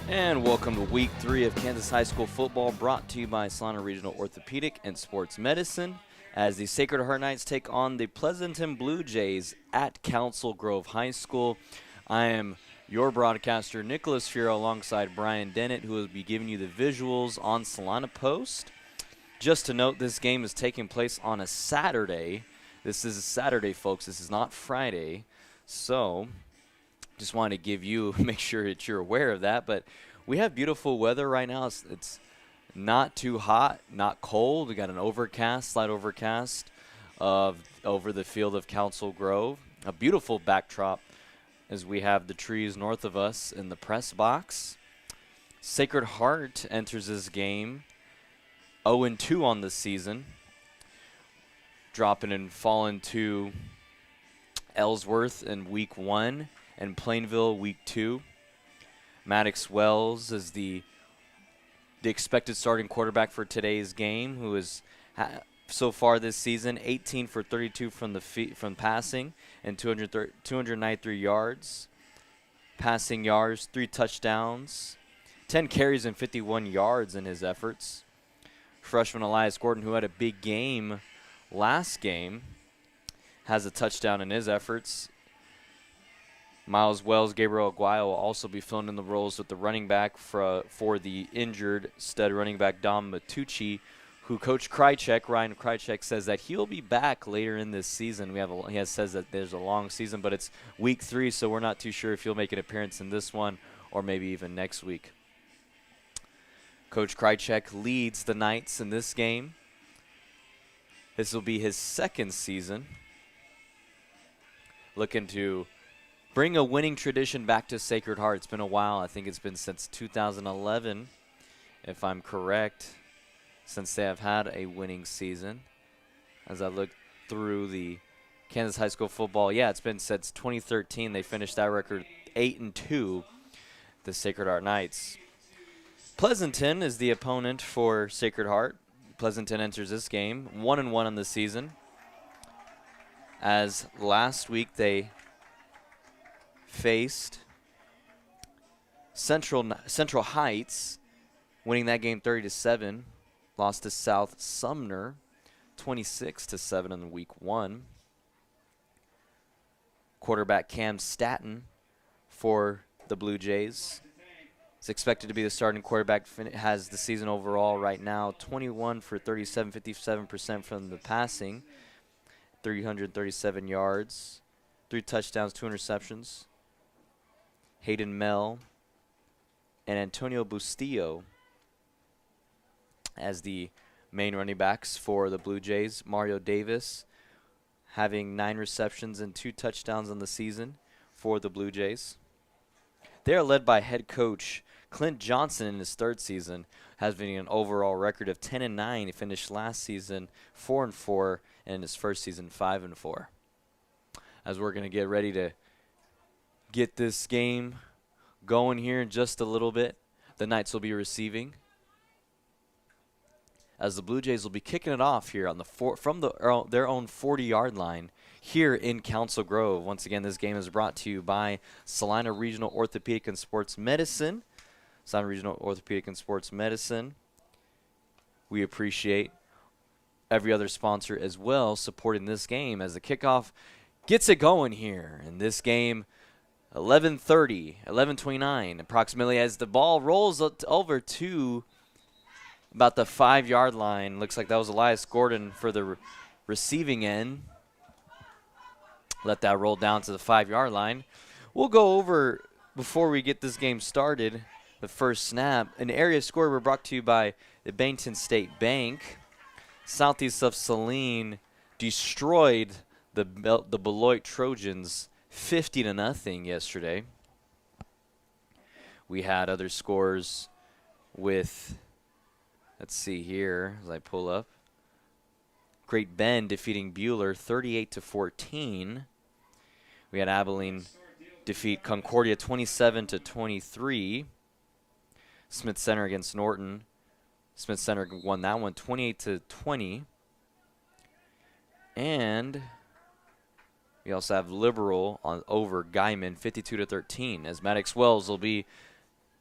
And welcome to Week 3 of Kansas High School football, brought to you by Salina Regional Orthopedic and Sports Medicine, as the Sacred Heart Knights take on the Pleasanton Blue Jays at Council Grove High School. I am your broadcaster, Nicholas Fierro, alongside Brian Dennett, who will be giving you the visuals on Salina Post. Just to note, this game is taking place on a Saturday. This is a Saturday, folks. This is not Friday. So just wanted to give you, make sure that you're aware of that. But we have beautiful weather right now. It's not too hot, not cold. We got an overcast, slight overcast over the field of Council Grove. A beautiful backdrop as we have the trees north of us in the press box. Sacred Heart enters this game 0-2 on the season, dropping and falling to Ellsworth in Week 1 and Plainville Week 2. Maddox Wells is the expected starting quarterback for today's game, who is so far this season 18 for 32 from passing and 293 yards. Passing yards, 3 touchdowns, 10 carries and 51 yards in his efforts. Freshman Elias Gordon, who had a big game last game, has a touchdown in his efforts. Miles Wells, Gabriel Aguayo will also be filling in the roles with the running back for the injured stud running back Dom Matucci, who Coach Ryan Krychek, says that he'll be back later in this season. He says that there's a long season, but it's Week 3, so we're not too sure if he'll make an appearance in this one or maybe even next week. Coach Krychek leads the Knights in this game. This will be his second season, looking to bring a winning tradition back to Sacred Heart. It's been a while. I think it's been since 2011, if I'm correct, since they have had a winning season. As I look through the Kansas High School football, yeah, it's been since 2013. They finished that record 8-2, the Sacred Heart Knights. Pleasanton is the opponent for Sacred Heart. Pleasanton enters this game 1-1 on the season, as last week they faced Central Heights, winning that game 30-7. Lost to South Sumner 26-7 in Week 1. Quarterback Cam Staton for the Blue Jays is expected to be the starting quarterback. Has the season overall right now 21 for 37, 57% from the passing, 337 yards, 3 touchdowns, 2 interceptions. Hayden Mell and Antonio Bustillo as the main running backs for the Blue Jays. Mario Davis having 9 receptions and 2 touchdowns on the season for the Blue Jays. They are led by head coach Clint Johnson in his 3rd season, having an overall record of 10-9. He finished last season 4-4, and in his first season 5-4. As we're going to get ready to get this game going here in just a little bit, the Knights will be receiving, as the Blue Jays will be kicking it off here on from their own 40-yard line here in Council Grove. Once again, this game is brought to you by Salina Regional Orthopedic and Sports Medicine. Salina Regional Orthopedic and Sports Medicine. We appreciate every other sponsor as well supporting this game as the kickoff gets it going here. In this game, 11:30, 11:29 approximately, as the ball rolls over to about the 5-yard line. Looks like that was Elias Gordon for the receiving end. Let that roll down to the 5-yard line. We'll go over, before we get this game started, the first snap. An area score we're brought to you by the Bankton State Bank. Southeast of Saline destroyed the Beloit Trojans 50-0 yesterday. We had other scores with, let's see here as I pull up. Great Bend defeating Buhler 38-14. We had Abilene defeat Concordia 27-23. Smith Center against Norton. Smith Center won that one 28-20. And we also have Liberal over Guyman 52-13, as Maddox Wells will be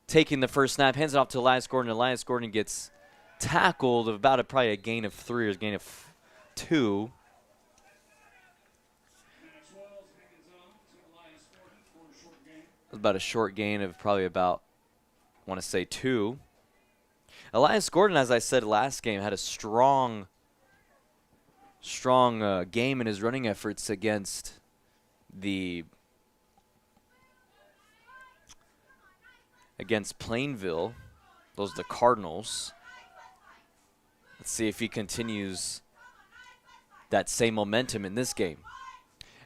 taking the first snap, hands it off to Elias Gordon. Elias Gordon gets tackled of about probably a gain of 3 or a gain of 2. About a short gain of probably about, I want to say 2. Elias Gordon, as I said last game, had a strong game in his running efforts against Plainville. Those are the Cardinals. Let's see if he continues that same momentum in this game.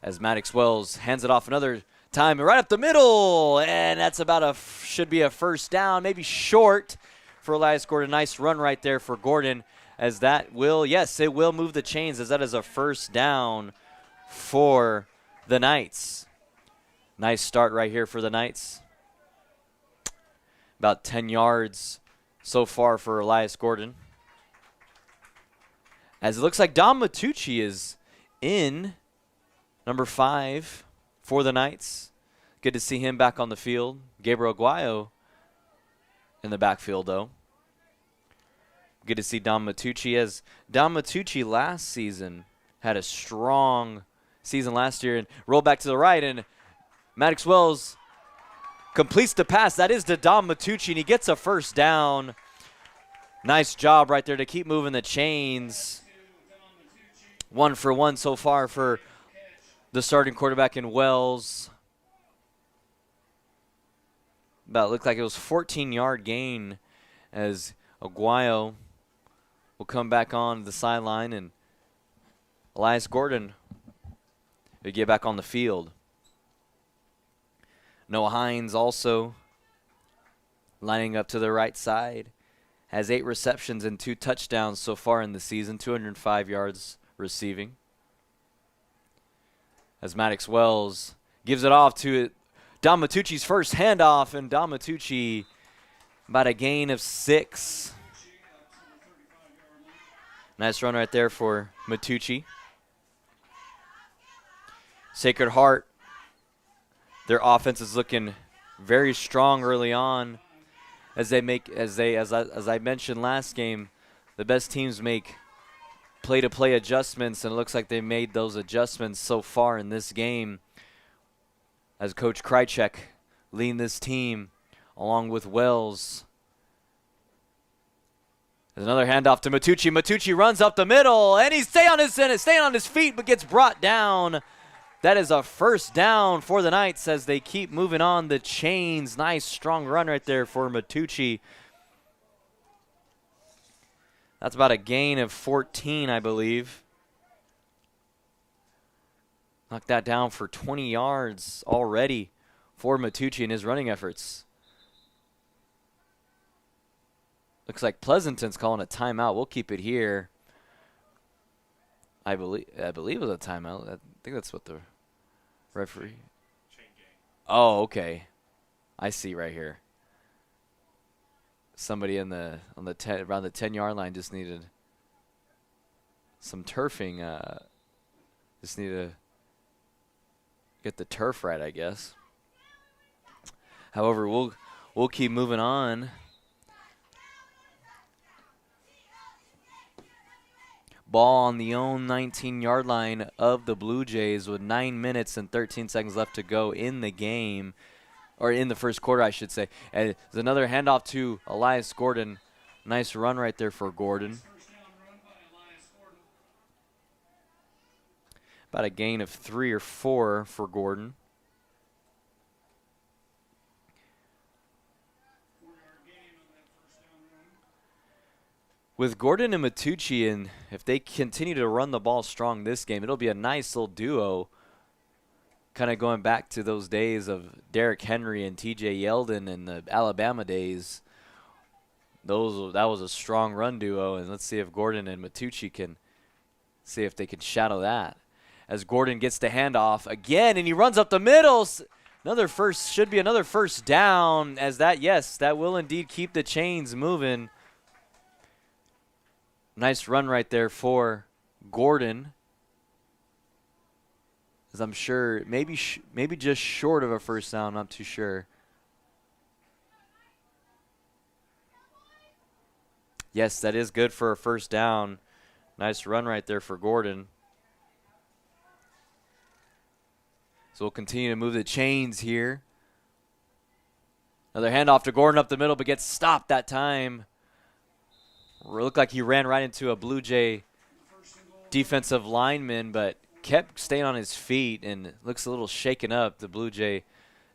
As Maddox Wells hands it off another time right up the middle, and that's about should be a first down, maybe short for Elias Gordon. Nice run right there for Gordon, as that will, yes, it will move the chains, as that is a first down for the Knights. Nice start right here for the Knights. About 10 yards so far for Elias Gordon. As it looks like Dom Matucci is in, number 5 for the Knights. Good to see him back on the field. Gabriel Aguayo in the backfield, though. Good to see Dom Matucci, as Dom Matucci last season had a strong season last year, and rolled back to the right, and Maddox Wells completes the pass. That is to Dom Matucci, and he gets a first down. Nice job right there to keep moving the chains. 1 for 1 so far for the starting quarterback in Wells. Looked like it was 14-yard gain, as Aguayo will come back on the sideline, and Elias Gordon will get back on the field. Noah Hines also lining up to the right side. Has 8 receptions and 2 touchdowns so far in the season, 205 yards receiving. As Maddox Wells gives it off to Dom Matucci's first handoff, and Dom Matucci about a gain of 6. Nice run right there for Matucci. Sacred Heart, their offense is looking very strong early on, as I mentioned last game, the best teams make play-to-play adjustments, and it looks like they made those adjustments so far in this game, as Coach Krychek leading this team along with Wells. There's another handoff to Matucci. Matucci runs up the middle, and he's staying on his feet, but gets brought down. That is a first down for the Knights as they keep moving on the chains. Nice strong run right there for Matucci. That's about a gain of 14, I believe. Knocked that down for 20 yards already for Matucci in his running efforts. Looks like Pleasanton's calling a timeout. We'll keep it here. I believe it was a timeout. I think that's what the referee. Oh, okay. I see right here. Somebody around the 10-yard line just needed some turfing. Just need to get the turf right, I guess. However, we'll keep moving on. Ball on the own 19-yard line of the Blue Jays with 9 minutes and 13 seconds left to go in the game, or in the first quarter, I should say. And there's another handoff to Elias Gordon. Nice run right there for Gordon. About a gain of 3 or 4 for Gordon. With Gordon and Matucci, and if they continue to run the ball strong this game, it'll be a nice little duo. Kind of going back to those days of Derrick Henry and T.J. Yeldon in the Alabama days. That was a strong run duo, and let's see if Gordon and Matucci can see if they can shadow that. As Gordon gets the handoff again, and he runs up the middle. Should be another first down, as that will indeed keep the chains moving. Nice run right there for Gordon. As I'm sure, maybe just short of a first down, I'm not too sure. Yes, that is good for a first down. Nice run right there for Gordon. So we'll continue to move the chains here. Another handoff to Gordon up the middle, but gets stopped that time. Looked like he ran right into a Blue Jay defensive lineman, but kept staying on his feet and looks a little shaken up, the Blue Jay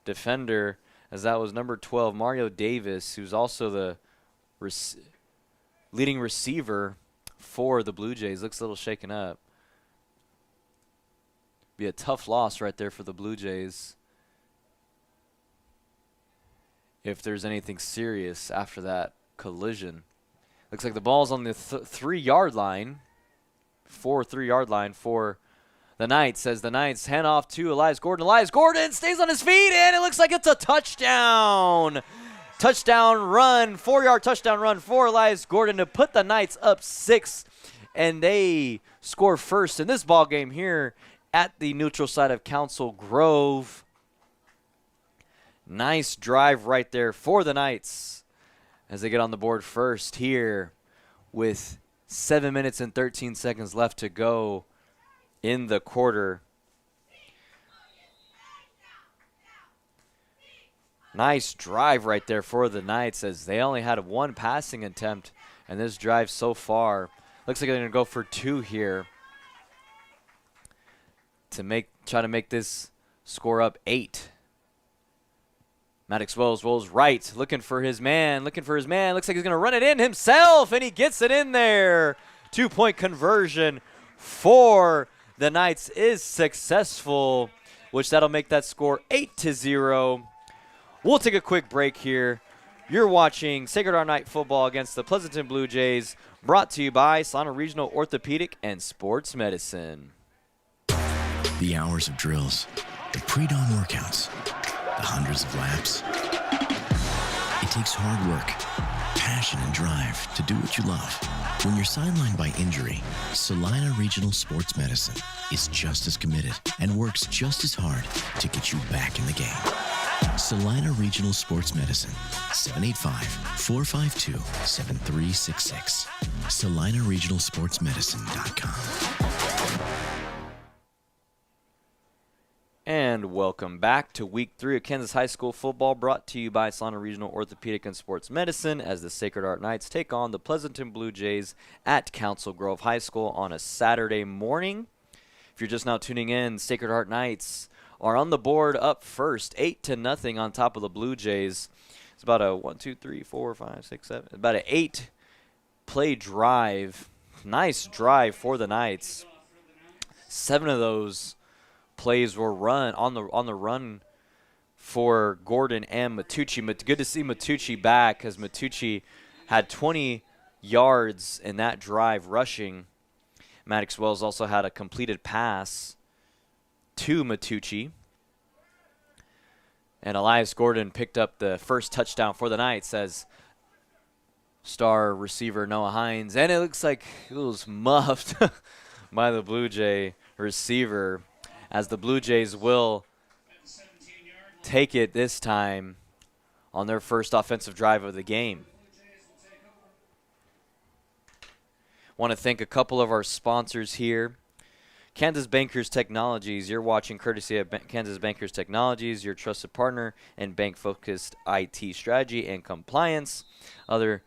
defender, as that was number 12, Mario Davis, who's also the leading receiver for the Blue Jays. Looks a little shaken up. Be a tough loss right there for the Blue Jays if there's anything serious after that collision. Looks like the ball's on the 3-yard line, 3-yard line for the Knights, as the Knights hand off to Elias Gordon. Elias Gordon stays on his feet, and it looks like it's a touchdown. Touchdown run, 4-yard touchdown run for Elias Gordon to put the Knights up 6, and they score first in this ball game here at the neutral side of Council Grove. Nice drive right there for the Knights as they get on the board first here with 7 minutes and 13 seconds left to go in the quarter. Nice drive right there for the Knights, as they only had one passing attempt in this drive so far. Looks like they're going to go for 2 here to try to make this score up 8. Maddox Wells rolls right, looking for his man. Looks like he's going to run it in himself, and he gets it in there. 2-point conversion for the Knights is successful, which that'll make that score 8-0. We'll take a quick break here. You're watching Sacred Heart Night football against the Pleasanton Blue Jays, brought to you by Salina Regional Orthopedic and Sports Medicine. The hours of drills, the pre-dawn workouts, the hundreds of laps. It takes hard work, passion, and drive to do what you love. When you're sidelined by injury, Salina Regional Sports Medicine is just as committed and works just as hard to get you back in the game. Salina Regional Sports Medicine, 785-452-7366. SalinaRegionalSportsMedicine.com. And welcome back to Week 3 of Kansas High School football, brought to you by Salina Regional Orthopedic and Sports Medicine, as the Sacred Heart Knights take on the Pleasanton Blue Jays at Council Grove High School on a Saturday morning. If you're just now tuning in, Sacred Heart Knights are on the board up first, 8-0 on top of the Blue Jays. It's about a 1, 2, 3, 4, 5, 6, 7, about an 8-play drive. Nice drive for the Knights. 7 of those plays were run on the run for Gordon and Matucci. Good to see Matucci back, because Matucci had 20 yards in that drive rushing. Maddox Wells also had a completed pass to Matucci. And Elias Gordon picked up the first touchdown for the Knights as star receiver Noah Hines. And it looks like it was muffed by the Blue Jay receiver, as the Blue Jays will take it this time on their first offensive drive of the game. Want to thank a couple of our sponsors here. Kansas Bankers Technologies. You're watching courtesy of Kansas Bankers Technologies, your trusted partner in bank-focused IT strategy and compliance. Other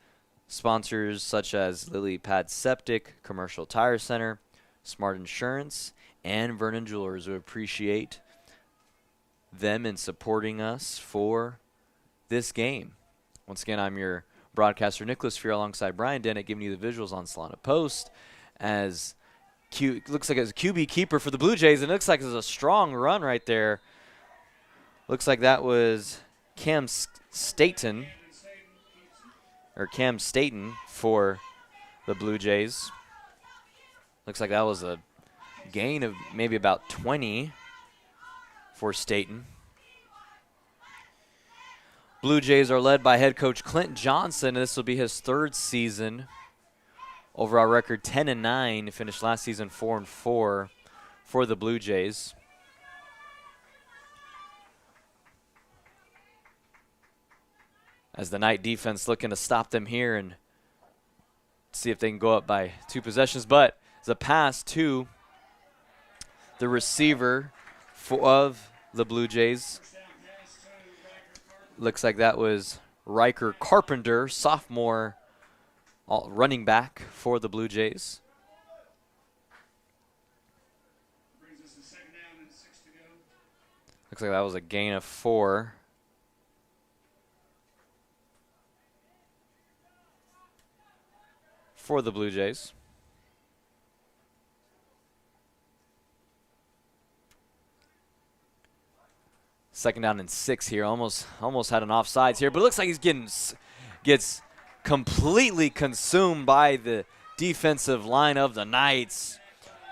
sponsors such as Lily Pad Septic, Commercial Tire Center, Smart Insurance, and Vernon Jewelers. We appreciate them in supporting us for this game. Once again, I'm your broadcaster, Nicholas Fear, alongside Brian Dennett, giving you the visuals on Salina Post, as looks like it's a QB keeper for the Blue Jays, and it looks like it's a strong run right there. Looks like that was Cam Staten for the Blue Jays. Looks like that was a gain of maybe about 20 for Staten. Blue Jays are led by head coach Clint Johnson. This will be his 3rd season. Overall record 10-9. Finished last season 4-4 for the Blue Jays. As the Knight defense looking to stop them here, and see if they can go up by 2 possessions. But it's a pass to the receiver of the Blue Jays. Looks like that was Riker Carpenter, sophomore running back for the Blue Jays. Looks like that was a gain of 4. For the Blue Jays. Second down and 6 here. Almost had an offsides here, but it looks like he's gets completely consumed by the defensive line of the Knights.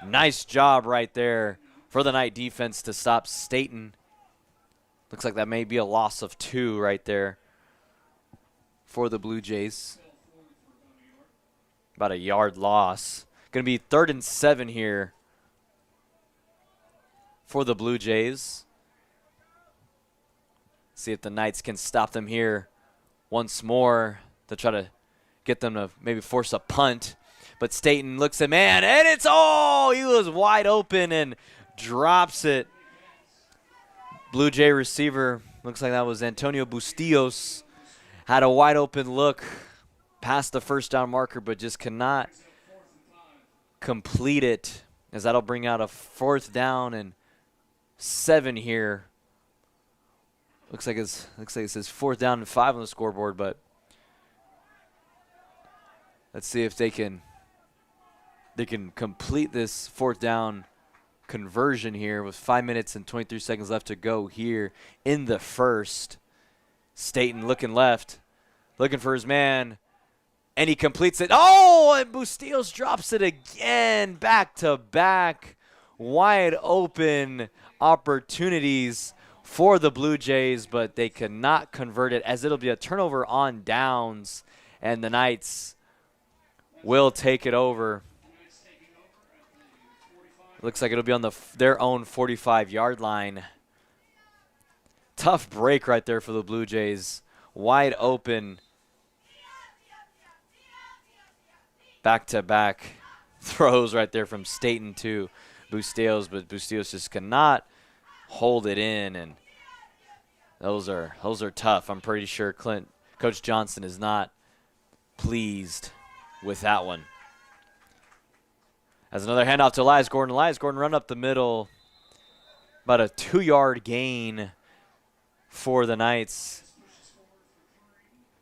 Nice job right there for the Knight defense to stop Staten. Looks like that may be a loss of 2 right there for the Blue Jays. About a yard loss. Going to be 3rd and 7 here for the Blue Jays. See if the Knights can stop them here once more to try to get them to maybe force a punt. But Staten looks at man, and he was wide open and drops it. Blue Jay receiver, looks like that was Antonio Bustillos, had a wide open look past the first down marker, but just cannot complete it, as that'll bring out a 4th down and 7 here. Looks like it says 4th down and 5 on the scoreboard, but let's see if they can complete this 4th down conversion here with 5 minutes and 23 seconds left to go here in the first. Staten looking left, looking for his man, and he completes it. Oh, and Bustillos drops it again, back to back. Wide open opportunities for the Blue Jays, but they cannot convert it, as it'll be a turnover on downs, and the Knights will take it over. Looks like it'll be on their own 45-yard line. Tough break right there for the Blue Jays. Wide open. Back-to-back throws right there from Staten to Bustillos, but Bustillos just cannot hold it in, and those are tough. I'm pretty sure Coach Johnson is not pleased with that one. As another handoff to Elias Gordon. Elias Gordon run up the middle. About a 2-yard gain for the Knights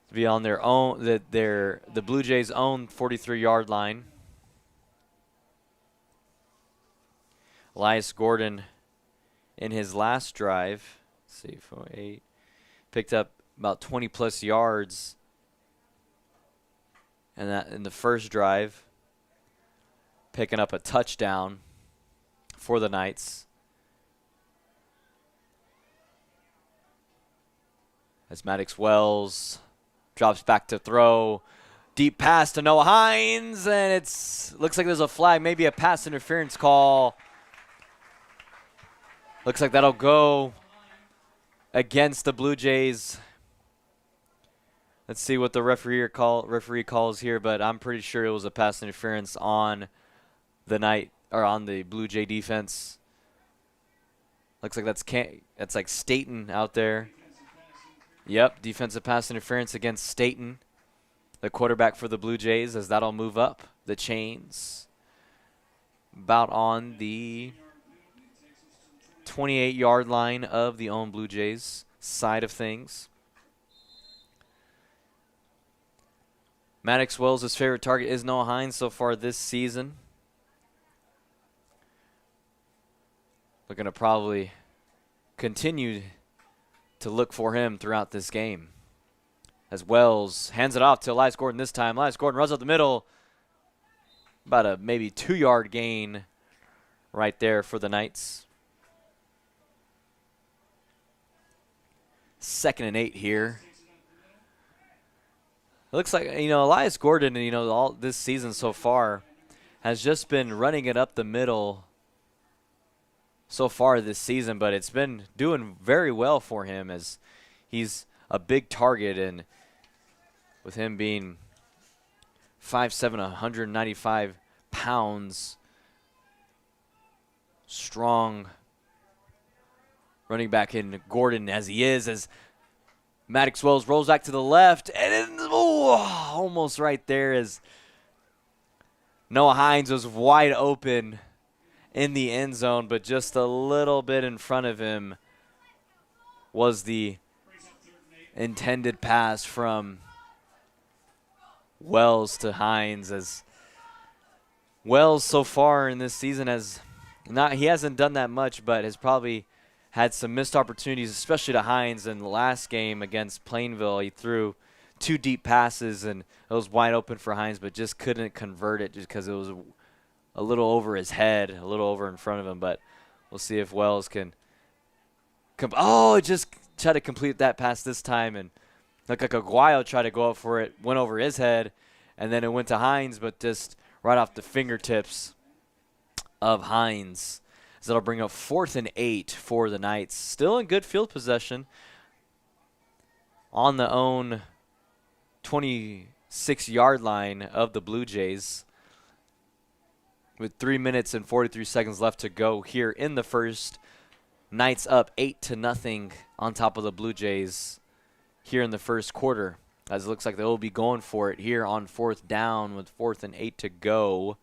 to be on their own, the Blue Jays' own 43-yard line. Elias Gordon in his last drive, let's see, 4-8, picked up about 20-plus yards, and that in the first drive, picking up a touchdown for the Knights. As Maddox Wells drops back to throw. Deep pass to Noah Hines, and looks like there's a flag, maybe a pass interference call. Looks like that'll go against the Blue Jays. Let's see what the referee calls here, but I'm pretty sure it was a pass interference on the Blue Jay defense. Looks like that's like Staten out there. Yep, defensive pass interference against Staten, the quarterback for the Blue Jays, as that'll move up the chains. About on the 28-yard line of the own Blue Jays side of things. Maddox Wells' favorite target is Noah Hines so far this season. Looking to probably continue to look for him throughout this game. As Wells hands it off to Elias Gordon this time. Elias Gordon runs up the middle. About a maybe 2-yard gain right there for the Knights. 2nd and 8 here. It looks like, Elias Gordon, all this season so far has just been running it up the middle so far this season, but it's been doing very well for him, as he's a big target, and with him being 5'7", 195 pounds. Strong running back in Gordon as he is, as Maddox Wells rolls back to the left, and then, almost right there as Noah Hines was wide open in the end zone, but just a little bit in front of him was the intended pass from Wells to Hines, as Wells so far in this season he hasn't done that much, but has probably had some missed opportunities, especially to Hines in the last game against Plainville. He threw 2 deep passes, and it was wide open for Hines, but just couldn't convert it just because it was a little over his head, a little over in front of him. But we'll see if Wells can just try to complete that pass this time, and looked like Aguayo tried to go up for it, went over his head, and then it went to Hines, but just right off the fingertips of Hines. So that'll bring up 4th and 8 for the Knights. Still in good field possession on the own 26-yard line of the Blue Jays, with 3 minutes and 43 seconds left to go here in the first. Knights up 8-0 on top of the Blue Jays here in the first quarter, as it looks like they will be going for it here on 4th down with 4th and 8 to go.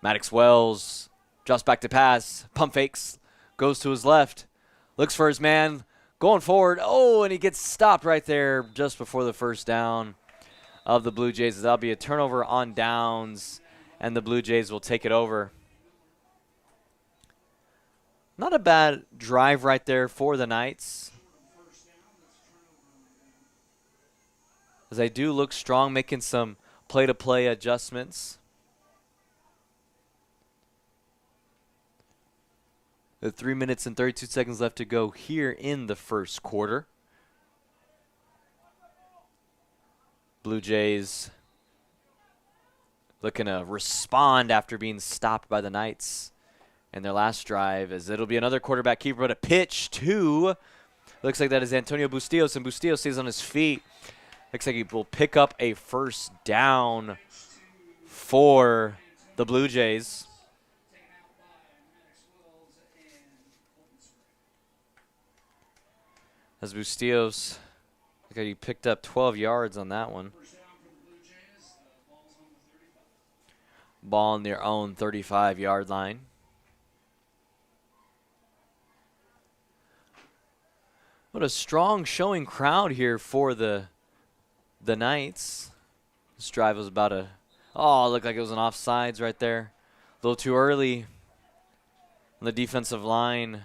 Maddox Wells drops back to pass, pump fakes, goes to his left, looks for his man, going forward. Oh, and he gets stopped right there just before the first down of the Blue Jays. That'll be a turnover on downs, and the Blue Jays will take it over. Not a bad drive right there for the Knights, as they do look strong, making some play-to-play adjustments. The 3 minutes and 32 seconds left to go here in the first quarter. Blue Jays looking to respond after being stopped by the Knights in their last drive, as it'll be another quarterback keeper, but a pitch to, looks like that is Antonio Bustillos, and Bustillos stays on his feet. Looks like he will pick up a first down for the Blue Jays. As Bustillos, look like he picked up 12 yards on that one. Ball on their own 35-yard line. What a strong showing crowd here for the Knights. This drive was about it looked like it was an offsides right there. A little too early on the defensive line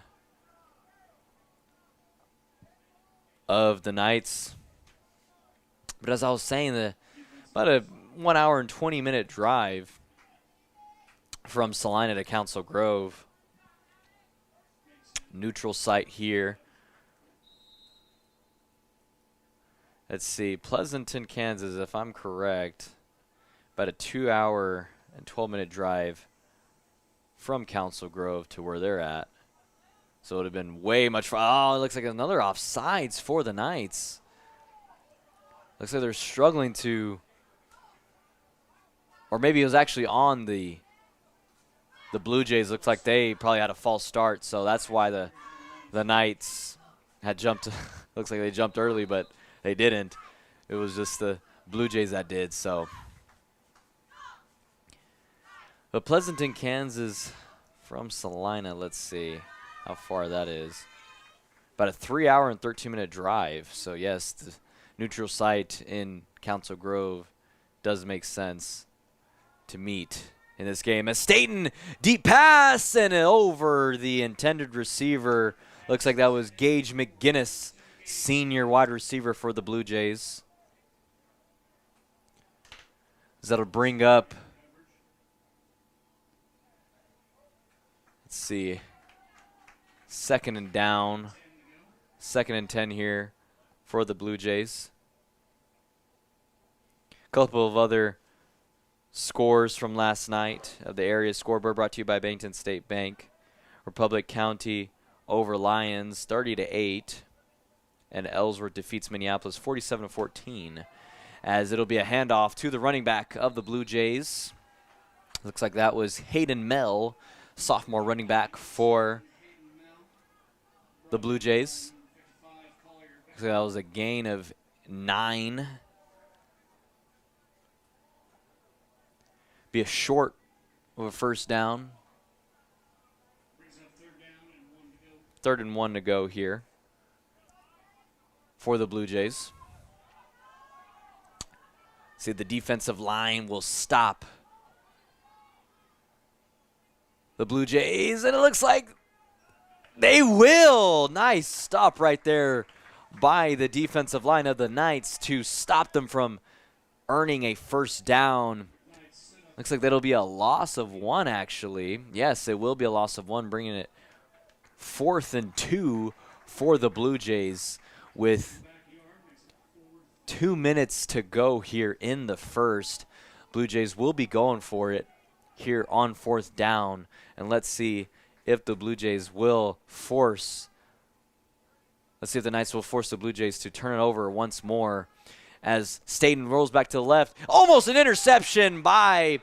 of the Knights. But as I was saying, about a 1 hour and 20-minute drive from Salina to Council Grove. Neutral site here. Let's see, Pleasanton, Kansas, if I'm correct, about a 2 hour and 12-minute drive from Council Grove to where they're at. So it would have been way much fun. Oh, it looks like another offsides for the Knights. Looks like they're struggling to, or maybe it was actually on the Blue Jays. Looks like they probably had a false start, so that's why the Knights had jumped. Looks like they jumped early, but they didn't. It was just the Blue Jays that did. So, but Pleasanton, Kansas, from Salina. Let's see how far that is. About a 3 hour and 13-minute drive. So yes, the neutral site in Council Grove does make sense to meet in this game. As Staten, deep pass, and over the intended receiver. Looks like that was Gage McGinnis, senior wide receiver for the Blue Jays. That'll bring up, let's see, 2nd and down, 2nd and 10 here for the Blue Jays. A couple of other scores from last night of the area scoreboard brought to you by Bennington State Bank. Republic County over Lions 30-8, and Ellsworth defeats Minneapolis 47-14. as it'll be a handoff to the running back of the Blue Jays. Looks like that was Hayden Mell, sophomore running back for the Blue Jays. So that was a gain of 9. Be a short of a first down. 3rd and 1 to go here for the Blue Jays. See, the defensive line will stop the Blue Jays, and it looks like they will. Nice stop right there by the defensive line of the Knights to stop them from earning a first down. Looks like that'll be a loss of 1, actually. Yes, it will be a loss of 1, bringing it 4th and 2 for the Blue Jays with 2 minutes to go here in the first. Blue Jays will be going for it here on 4th down. And let's see if the Blue Jays will force. Let's see if the Knights will force the Blue Jays to turn it over once more as Staten rolls back to the left. Almost an interception by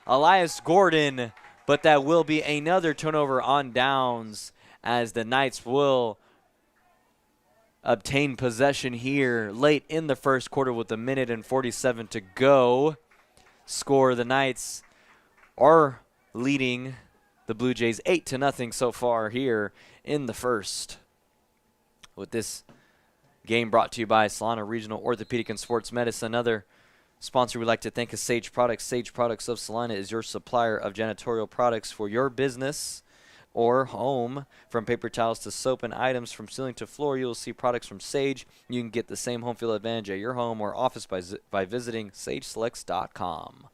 Elias Gordon, but that will be another turnover on downs as the Knights will obtain possession here late in the first quarter with 1:47 to go. Score, the Knights are leading the Blue Jays 8-0 so far here in the first. With this game brought to you by Salina Regional Orthopedic and Sports Medicine. Another sponsor we'd like to thank is Sage Products. Sage Products of Salina is your supplier of janitorial products for your business or home. From paper towels to soap and items from ceiling to floor, you will see products from Sage. You can get the same home field advantage at your home or office by visiting sageselects.com.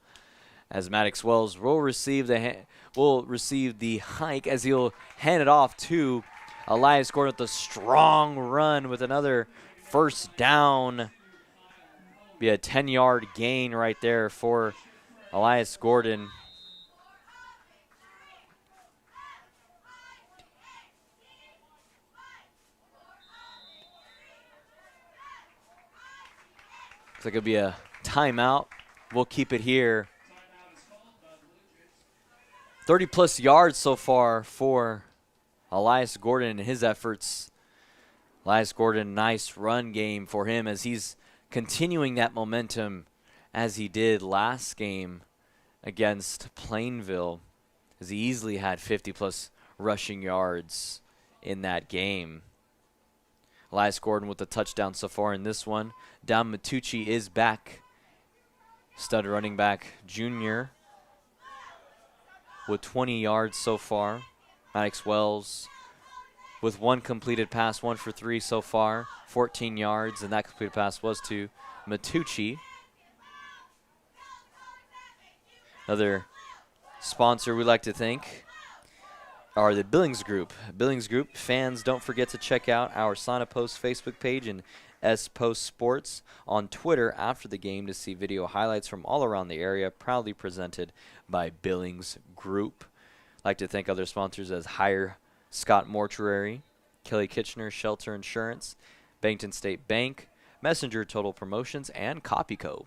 As Maddox Wells will receive the hike as he'll hand it off to Elias Gordon with a strong run with another first down. Be a 10-yard gain right there for Elias Gordon. Looks like it'll be a timeout. We'll keep it here. 30-plus yards so far for Elias Gordon and his efforts. Elias Gordon, nice run game for him as he's continuing that momentum as he did last game against Plainville, as he easily had 50-plus rushing yards in that game. Elias Gordon with a touchdown so far in this one. Dom Matucci is back. Stud running back junior with 20 yards so far. Maddox Wells with 1 completed pass, 1 for 3 so far, 14 yards, and that completed pass was to Matucci. Another sponsor we'd like to thank are the Billings Group. Billings Group fans, don't forget to check out our Salina Post Facebook page and S Post Sports on Twitter after the game to see video highlights from all around the area, proudly presented by Billings Group. I'd like to thank other sponsors as Hire Scott Mortuary, Kelly Kitchener Shelter Insurance, Bankton State Bank, Messenger Total Promotions, and Copyco.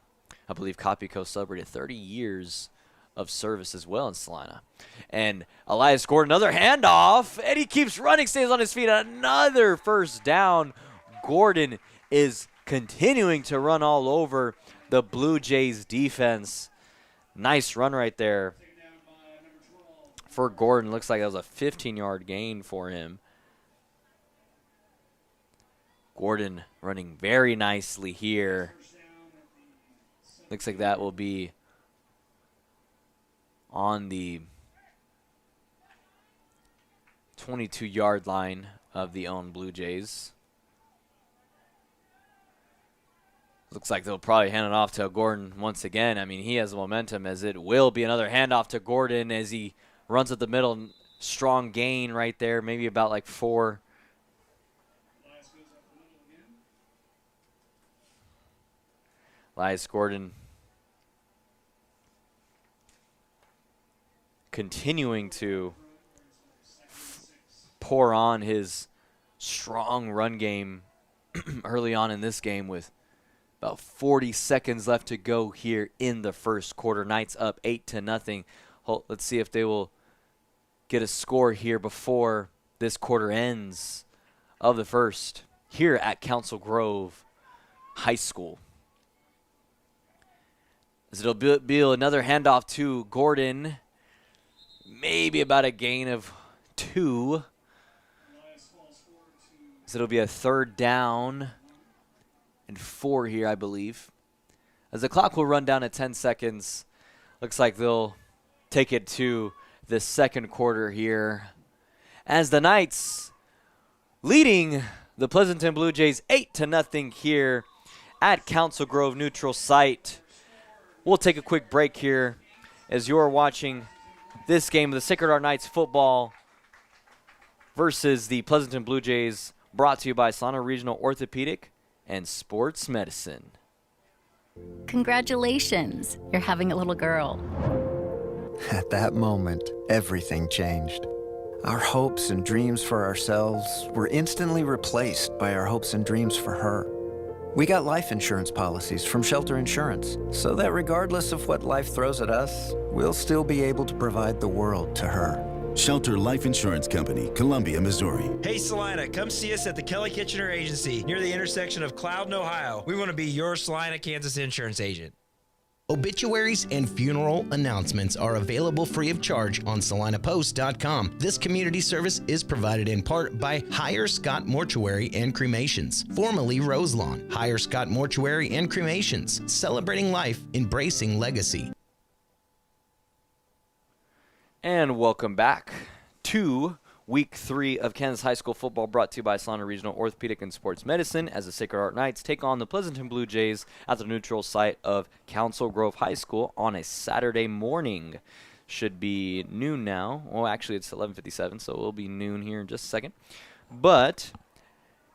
I believe Copyco celebrated 30 years of service as well in Salina. And Elias Gordon, another handoff, and he keeps running, stays on his feet. Another first down. Gordon is continuing to run all over the Blue Jays defense. Nice run right there for Gordon. Looks like that was a 15-yard gain for him. Gordon running very nicely here. Looks like that will be on the 22-yard line of the own Blue Jays. Looks like they'll probably hand it off to Gordon once again. I mean, he has the momentum, as it will be another handoff to Gordon as he runs at the middle. Strong gain right there, maybe about like 4. Elias Gordon continuing to pour on his strong run game early on in this game with About 40 seconds left to go here in the first quarter. Knights up 8-0. Let's see if they will get a score here before this quarter ends of the first here at Council Grove High School. As it'll be another handoff to Gordon. Maybe about a gain of 2. So it'll be a 3rd down and 4 here, I believe. As the clock will run down at 10 seconds, looks like they'll take it to the second quarter here. As the Knights leading the Pleasanton Blue Jays 8-0 here at Council Grove neutral site. We'll take a quick break here as you're watching this game of the Sacred Heart Knights football versus the Pleasanton Blue Jays, brought to you by Salina Regional Orthopedic and Sports Medicine. Congratulations, you're having a little girl. At that moment, everything changed. Our hopes and dreams for ourselves were instantly replaced by our hopes and dreams for her. We got life insurance policies from Shelter Insurance, so that regardless of what life throws at us, we'll still be able to provide the world to her. Shelter Life Insurance Company, Columbia, Missouri. Hey Salina, come see us at the Kelly Kitchener Agency near the intersection of Cloud and Ohio. We want to be your Salina, Kansas insurance agent. Obituaries and funeral announcements are available free of charge on salinapost.com. This community service is provided in part by Higher Scott Mortuary and Cremations, formerly Roselawn. Higher Scott Mortuary and Cremations, celebrating life, embracing legacy. And welcome back to Week 3 of Kansas High School football, brought to you by Salina Regional Orthopedic and Sports Medicine, as the Sacred Heart Knights take on the Pleasanton Blue Jays at the neutral site of Council Grove High School on a Saturday morning. Should be noon now. Well, actually, it's 11:57, so it will be noon here in just a second. But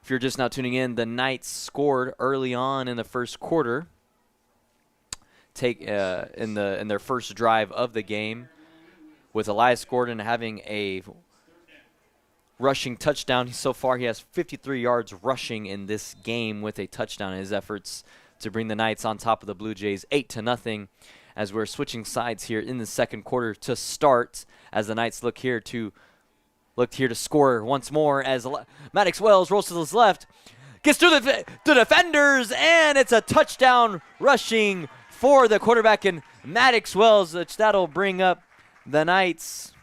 if you're just now tuning in, the Knights scored early on in the first quarter, in their first drive of the game, with Elias Gordon having a rushing touchdown. So far, he has 53 yards rushing in this game with a touchdown in his efforts to bring the Knights on top of the Blue Jays 8-0, as we're switching sides here in the second quarter to start, as the Knights look here to score once more, as Maddox Wells rolls to his left, gets through the defenders, and it's a touchdown rushing for the quarterback in Maddox Wells, which that'll bring up the Knights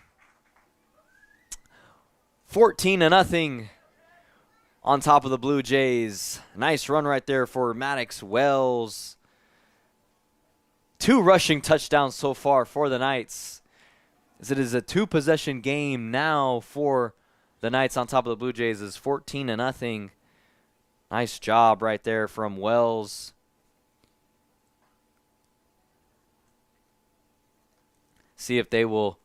14-0 on top of the Blue Jays. Nice run right there for Maddox Wells. 2 rushing touchdowns so far for the Knights, as it is a 2-possession game now for the Knights on top of the Blue Jays. Is 14-0. Nice job right there from Wells. See if they will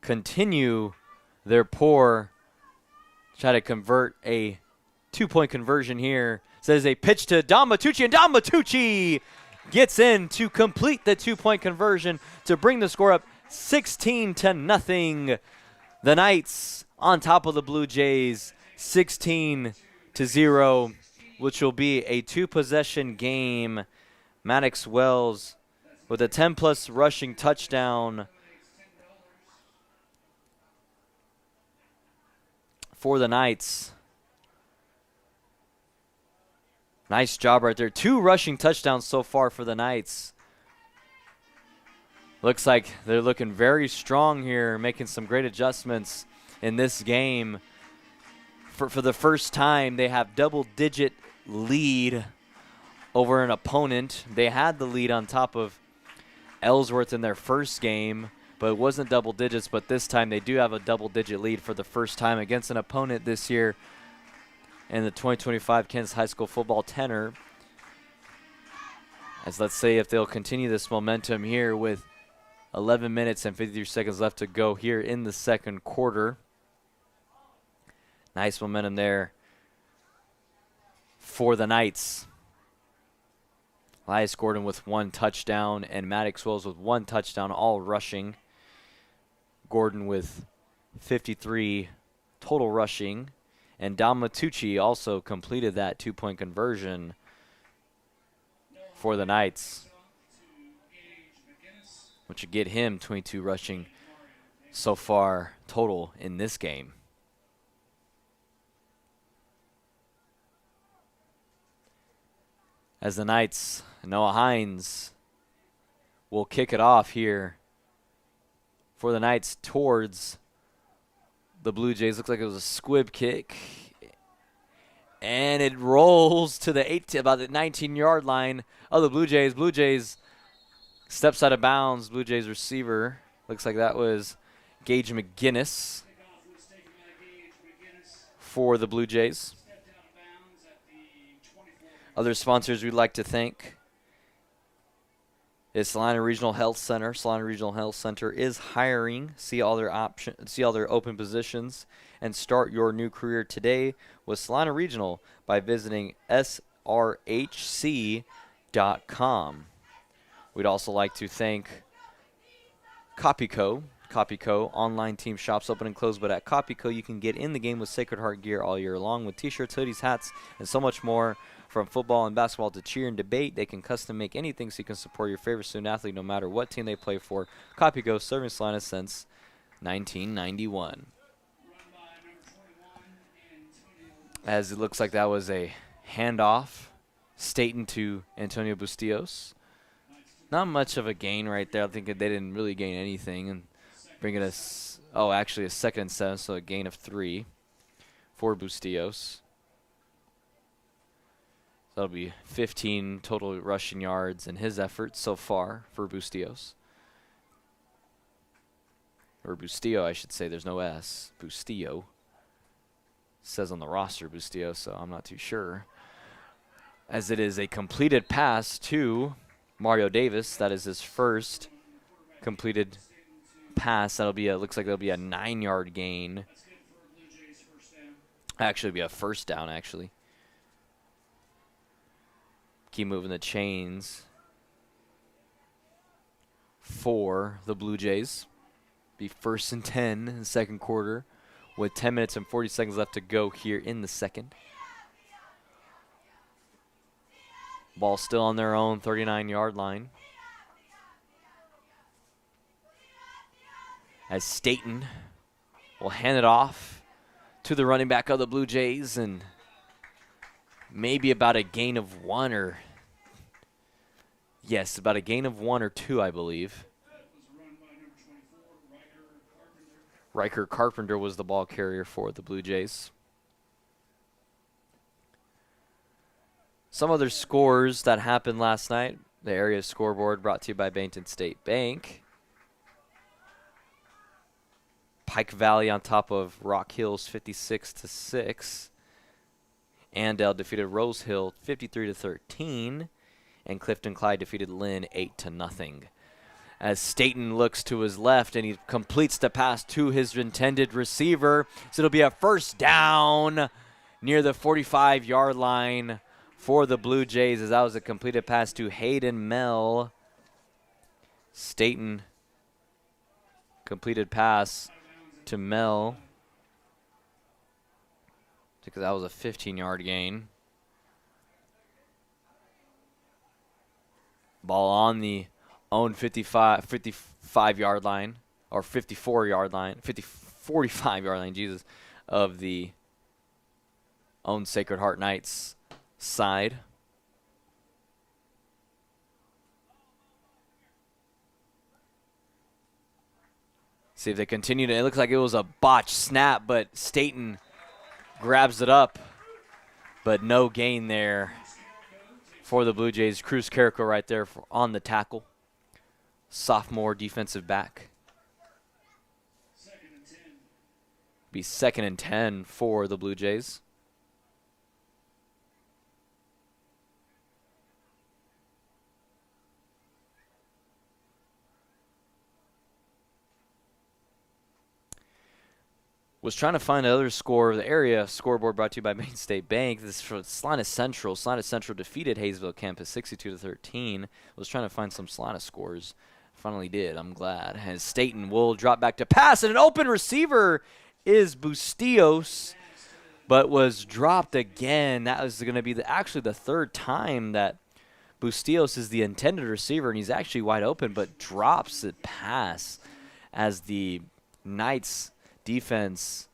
continue their try to convert a 2-point conversion here. Says a pitch to Don Matucci, and Don Matucci gets in to complete the 2-point conversion to bring the score up 16-0. The Knights on top of the Blue Jays 16-0, which will be a 2-possession game. Maddox Wells with a 10-plus rushing touchdown for the Knights. Nice job right there. 2 rushing touchdowns so far for the Knights. Looks like they're looking very strong here, making some great adjustments in this game. For the first time, they have double-digit lead over an opponent. They had the lead on top of Ellsworth in their first game, but it wasn't double digits. But this time they do have a double-digit lead for the first time against an opponent this year in the 2025 Kansas High School football tenor. As let's say if they'll continue this momentum here with 11 minutes and 53 seconds left to go here in the second quarter. Nice momentum there for the Knights. Elias Gordon with 1 touchdown and Maddox Wells with 1 touchdown, all rushing. Gordon with 53 total rushing. And Don Matucci also completed that 2-point conversion for the Knights, which would get him 22 rushing so far total in this game. As the Knights, Noah Hines will kick it off here for the Knights towards the Blue Jays. Looks like it was a squib kick. And it rolls to the about the 19-yard line of the Blue Jays. Blue Jays steps out of bounds. Blue Jays receiver. Looks like that was Gage McGinnis for the Blue Jays. Other sponsors we'd like to thank is Salina Regional Health Center. Salina Regional Health Center is hiring. See all their open positions and start your new career today with Salina Regional by visiting srhc.com. We'd also like to thank Copyco. Copyco online team shops open and close, but at Copyco you can get in the game with Sacred Heart gear all year long with t-shirts, hoodies, hats, and so much more. From football and basketball to cheer and debate, they can custom make anything so you can support your favorite student athlete no matter what team they play for. Copyco, serving Salina since 1991. As it looks like that was a handoff, Staten to Antonio Bustillos. Not much of a gain right there. I think they didn't really gain anything. And bringing us, actually a 2nd and 7, so a gain of 3 for Bustillos. That'll be 15 total rushing yards in his efforts so far for Bustillos. Or Bustillo, I should say. There's no S. Bustillo. Says on the roster Bustillo, so I'm not too sure. As it is a completed pass to Mario Davis. That is his first completed pass. That'll be looks like that'll be a 9-yard gain. Actually, it'll be a first down, actually. Keep moving the chains for the Blue Jays. Be 1st and 10 in the second quarter with 10 minutes and 40 seconds left to go here in the second. Ball still on their own 39-yard line. As Staten will hand it off to the running back of the Blue Jays, and maybe about a gain of 1 or, yes, about a gain of 1 or 2, I believe. Riker Carpenter was the ball carrier for the Blue Jays. Some other scores that happened last night. The area scoreboard brought to you by Bainton State Bank. Pike Valley on top of Rock Hills 56-6. Andale defeated Rose Hill 53-13. And Clifton Clyde defeated Lynn 8-0. As Staten looks to his left and he completes the pass to his intended receiver. So it'll be a first down near the 45-yard line for the Blue Jays, as that was a completed pass to Hayden Mell. Staten completed pass to Mell, because that was a 15-yard gain. Ball on the own 55-yard line, or 54-yard line, 45-yard line, Jesus, of the own Sacred Heart Knights side. See if they continue to, it looks like it was a botched snap, but Staten grabs it up, but no gain there for the Blue Jays. Cruz Carrico right there on the tackle. Sophomore defensive back. Be 2nd and 10 for the Blue Jays. Was trying to find another score. The area scoreboard brought to you by Maine State Bank. This is for Salina Central. Salina Central defeated Hayesville Campus 62-13. Was trying to find some Salina scores. Finally did. I'm glad. And Staten will drop back to pass, and an open receiver is Bustillos, but was dropped again. That was going to be actually the 3rd time that Bustillos is the intended receiver, and he's actually wide open, but drops the pass as the Knights defense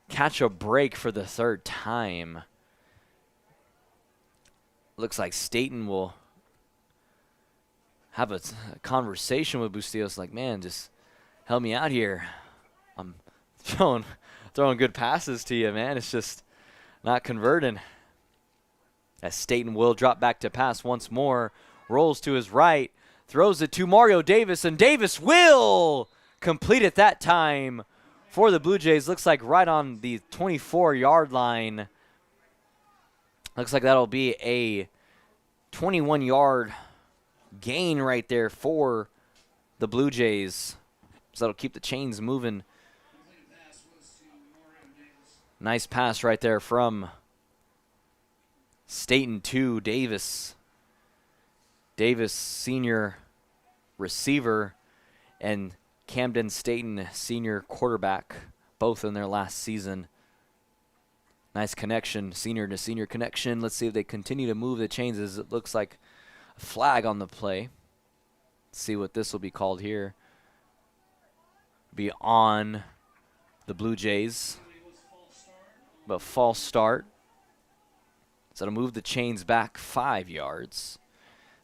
catch a break for the third time. Looks like Staten will have a conversation with Bustillos, like, man, just help me out here. I'm throwing good passes to you, man. It's just not converting. As Staten will drop back to pass once more, rolls to his right, throws it to Mario Davis, and Davis will complete it that time for the Blue Jays. Looks like right on the 24-yard line. Looks like that'll be a 21-yard gain right there for the Blue Jays. So that'll keep the chains moving. Nice pass right there from Staten to Davis. Davis, senior receiver, and Camden Staten, senior quarterback, both in their last season. Nice connection, senior to senior connection. Let's see if they continue to move the chains, as it looks like a flag on the play. Let's see what this will be called here. Be on the Blue Jays. But false start. So it'll move the chains back 5 yards.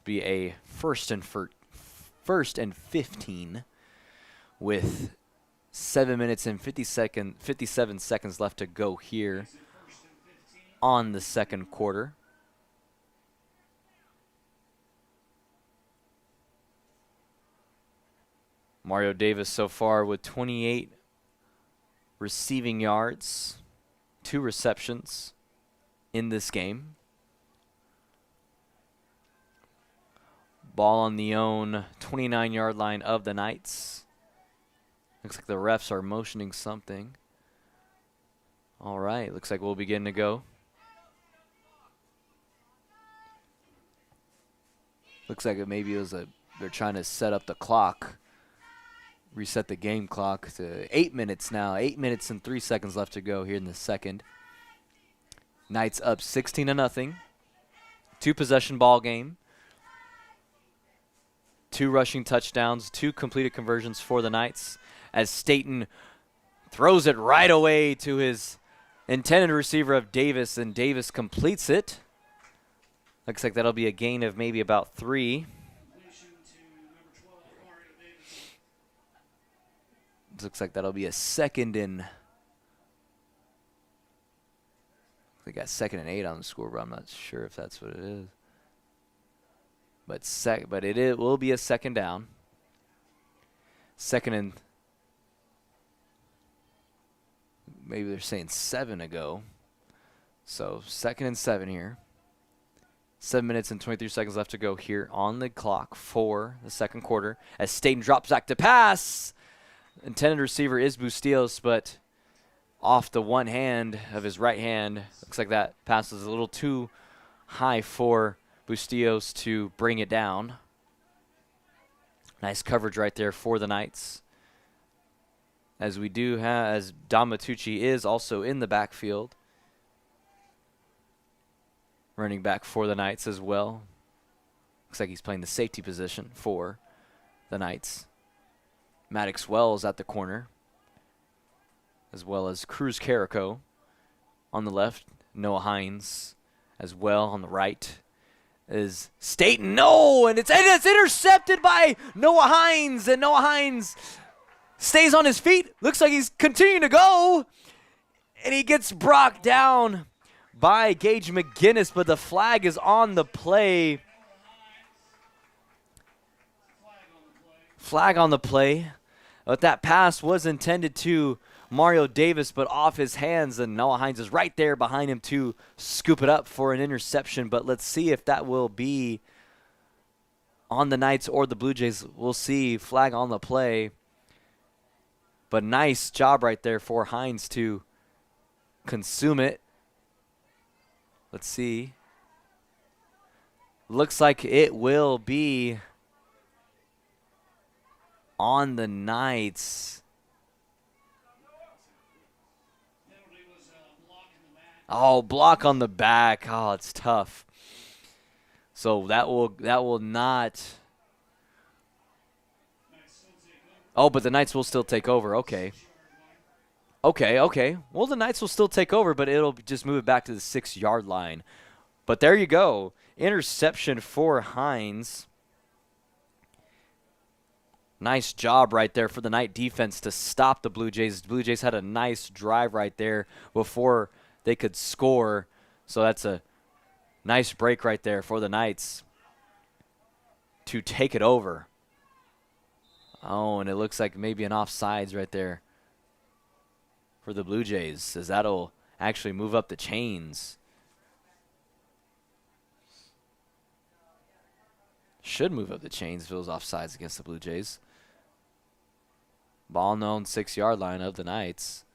Be a first and 15 with 7 minutes and 57 seconds left to go here on the second quarter. Mario Davis so far with 28 receiving yards, 2 receptions in this game. Ball on the own 29-yard line of the Knights. Looks like the refs are motioning something. All right, looks like we'll begin to go. Looks like maybe they're trying to set up the clock, reset the game clock to 8 minutes now. 8 minutes and 3 seconds left to go here in the second. Knights up 16-0. 2-possession ball game. 2 rushing touchdowns, 2 completed conversions for the Knights, as Staten throws it right away to his intended receiver of Davis, and Davis completes it. Looks like that'll be a gain of maybe about 3. Looks like that'll be a second and they got 2nd and 8 on the scoreboard. I'm not sure if that's what it is. But it will be a second down. Second and maybe they're saying 7 to go. So 2nd and 7 here. 7 minutes and 23 seconds left to go here on the clock for the second quarter. As Staten drops back to pass. Intended receiver is Bustillos, but off the one hand of his right hand. Looks like that pass is a little too high for Bustillos to bring it down. Nice coverage right there for the Knights. As we do have, as Don Matucci is also in the backfield. Running back for the Knights as well. Looks like he's playing the safety position for the Knights. Maddox Wells at the corner, as well as Cruz Carrico on the left. Noah Hines as well on the right. Is Staten, no, and it's intercepted by Noah Hines, and Noah Hines stays on his feet. Looks like he's continuing to go, and he gets brought down by Gage McGinnis, but the flag is on the play. Flag on the play. But that pass was intended to Mario Davis, but off his hands, and Noah Hines is right there behind him to scoop it up for an interception. But let's see if that will be on the Knights or the Blue Jays. We'll see. Flag on the play. But nice job right there for Hines to consume it. Let's see. Looks like it will be on the Knights. Oh, block on the back. Oh, it's tough. So that will not. Oh, but the Knights will still take over. Okay. Okay. Well, the Knights will still take over, but it'll just move it back to the 6-yard line. But there you go. Interception for Hines. Nice job right there for the Knight defense to stop the Blue Jays. The Blue Jays had a nice drive right there before they could score. So that's a nice break right there for the Knights to take it over. Oh, and it looks like maybe an offsides right there for the Blue Jays, as that'll actually move up the chains. Should move up the chains if it was offsides against the Blue Jays. Ball known 6-yard line of the Knights.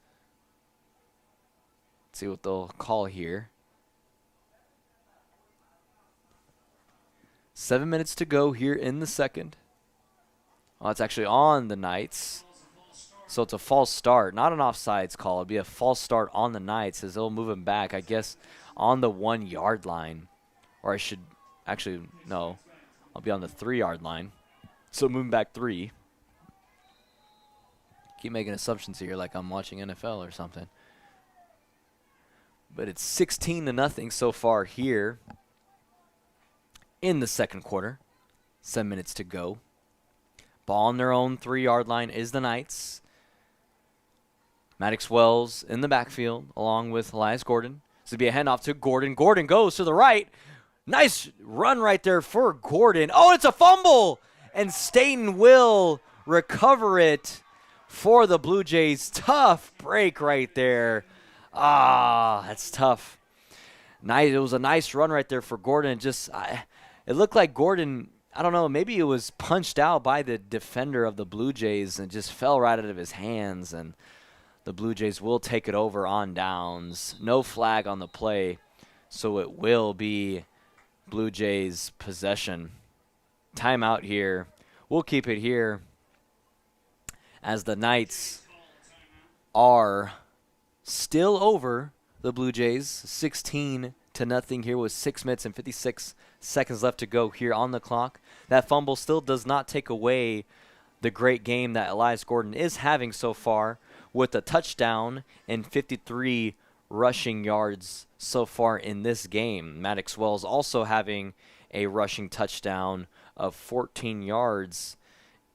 Let's see what they'll call here. 7 minutes to go here in the second. Oh, it's actually on the Knights. So it's a false start. Not an offsides call. It'd be a false start on the Knights as they'll move him back, I guess, on the 1-yard line. Or I should actually, no. I'll be on the 3-yard line. So moving back 3. Keep making assumptions here like I'm watching NFL or something. But it's 16-0 so far here in the second quarter. 7 minutes to go. Ball on their own 3-yard line is the Knights. Maddox Wells in the backfield along with Elias Gordon. This would be a handoff to Gordon. Gordon goes to the right. Nice run right there for Gordon. Oh, it's a fumble! And Staten will recover it for the Blue Jays. Tough break right there. Ah, that's tough. Nice. It was a nice run right there for Gordon. It looked like Gordon, I don't know, maybe it was punched out by the defender of the Blue Jays and just fell right out of his hands. And the Blue Jays will take it over on downs. No flag on the play, so it will be Blue Jays possession. Timeout here. We'll keep it here as the Knights are still over the Blue Jays, 16-0 here with 6 minutes and 56 seconds left to go here on the clock. That fumble still does not take away the great game that Elias Gordon is having so far with a touchdown and 53 rushing yards so far in this game. Maddox Wells also having a rushing touchdown of 14 yards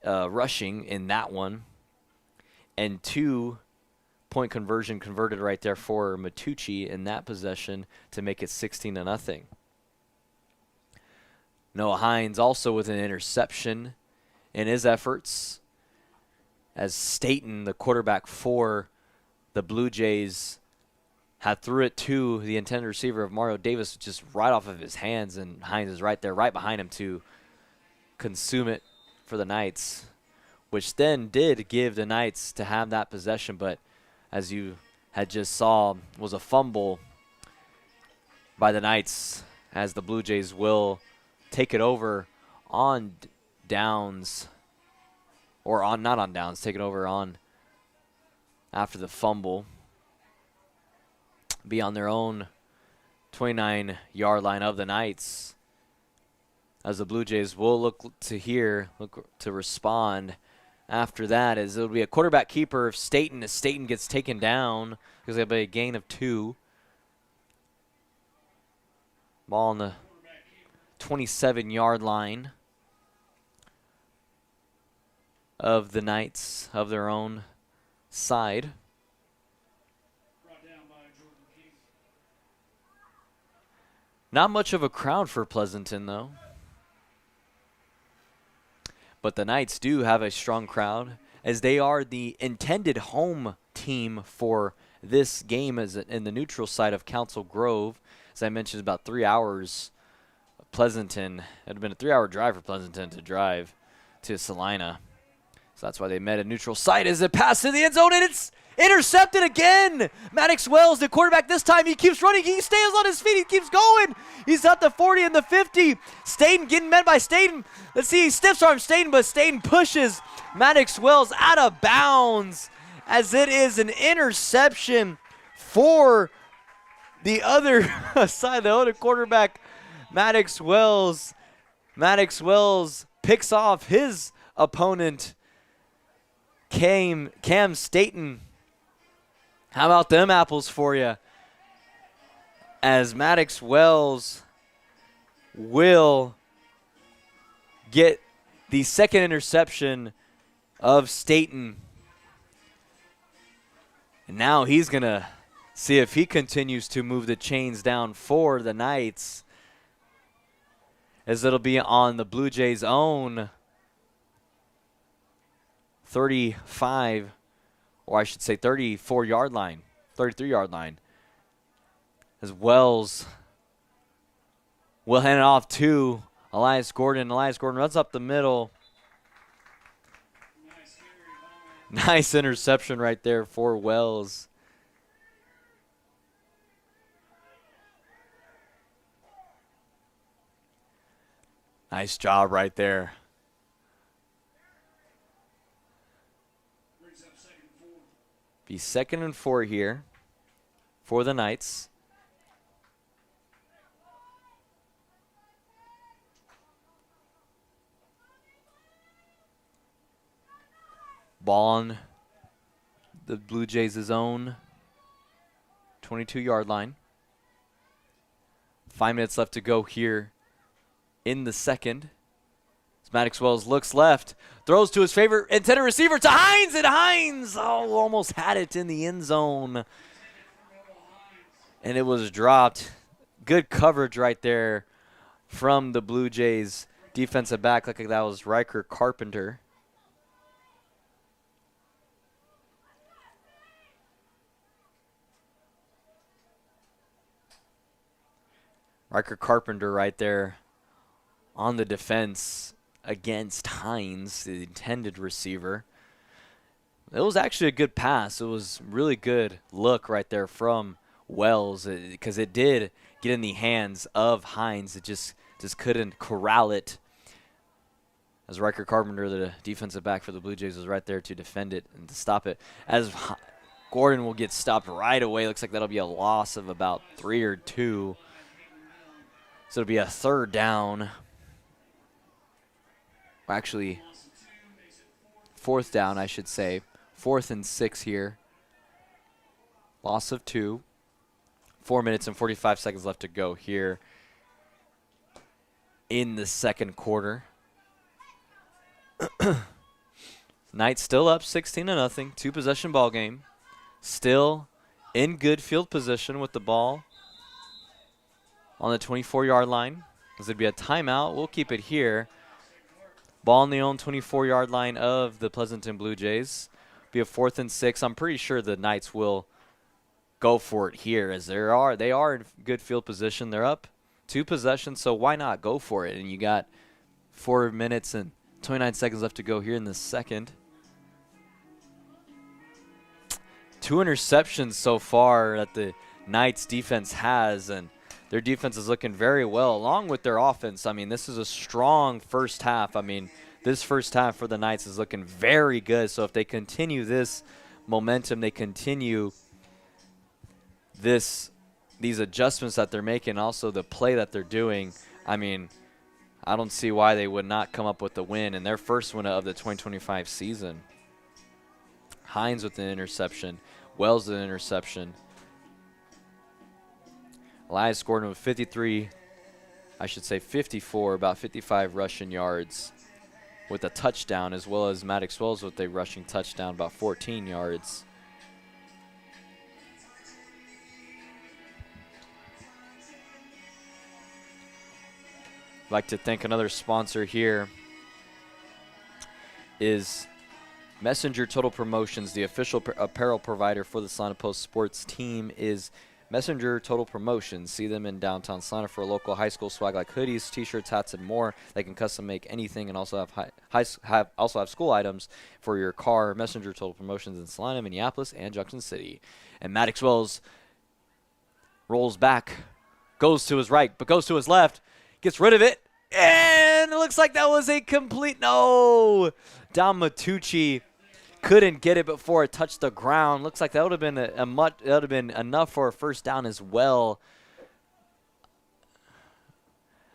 rushing in that one. And 2-point conversion converted right there for Matucci in that possession to make it 16-0. Noah Hines also with an interception in his efforts, as Staten, the quarterback for the Blue Jays, had threw it to the intended receiver of Mario Davis just right off of his hands, and Hines is right there, right behind him to consume it for the Knights, which then did give the Knights to have that possession, but as you had just saw, was a fumble by the Knights, as the Blue Jays will take it over on downs, or on not on downs, take it over on after the fumble. Be on their own 29-yard line of the Knights, as the Blue Jays will look to respond after that, as it'll be a quarterback keeper of Staten as Staten gets taken down because they have a gain of 2. Ball on the 27-yard line of the Knights, of their own side. Not much of a crowd for Pleasanton, though. But the Knights do have a strong crowd, as they are the intended home team for this game as in the neutral side of Council Grove. As I mentioned, about 3 hours. Pleasanton, it would have been a 3-hour drive for Pleasanton to drive to Salina. So that's why they met a neutral site, as it passed in the end zone, and it's intercepted again. Maddox Wells, the quarterback this time, he keeps running. He stays on his feet. He keeps going. He's at the 40 and the 50. Staten getting met by Staten. Let's see, he stiffs arm Staten, but Staten pushes Maddox Wells out of bounds, as it is an interception for the other side, the other quarterback, Maddox Wells picks off his opponent, Cam Staten. How about them apples for you? As Maddox Wells will get the second interception of Staten. And now he's going to see if he continues to move the chains down for the Knights, as it'll be on the Blue Jays' own 35, or I should say 34-yard line, 33-yard line, as Wells will hand it off to Elias Gordon. Elias Gordon runs up the middle. Nice interception right there for Wells. Nice job right there. Be 2nd and 4 here for the Knights. Ball on the Blue Jays' own 22-yard line. 5 minutes left to go here in the second. As Maddox Wells looks left, throws to his favorite intended receiver, to Hines, and Hines almost had it in the end zone. And it was dropped. Good coverage right there from the Blue Jays defensive back. Looked like that was Riker Carpenter. Riker Carpenter right there on the defense against Hines, the intended receiver. It was actually a good pass. It was really good look right there from Wells, because it did get in the hands of Hines. It just couldn't corral it, as Riker Carpenter, the defensive back for the Blue Jays, was right there to defend it and to stop it. As Gordon will get stopped right away. Looks like that'll be a loss of about 3 or 2. So it'll be a 3rd down. Actually, 4th down, I should say. 4th and 6 here. Loss of 2. 4 minutes and 45 seconds left to go here in the second quarter. Knights still up 16-0. 2-possession ball game. Still in good field position with the ball on the 24-yard line. This would be a timeout. We'll keep it here. Ball on the own 24-yard line of the Pleasanton Blue Jays. Be a 4th and 6. I'm pretty sure the Knights will go for it here, as they are in good field position. They're up 2 possessions, so why not go for it? And you got 4 minutes and 29 seconds left to go here in the second. 2 interceptions so far that the Knights defense has, and their defense is looking very well, along with their offense. I mean, this is a strong first half. I mean, this first half for the Knights is looking very good. So if they continue this momentum, they continue these adjustments that they're making, also the play that they're doing, I mean, I don't see why they would not come up with the win in their first win of the 2025 season. Hines with an interception. Wells with an interception. Elias Gordon with 54, about 55 rushing yards with a touchdown, as well as Maddox Wells with a rushing touchdown, about 14 yards. I'd like to thank another sponsor here is Messenger Total Promotions. The official apparel provider for the Salina Post sports team is Messenger Total Promotions. See them in downtown Salina for local high school swag like hoodies, t-shirts, hats, and more. They can custom make anything and also have school items for your car. Messenger Total Promotions in Salina, Minneapolis, and Junction City. And Maddox Wells rolls back, goes to his right, but goes to his left, gets rid of it, and it looks like that was a complete no. Dom Matucci couldn't get it before it touched the ground. Looks like that would have been that would have been enough for a first down as well.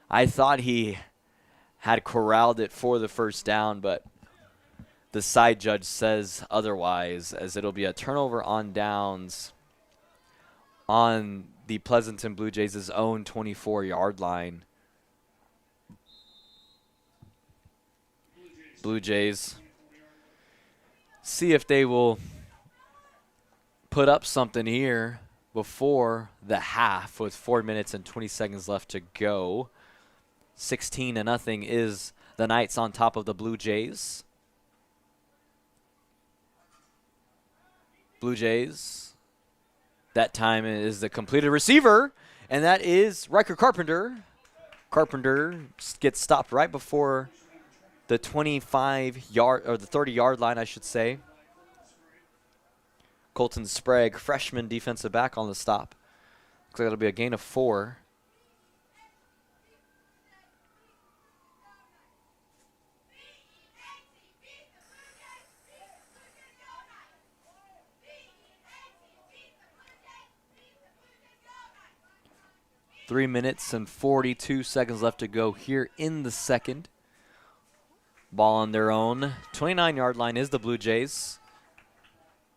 I thought he had corralled it for the first down, but the side judge says otherwise, as it'll be a turnover on downs on the Pleasanton Blue Jays' own 24-yard line. Blue Jays see if they will put up something here before the half with 4 minutes and 20 seconds left to go. 16-0 is the Knights on top of the Blue Jays. Blue Jays, that time is the completed receiver, and that is Riker Carpenter. Carpenter gets stopped right before the 25-yard or the 30-yard line, I should say. Colton Sprague, freshman defensive back, on the stop. Looks like it'll be a gain of 4. Three minutes and 42 seconds left to go here in the second. Ball on their own 29-yard line is the Blue Jays.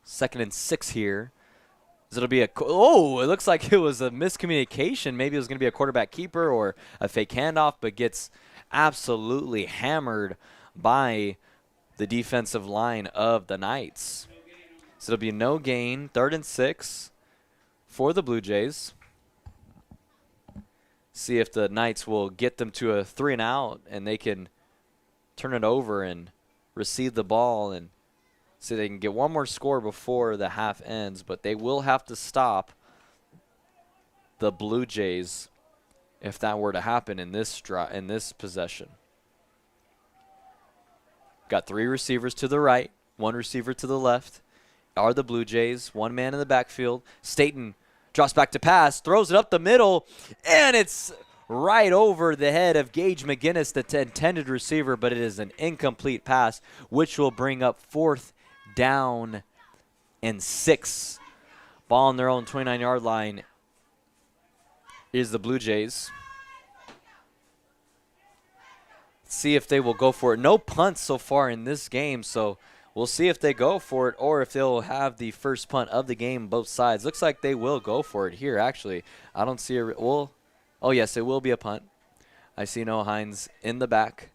2nd and 6 here. It'll be it looks like it was a miscommunication. Maybe it was going to be a quarterback keeper or a fake handoff, but gets absolutely hammered by the defensive line of the Knights. So it'll be no gain, 3rd and 6 for the Blue Jays. See if the Knights will get them to a 3-and-out, and they can turn it over and receive the ball and see if they can get one more score before the half ends. But they will have to stop the Blue Jays if that were to happen in this possession. Got 3 receivers to the right, 1 receiver to the left. Are the Blue Jays, 1 man in the backfield. Staten drops back to pass, throws it up the middle, and it's right over the head of Gage McGinnis, the intended receiver, but it is an incomplete pass, which will bring up 4th down and 6. Ball on their own 29-yard line is the Blue Jays. See if they will go for it. No punts so far in this game, so we'll see if they go for it or if they'll have the first punt of the game, both sides. Looks like they will go for it here, actually. I don't see oh, yes, it will be a punt. I see Noah Hines in the back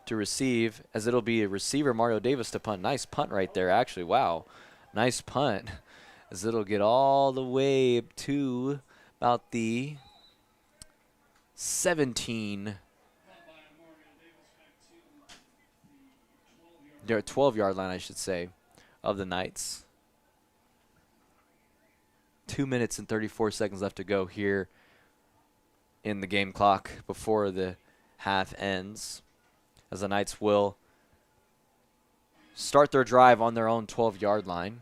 to receive, as it'll be a receiver, Mario Davis, to punt. Nice punt right there, actually. Wow. Nice punt, as it'll get all the way to about the 17. They're at 12-yard line, I should say, of the Knights. 2 minutes and 34 seconds left to go here in the game clock before the half ends, as the Knights will start their drive on their own 12-yard line.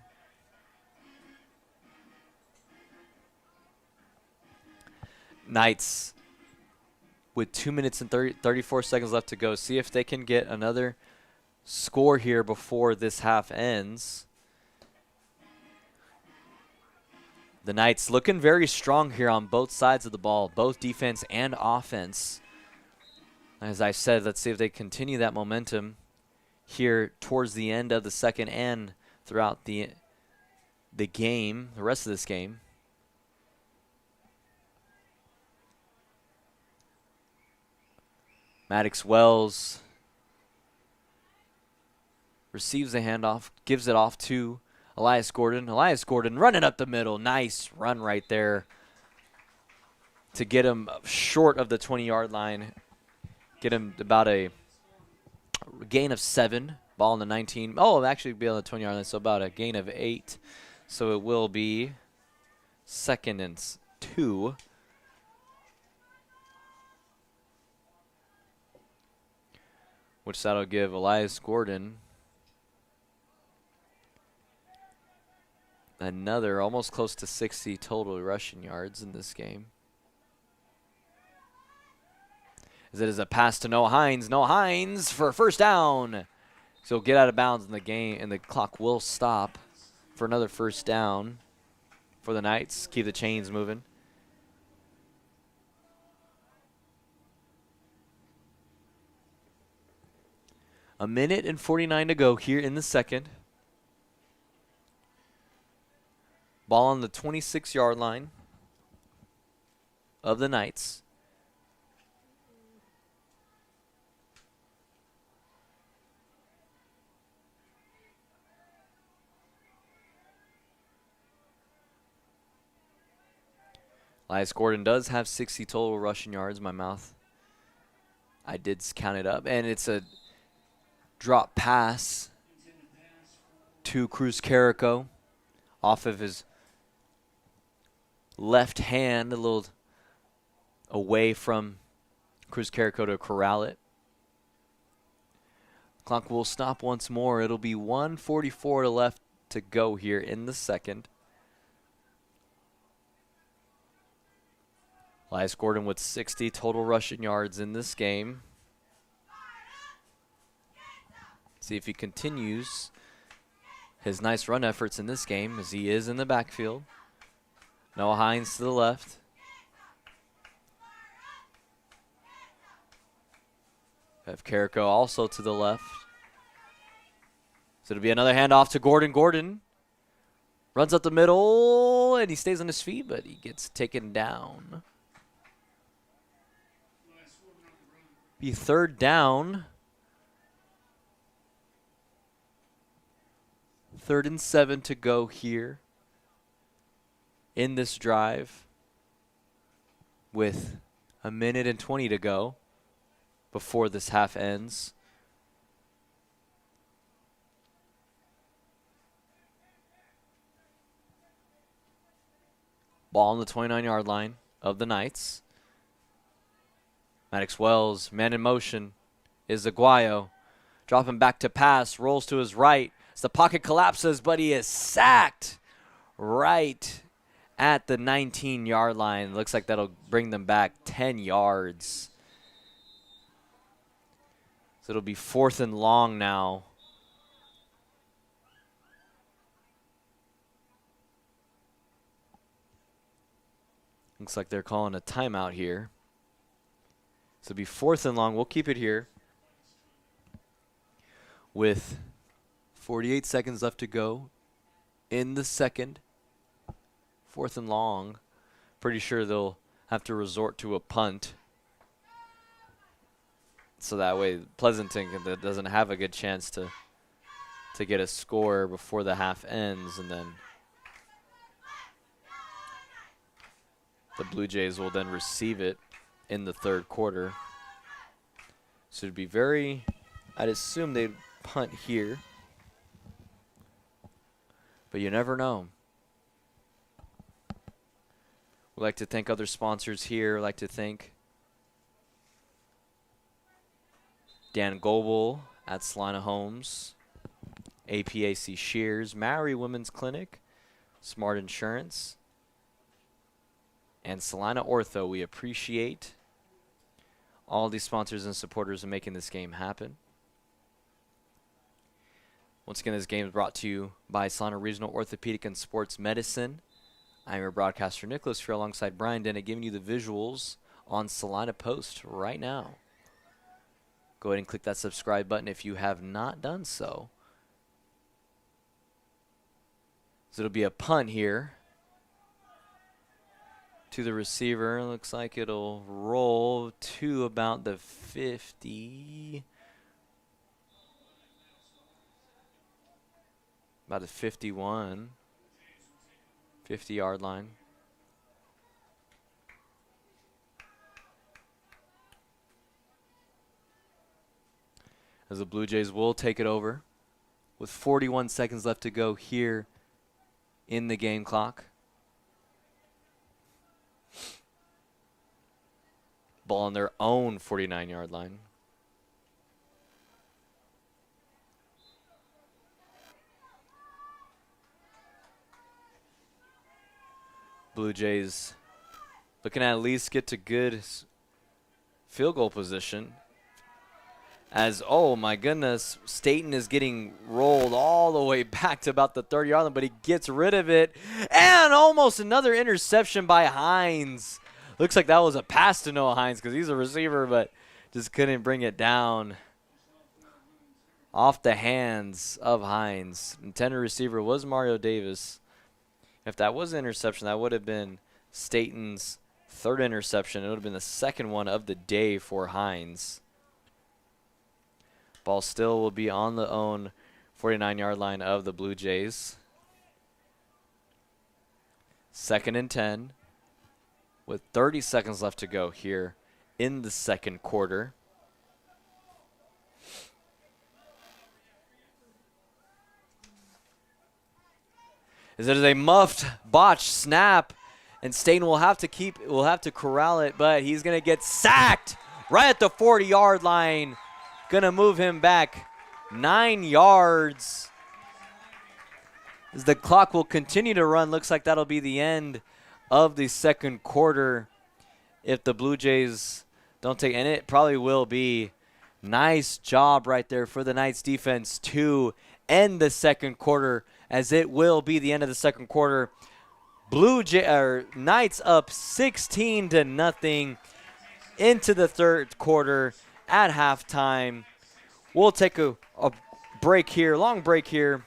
Knights with 2 minutes and 34 seconds left to go. See if they can get another score here before this half ends. The Knights looking very strong here on both sides of the ball, both defense and offense. As I said, let's see if they continue that momentum here towards the end of the second and throughout the game, the rest of this game. Maddox Wells receives the handoff, gives it off to Elias Gordon. Elias Gordon running up the middle. Nice run right there to get him short of the 20-yard line. Get him about a gain of 7. Ball on the 19. Oh, actually be on the 20-yard line, so about a gain of 8. So it will be 2nd and 2. Which that'll give Elias Gordon another almost close to 60 total rushing yards in this game. As it is a pass to Noah Hines. Noah Hines for a first down. So he'll get out of bounds in the game, and the clock will stop for another first down for the Knights. Keep the chains moving. A minute and 49 to go here in the second. Ball on the 26-yard line of the Knights. Elias Gordon does have 60 total rushing yards. My mouth, I did count it up. And it's a drop pass to Cruz Carrico off of his left hand, a little away from Cruz Carrico to corral it. Clock will stop once more. It'll be 1:44 to left to go here in the second. Elias Gordon with 60 total rushing yards in this game. See if he continues his nice run efforts in this game, as he is in the backfield. Noah Hines to the left. Have Carrico also to the left. So it'll be another handoff to Gordon. Gordon runs up the middle, and he stays on his feet, but he gets taken down. Be third down. 3rd and 7 to go here in this drive with a minute and 20 to go before this half ends. Ball on the 29-yard line of the Knights. Maddox Wells, man in motion, is Aguayo. Dropping back to pass, rolls to his right. As the pocket collapses, but he is sacked right at the 19-yard line. Looks like that'll bring them back 10 yards. So it'll be 4th and long now. Looks like they're calling a timeout here. So it'll be 4th and long. We'll keep it here with 48 seconds left to go in the second. 4th and long. Pretty sure they'll have to resort to a punt. So that way Pleasanton doesn't have a good chance to get a score before the half ends, and then the Blue Jays will then receive it in the 3rd quarter. So it'd be I'd assume they'd punt here, but you never know. We'd like to thank other sponsors here. I'd like to thank Dan Goebel at Salina Homes, APAC Shears, Maori Women's Clinic, Smart Insurance, and Salina Ortho. We appreciate all these sponsors and supporters in making this game happen. Once again, this game is brought to you by Salina Regional Orthopedic and Sports Medicine. I'm your broadcaster, Nicholas, here alongside Brian Dennett, giving you the visuals on Salina Post right now. Go ahead and click that subscribe button if you have not done so. So it'll be a punt here to the receiver. Looks like it'll roll to about the 50. About the 51. 50-yard line. As the Blue Jays will take it over with 41 seconds left to go here in the game clock. Ball on their own 49-yard line. Blue Jays looking at least get to good field goal position. As, oh my goodness, Staten is getting rolled all the way back to about the 30-yard line, but he gets rid of it. And almost another interception by Hines. Looks like that was a pass to Noah Hines because he's a receiver, but just couldn't bring it down. off the hands of Hines. Intended receiver was Mario Davis. If that was an interception, that would have been Staten's third interception. It would have been the second one of the day for Hines. Ball still will be on the own 49-yard line of the Blue Jays. 2nd and 10 with 30 seconds left to go here in the second quarter. As it is a muffed, botched snap, and Staten will have to corral it, but he's going to get sacked right at the 40-yard line. Going to move him back 9 yards. As the clock will continue to run, looks like that'll be the end of the second quarter if the Blue Jays don't take, and it probably will be. Nice job right there for the Knights defense to end the second quarter, as it will be the end of the second quarter. Knights up 16-0 into the third quarter at halftime. We'll take a break here, long break here,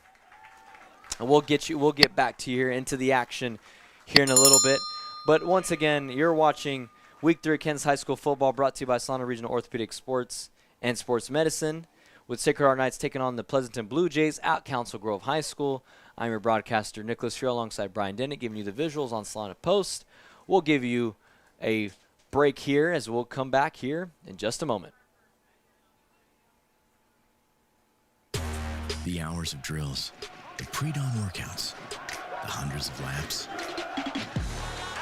and we'll get back to you here into the action here in a little bit. But once again, you're watching Week 3 of Kansas High School football, brought to you by Salina Regional Orthopedic Sports and Sports Medicine, with Sacred Heart Knights taking on the Pleasanton Blue Jays at Council Grove High School. I'm your broadcaster, Nicholas, here alongside Brian Dennett, giving you the visuals on Salina Post. We'll give you a break here as we'll come back here in just a moment. The hours of drills, the pre-dawn workouts, the hundreds of laps.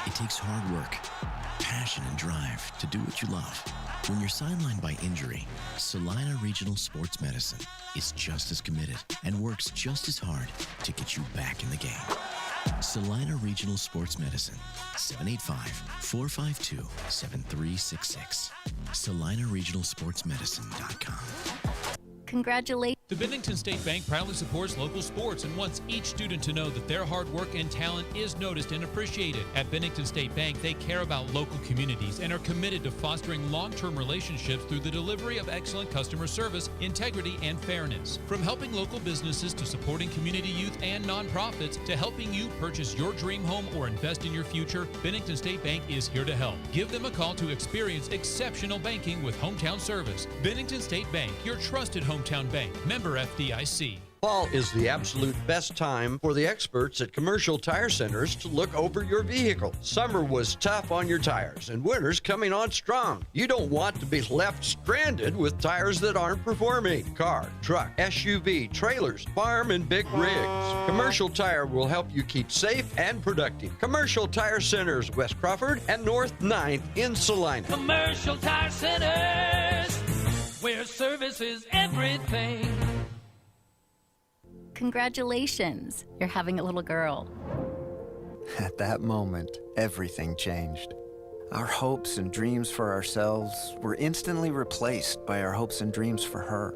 It takes hard work, passion, and drive to do what you love. When you're sidelined by injury, Salina Regional Sports Medicine is just as committed and works just as hard to get you back in the game. Salina Regional Sports Medicine, 785-452-7366. SalinaRegionalSportsMedicine.com. Congratulations. The Bennington State Bank proudly supports local sports and wants each student to know that their hard work and talent is noticed and appreciated. At Bennington State Bank, they care about local communities and are committed to fostering long-term relationships through the delivery of excellent customer service, integrity, and fairness. From helping local businesses to supporting community youth and nonprofits to helping you purchase your dream home or invest in your future, Bennington State Bank is here to help. Give them a call to experience exceptional banking with hometown service. Bennington State Bank, your trusted hometown bank. Member FDIC. Fall is the absolute best time for the experts at Commercial Tire Centers to look over your vehicle. Summer was tough on your tires, and winter's coming on strong. You don't want to be left stranded with tires that aren't performing. Car, truck, SUV, trailers, farm, and big rigs. Commercial Tire will help you keep safe and productive. Commercial Tire Centers, West Crawford and North 9th in Salina. Commercial Tire Centers, where service is everything. Congratulations, you're having a little girl. At that moment, everything changed. Our hopes and dreams for ourselves were instantly replaced by our hopes and dreams for her.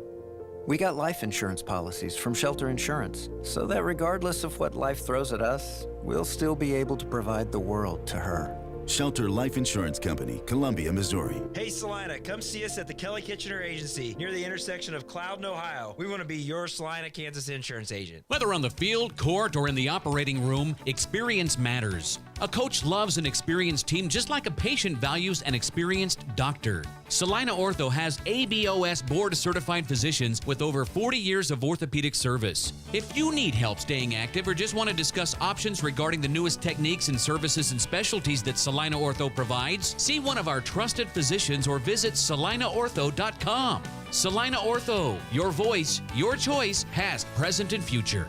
We got life insurance policies from Shelter Insurance, so that regardless of what life throws at us, we'll still be able to provide the world to her. Shelter Life Insurance Company, Columbia, Missouri. Hey, Salina, come see us at the Kelly Kitchener Agency near the intersection of Cloud and Ohio. We want to be your Salina, Kansas insurance agent. Whether on the field, court, or in the operating room, experience matters. A coach loves an experienced team just like a patient values an experienced doctor. Salina Ortho has ABOS board-certified physicians with over 40 years of orthopedic service. If you need help staying active or just want to discuss options regarding the newest techniques and services and specialties that Salina Ortho provides, see one of our trusted physicians or visit salinaortho.com. Salina Ortho, your voice, your choice, past, present, and future.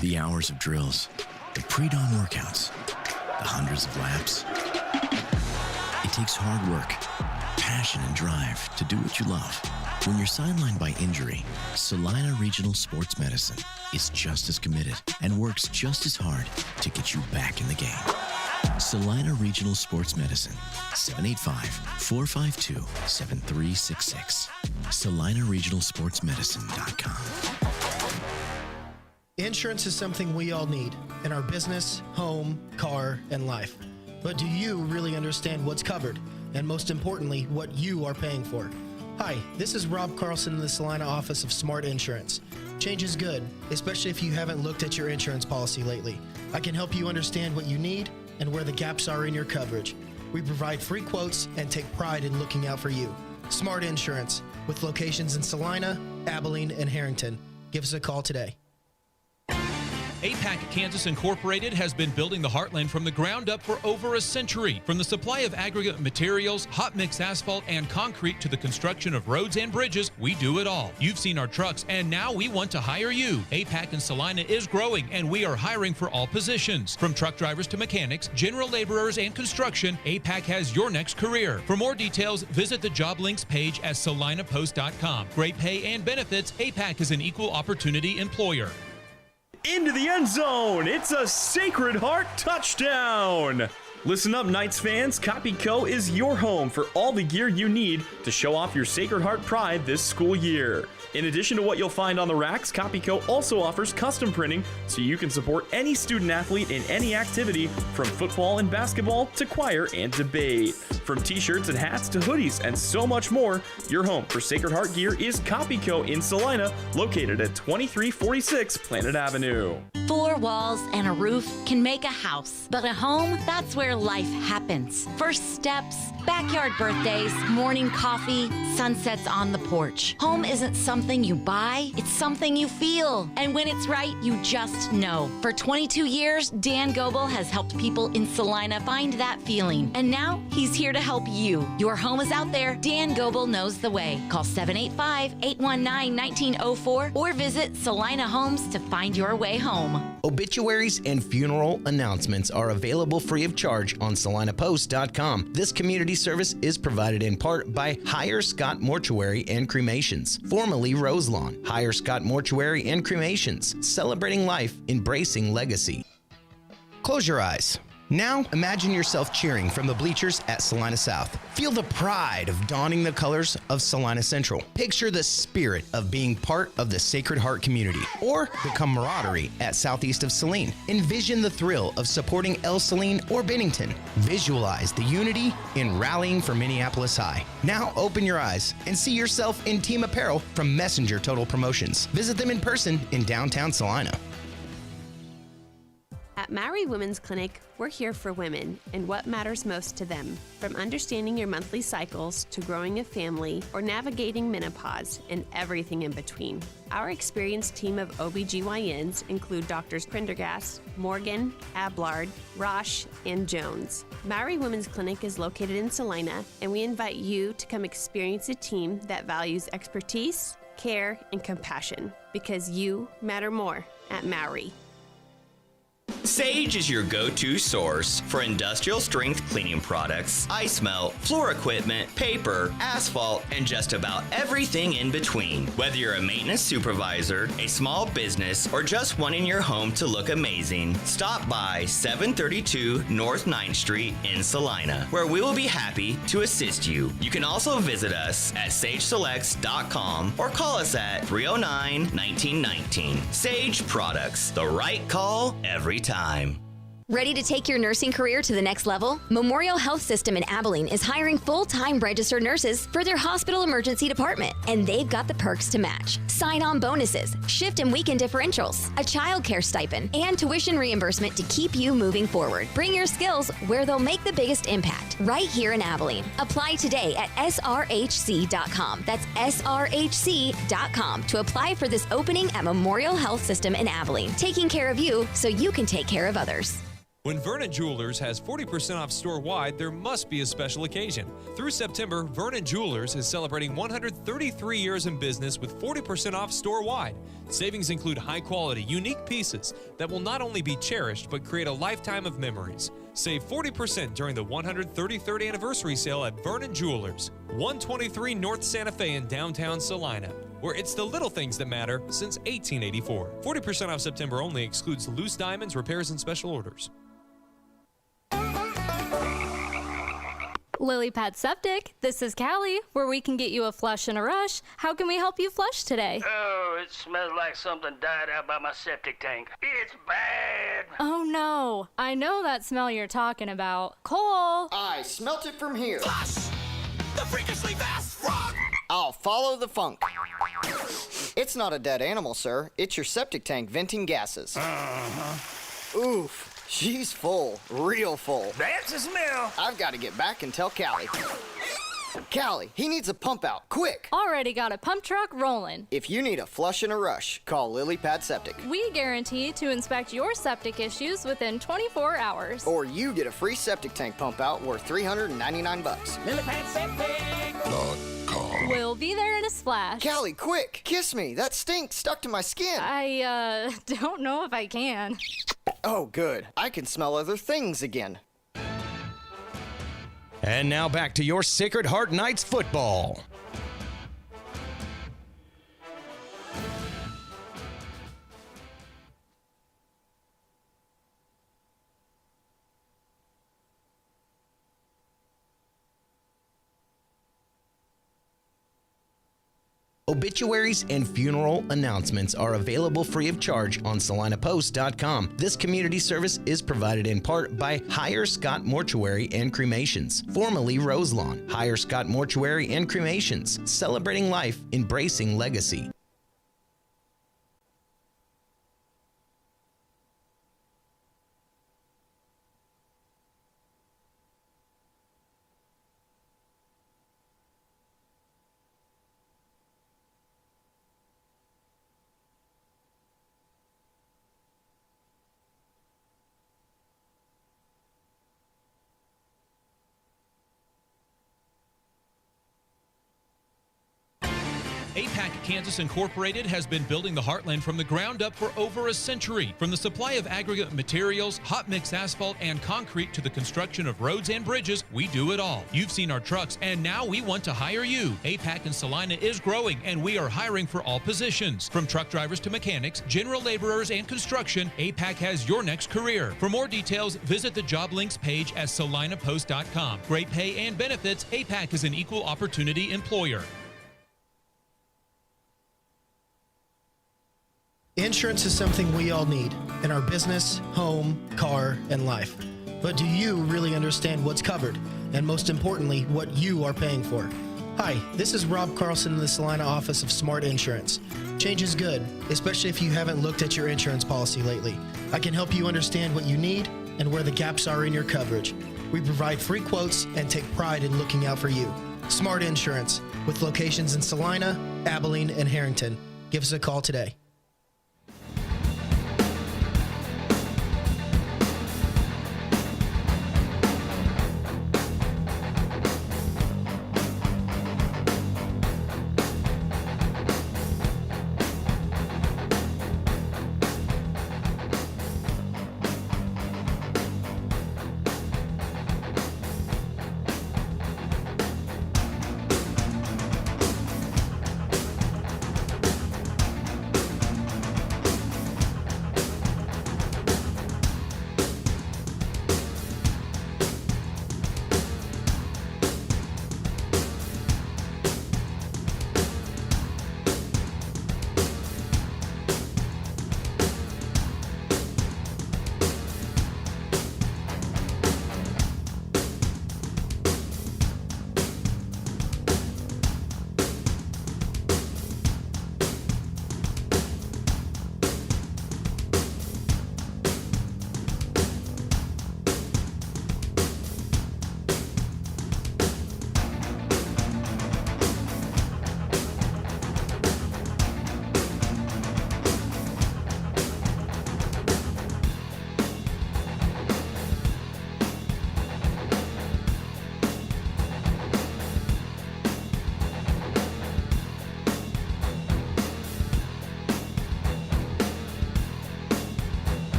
The hours of drills, the pre-dawn workouts, the hundreds of laps. It takes hard work, passion, and drive to do what you love. When you're sidelined by injury, Salina Regional Sports Medicine is just as committed and works just as hard to get you back in the game. Salina Regional Sports Medicine, 785-452-7366. SalinaRegionalSportsMedicine.com. Insurance is something we all need in our business, home, car, and life. But do you really understand what's covered? And most importantly, what you are paying for? Hi, this is Rob Carlson in the Salina office of Smart Insurance. Change is good, especially if you haven't looked at your insurance policy lately. I can help you understand what you need and where the gaps are in your coverage. We provide free quotes and take pride in looking out for you. Smart Insurance, with locations in Salina, Abilene, and Harrington. Give us a call today. APAC Kansas Incorporated has been building the Heartland from the ground up for over a century. From the supply of aggregate materials, hot mix asphalt, and concrete to the construction of roads and bridges, we do it all. You've seen our trucks, and now we want to hire you. APAC in Salina is growing, and we are hiring for all positions. From truck drivers to mechanics, general laborers, and construction, APAC has your next career. For more details, visit the job links page at salinapost.com. Great pay and benefits, APAC is an equal opportunity employer. Into the end zone. It's a Sacred Heart touchdown. Listen up, Knights fans. Copyco is your home for all the gear you need to show off your Sacred Heart pride this school year. In addition to what you'll find on the racks, Copyco also offers custom printing so you can support any student athlete in any activity, from football and basketball to choir and debate. From t-shirts and hats to hoodies and so much more, your home for Sacred Heart gear is Copyco in Salina, located at 2346 Planet Avenue. 4 walls and a roof can make a house, but a home, that's where life happens. First steps, backyard birthdays, morning coffee, sunsets on the porch. Home isn't something you buy, it's something you feel. And when it's right, you just know. For 22 years, Dan Goebel has helped people in Salina find that feeling. And now he's here to help you. Your home is out there. Dan Goebel knows the way. Call 785-819-1904 or visit Salina Homes to find your way home. Obituaries and funeral announcements are available free of charge on salinapost.com. This community service is provided in part by Higher Scott Mortuary and Cremations, formerly Roselawn. Higher Scott Mortuary and Cremations, celebrating life, embracing legacy. Close your eyes. Now, imagine yourself cheering from the bleachers at Salina South. Feel the pride of donning the colors of Salina Central. Picture the spirit of being part of the Sacred Heart community, or the camaraderie at Southeast of Saline. Envision the thrill of supporting El Saline or Bennington. Visualize the unity in rallying for Minneapolis High. Now, open your eyes and see yourself in team apparel from Messenger Total Promotions. Visit them in person in downtown Salina. At Maori Women's Clinic, we're here for women and what matters most to them. From understanding your monthly cycles to growing a family or navigating menopause and everything in between. Our experienced team of OBGYNs include Drs. Prendergast, Morgan, Ablard, Rosh, and Jones. Maori Women's Clinic is located in Salina, and we invite you to come experience a team that values expertise, care, and compassion, because you matter more at Maori. Sage is your go-to source for industrial strength cleaning products, ice melt, floor equipment, paper, asphalt, and just about everything in between. Whether you're a maintenance supervisor, a small business, or just wanting your home to look amazing, stop by 732 North 9th Street in Salina, where we will be happy to assist you. You can also visit us at sageselects.com or call us at 309-1919. Sage Products, the right call every time. Ready to take your nursing career to the next level? Memorial Health System in Abilene is hiring full-time registered nurses for their hospital emergency department, and they've got the perks to match. Sign-on bonuses, shift and weekend differentials, a child care stipend, and tuition reimbursement to keep you moving forward. Bring your skills where they'll make the biggest impact, right here in Abilene. Apply today at srhc.com. That's srhc.com to apply for this opening at Memorial Health System in Abilene, taking care of you so you can take care of others. When Vernon Jewelers has 40% off store-wide, there must be a special occasion. Through September, Vernon Jewelers is celebrating 133 years in business with 40% off store-wide. Savings include high-quality, unique pieces that will not only be cherished, but create a lifetime of memories. Save 40% during the 133rd anniversary sale at Vernon Jewelers, 123 North Santa Fe in downtown Salina, where it's the little things that matter since 1884. 40% off September only, excludes loose diamonds, repairs, and special orders. Lily Pad Septic, this is Callie, where we can get you a flush in a rush. How can we help you flush today? Oh, it smells like something died out by my septic tank. It's bad. Oh no, I know that smell you're talking about. Cole! I smelt it from here. Flush! The freakishly fast frog! I'll follow the funk. It's not a dead animal, sir. It's your septic tank venting gases. Oof, she's full, real full. That's the smell. I've got to get back and tell Callie. Callie, he needs a pump out, quick. Already got a pump truck rolling. If you need a flush and a rush, call Lily Pad Septic. We guarantee to inspect your septic issues within 24 hours. Or you get a free septic tank pump out worth $399. Lily Pad Septic. We'll be there in a splash. Callie, quick, kiss me. That stink stuck to my skin. I don't know if I can. Oh, good. I can smell other things again. And now back to your Sacred Heart Knights football. Obituaries and funeral announcements are available free of charge on salinapost.com. This community service is provided in part by Higher Scott Mortuary and Cremations, formerly Roselawn. Higher Scott Mortuary and Cremations, celebrating life, embracing legacy. APAC Kansas Incorporated has been building the Heartland from the ground up for over a century. From the supply of aggregate materials, hot mix asphalt, and concrete to the construction of roads and bridges, we do it all. You've seen our trucks, and now we want to hire you. APAC in Salina is growing, and we are hiring for all positions. From truck drivers to mechanics, general laborers, and construction, APAC has your next career. For more details, visit the job links page at salinapost.com. Great pay and benefits, APAC is an equal opportunity employer. Insurance is something we all need in our business, home, car, and life. But do you really understand what's covered? And most importantly, what you are paying for? Hi, this is Rob Carlson in the Salina office of Smart Insurance. Change is good, especially if you haven't looked at your insurance policy lately. I can help you understand what you need and where the gaps are in your coverage. We provide free quotes and take pride in looking out for you. Smart Insurance, with locations in Salina, Abilene, and Harrington. Give us a call today.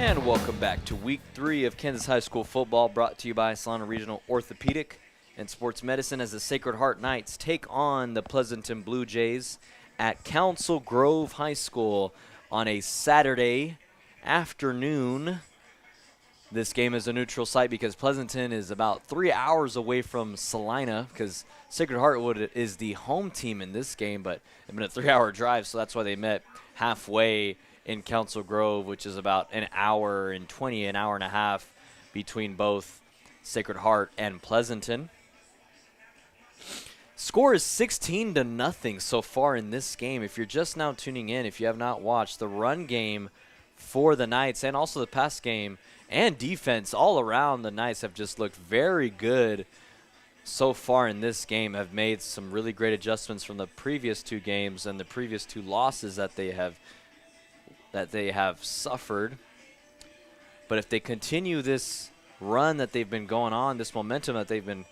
And welcome back to Week 3 of Kansas High School football, brought to you by Salina Regional Orthopedic. and sports medicine as the Sacred Heart Knights take on the Pleasanton Blue Jays at Council Grove High School on a Saturday afternoon. This game is a neutral site because Pleasanton is about 3 hours away from Salina, because Sacred Heart is the home team in this game, but it's been a 3-hour drive, so that's why they met halfway in Council Grove, which is about an hour and 20, an hour and a half between both Sacred Heart and Pleasanton. Score is 16-0 so far in this game. If you're just now tuning in, if you have not watched, the run game for the Knights and also the pass game and defense all around, the Knights have just looked very good so far in this game, have made some really great adjustments from the previous 2 games and the previous 2 losses that they have suffered. But if they continue this run that they've been going on, this momentum that they've been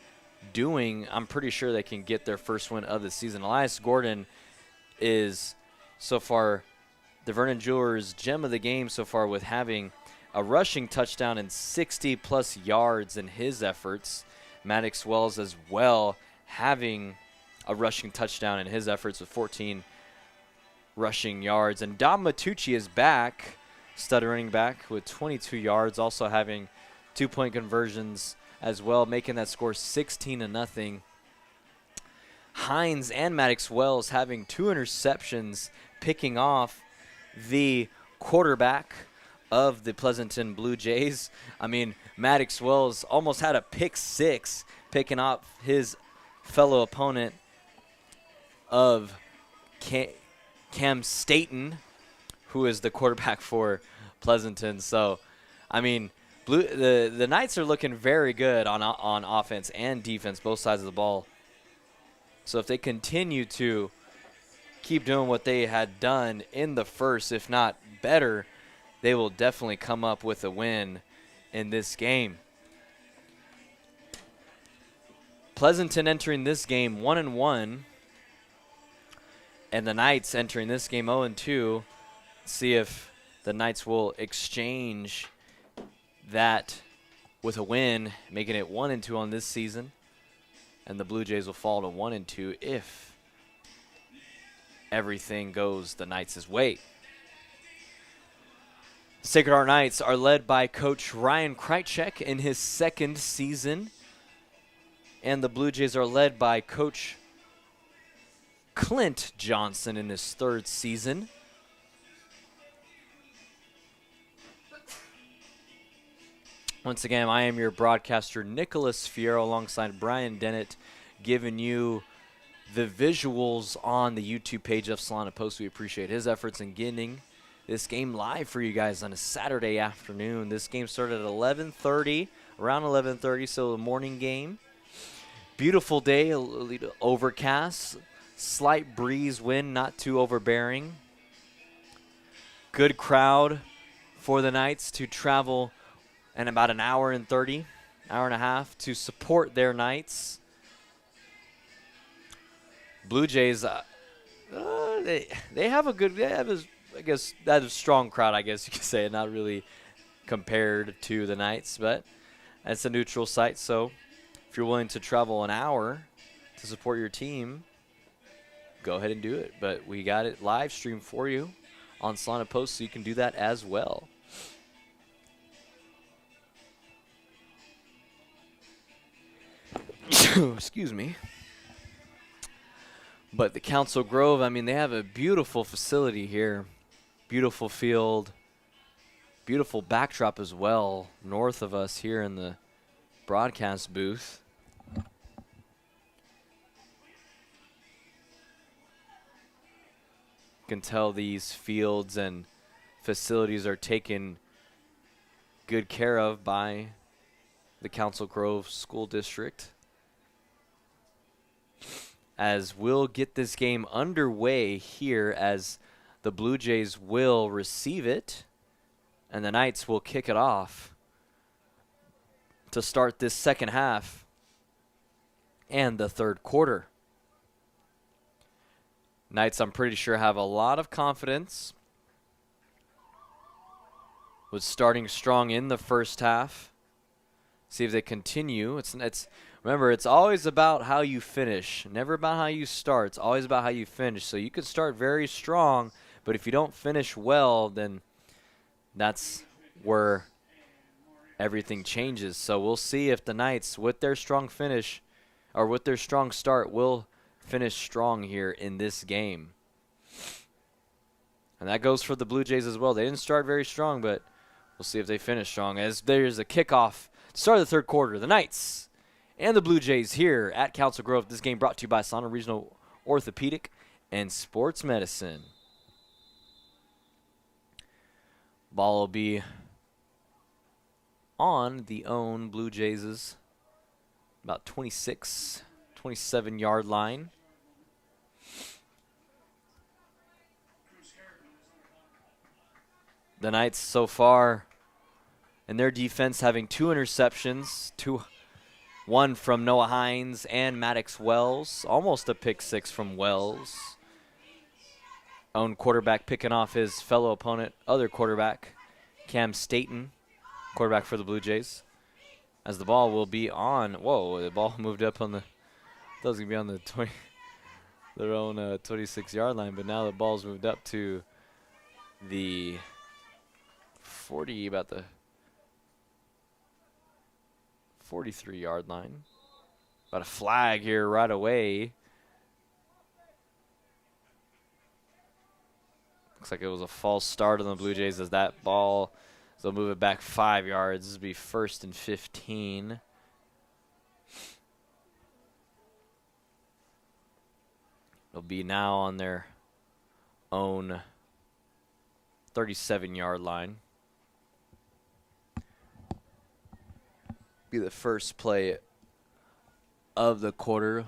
doing, I'm pretty sure they can get their first win of the season. Elias Gordon is so far the Vernon Jewelers gem of the game so far, with having a rushing touchdown and 60-plus yards in his efforts. Maddox Wells as well having a rushing touchdown in his efforts with 14 rushing yards. And Dom Matucci is back, stud running back, with 22 yards, also having 2-point conversions as well, making that score 16-0. Hines and Maddox Wells having 2 interceptions, picking off the quarterback of the Pleasanton Blue Jays. I mean, Maddox Wells almost had a pick 6, picking off his fellow opponent of Cam Staten, who is the quarterback for Pleasanton. So, I mean, the Knights are looking very good on offense and defense, both sides of the ball. So if they continue to keep doing what they had done in the first, if not better, they will definitely come up with a win in this game. Pleasanton entering this game 1-1, and the Knights entering this game 0-2. See if the Knights will exchange that with a win, making it 1-2 on this season, and the Blue Jays will fall to 1-2 if everything goes the Knights' way. Sacred Heart Knights are led by Coach Ryan Krychek in his 2nd season, and the Blue Jays are led by Coach Clint Johnson in his 3rd season. Once again, I am your broadcaster, Nicholas Fierro, alongside Brian Dennett, giving you the visuals on the YouTube page of Salina Post. We appreciate his efforts in getting this game live for you guys on a Saturday afternoon. This game started at 11:30, around 11:30, so a morning game. Beautiful day, a little overcast, slight breeze, wind not too overbearing. Good crowd for the Knights to travel in about an hour and 30, hour and a half to support their Knights. Blue Jays, they have a good, I guess that's a strong crowd, I guess you could say, not really compared to the Knights, but it's a neutral site, so if you're willing to travel an hour to support your team, go ahead and do it. But we got it live streamed for you on Salina Post, so you can do that as well. Excuse me. But the Council Grove, I mean, they have a beautiful facility here. Beautiful field. Beautiful backdrop as well, north of us here in the broadcast booth. You can tell these fields and facilities are taken good care of by the Council Grove School District. As we'll get this game underway here, as the Blue Jays will receive it and the Knights will kick it off to start this second half and the 3rd quarter. Knights, I'm pretty sure, have a lot of confidence with starting strong in the first half. See if they continue. Remember, it's always about how you finish, never about how you start. It's always about how you finish. So you could start very strong, but if you don't finish well, then that's where everything changes. So we'll see if the Knights, with their strong finish, or with their strong start, will finish strong here in this game. And that goes for the Blue Jays as well. They didn't start very strong, but we'll see if they finish strong. As there's a kickoff to start the third quarter. The Knights and the Blue Jays here at Council Grove. This game brought to you by Salina Regional Orthopedic and Sports Medicine. Ball will be on the own Blue Jays' about 26, 27-yard line. The Knights so far in their defense having 2 interceptions, one from Noah Hines and Maddox Wells. Almost a pick 6 from Wells. Own quarterback picking off his fellow opponent, other quarterback, Cam Staten, quarterback for the Blue Jays. As the ball will be on, whoa, the ball moved up on the, that was going to be on the 20, their own 26-yard line, but now the ball's moved up to the 40, about the 43-yard line. About a flag here right away. Looks like it was a false start on the Blue Jays as that ball, they'll move it back 5 yards. This will be 1st and 15. It'll be now on their own 37-yard line. Be the first play of the quarter.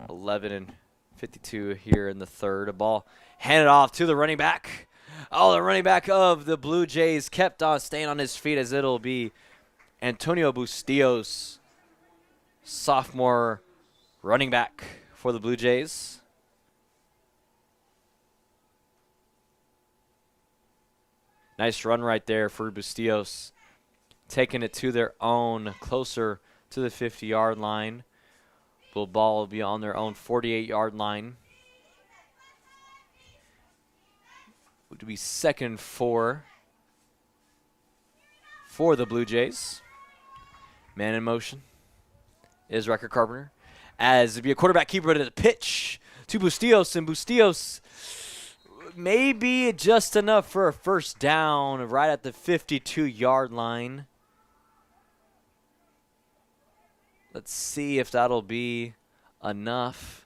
11 and 52 here in the third. A ball handed off to the running back. Oh, the running back of the Blue Jays kept on staying on his feet as it'll be Antonio Bustillos, sophomore running back for the Blue Jays. Nice run right there for Bustillos, taking it to their own, closer to the 50-yard line. The ball will be on their own 48-yard line. Would be 2nd and 4 for the Blue Jays. Man in motion is Riker Carpenter. As it'd be a quarterback keeper at the pitch to Bustillos, and Bustillos maybe just enough for a first down right at the 52-yard line. Let's see if that'll be enough.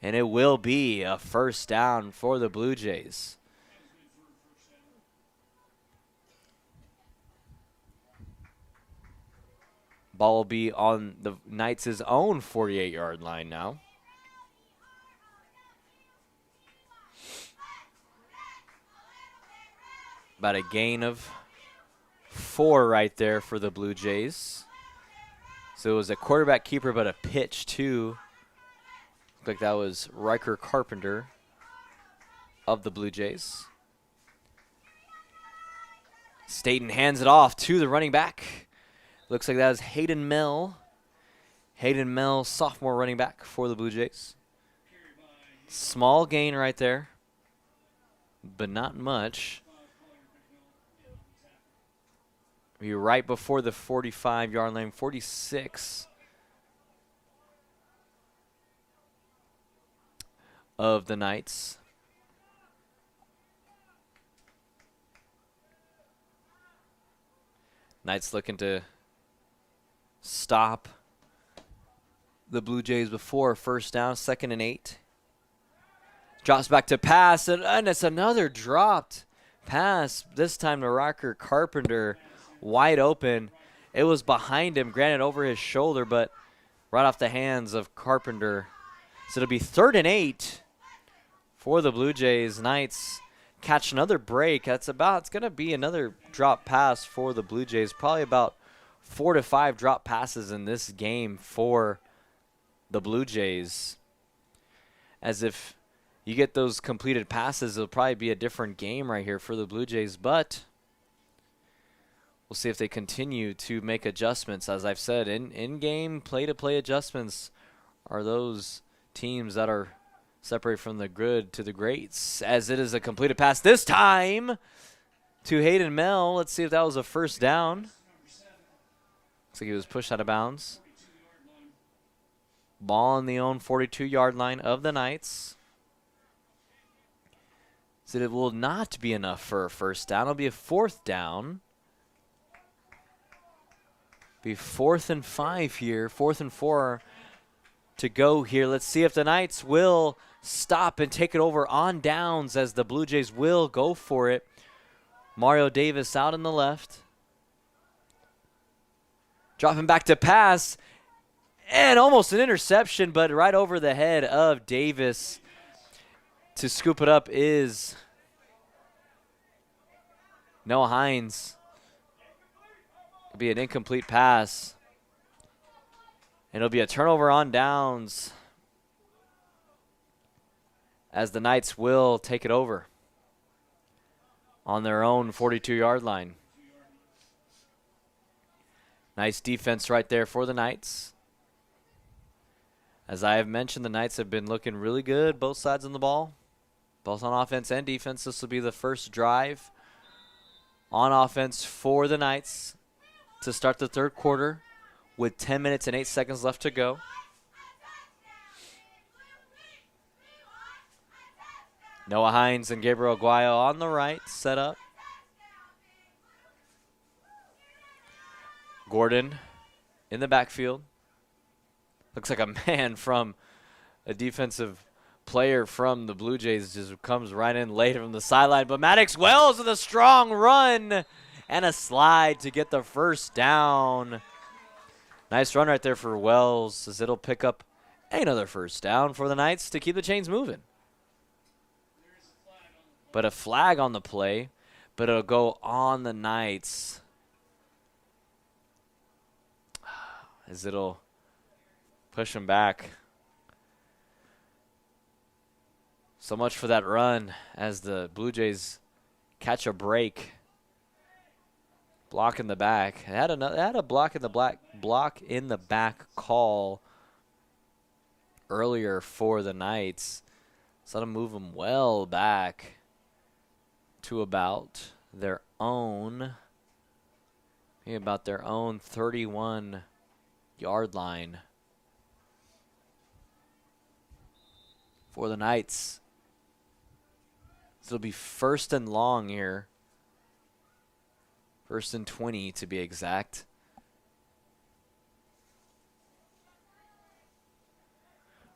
And it will be a first down for the Blue Jays. Ball will be on the Knights' own 48-yard line now. About a gain of 4 right there for the Blue Jays. So it was a quarterback keeper, but a pitch too. Looked like that was Riker Carpenter of the Blue Jays. Staten hands it off to the running back. Looks like that was Hayden Mell. Hayden Mell, sophomore running back for the Blue Jays. Small gain right there, but not much. Be right before the 45-yard line, 46 of the Knights. Knights looking to stop the Blue Jays before first down, 2nd and 8. Drops back to pass, and it's another dropped pass, this time to Riker Carpenter. Wide open. It was behind him, granted over his shoulder, but right off the hands of Carpenter. So it'll be 3rd and 8 for the Blue Jays. Knights catch another break. It's going to be another drop pass for the Blue Jays. Probably about 4 to 5 drop passes in this game for the Blue Jays. As if you get those completed passes, it'll probably be a different game right here for the Blue Jays, but We'll see if they continue to make adjustments. As I've said, in-game play-to-play adjustments are those teams that are separated from the good to the greats. As it is a completed pass this time to Hayden Mell. Let's see if that was a first down. Looks like he was pushed out of bounds. Ball on the own 42-yard line of the Knights. So it will not be enough for a first down. It'll be a fourth down. Be 4th and 5 here. 4th and 4 to go here. Let's see if the Knights will stop and take it over on downs as the Blue Jays will go for it. Mario Davis out in the left. Dropping back to pass. And almost an interception, but right over the head of Davis. To scoop it up is Noah Hines. It'll be an incomplete pass. And it'll be a turnover on downs as the Knights will take it over on their own 42-yard line. Nice defense right there for the Knights. As I have mentioned, the Knights have been looking really good, both sides of the ball, both on offense and defense. This will be the first drive on offense for the Knights to start the third quarter with 10 minutes and 8 seconds left to go. Noah Hines and Gabriel Aguayo on the right, set up. Gordon in the backfield. Looks like a man from a defensive player from the Blue Jays just comes right in late from the sideline. But Maddox Wells with a strong run and a slide to get the first down. Nice run right there for Wells as it'll pick up another first down for the Knights to keep the chains moving. But a flag on the play, but it'll go on the Knights as it'll push them back. So much for that run as the Blue Jays catch a break. Block in the back. It had a block in the back call earlier for the Knights. So that'll move them well back to about their own 31-yard line for the Knights. So it'll be first and long here. First and 20 to be exact.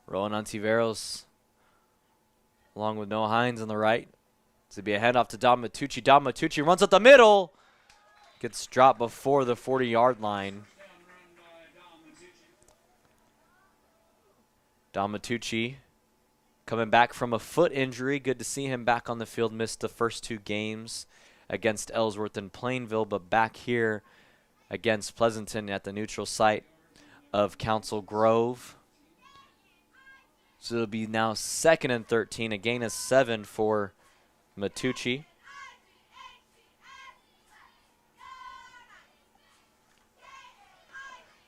Rowan Ontiveros along with Noah Hines on the right. To be a handoff to Don Matucci. Don Matucci runs up the middle. Gets dropped before the 40-yard line. Don Matucci coming back from a foot injury. Good to see him back on the field. Missed the first 2 games against Ellsworth and Plainville, but back here against Pleasanton at the neutral site of Council Grove. So it'll be now 2nd and 13, a gain of 7 for Matucci.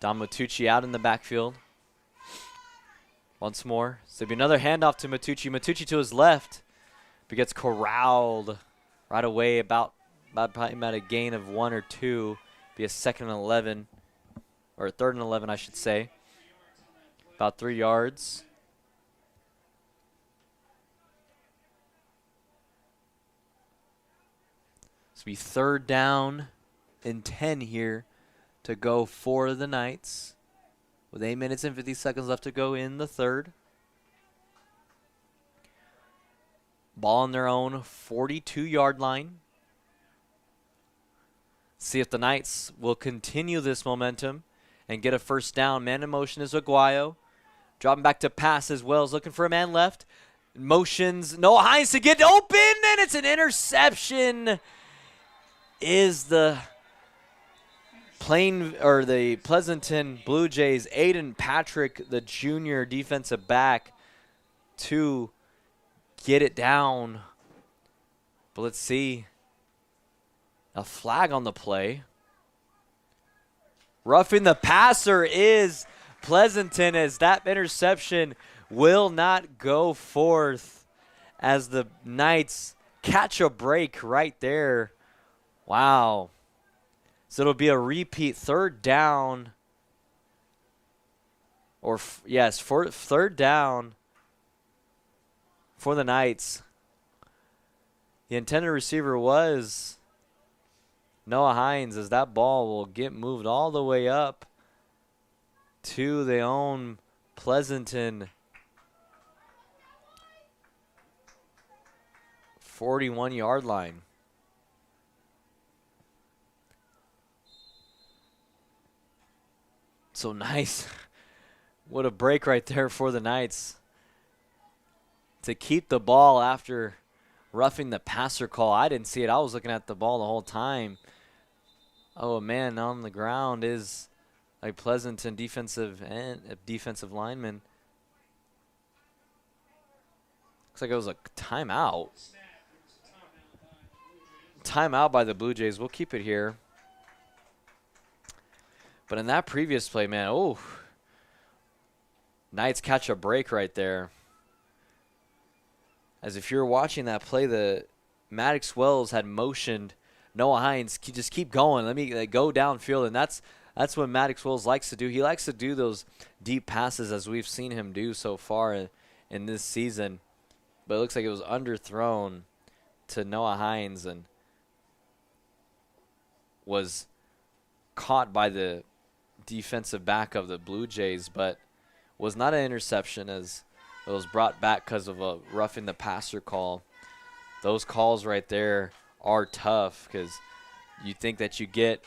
Don Matucci out in the backfield. Once more. So it'll be another handoff to Matucci. Matucci to his left, but gets corralled right away about a gain of 1 or 2. Be a 2nd and 11, or 3rd and 11, I should say. About 3 yards. So be 3rd down and 10 here to go for the Knights, with 8 minutes and 50 seconds left to go in the third. Ball on their own 42-yard line. See if the Knights will continue this momentum and get a first down. Man in motion is Aguayo. Dropping back to pass as well. Is looking for a man left. Motions. Noah Hines to get open, and it's an interception. Is the Pleasanton Blue Jays Aiden Patrick, the junior defensive back, to get it down. But let's see. A flag on the play. Roughing the passer is Pleasanton, as that interception will not go forth as the Knights catch a break right there. Wow. So it'll be a repeat, third down. Or, yes, third down for the Knights. The intended receiver was Noah Hines, as that ball will get moved all the way up to their own Pleasanton 41-yard line. So nice. What a break right there for the Knights to keep the ball after roughing the passer call. I didn't see it. I was looking at the ball the whole time. Oh, man, on the ground is a Pleasanton defensive lineman. Looks like it was a timeout. Timeout by the Blue Jays. We'll keep it here. But in that previous play, man, oh, Knights catch a break right there. As if you're watching that play, the Maddox Wells had motioned Noah Hines, just keep going. Let me go downfield, and that's what Maddox Wells likes to do. He likes to do those deep passes, as we've seen him do so far in this season. But it looks like it was underthrown to Noah Hines and was caught by the defensive back of the Blue Jays, but was not an interception, as it was brought back because of a roughing the passer call. Those calls right there are tough, because you think that you get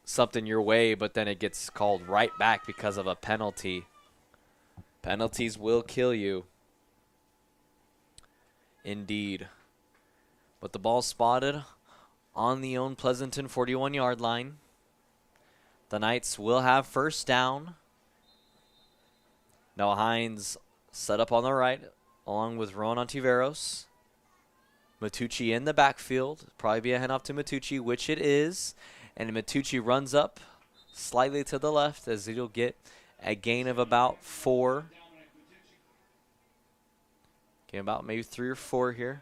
something your way, but then it gets called right back because of a penalty. Penalties will kill you. Indeed. But the ball spotted on the own Pleasanton 41-yard line. The Knights will have first down. Noah Hines set up on the right, along with Ron Ontiveros. Matucci in the backfield. Probably be a handoff to Matucci, which it is. And Matucci runs up slightly to the left, as he'll get a gain of about 4. Gain about maybe 3 or 4 here.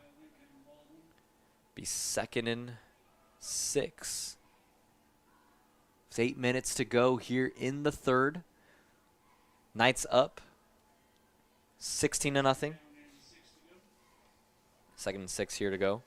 Be 2nd and 6. With 8 minutes to go here in the third. Knights up 16-0. 2nd and 6 here to go.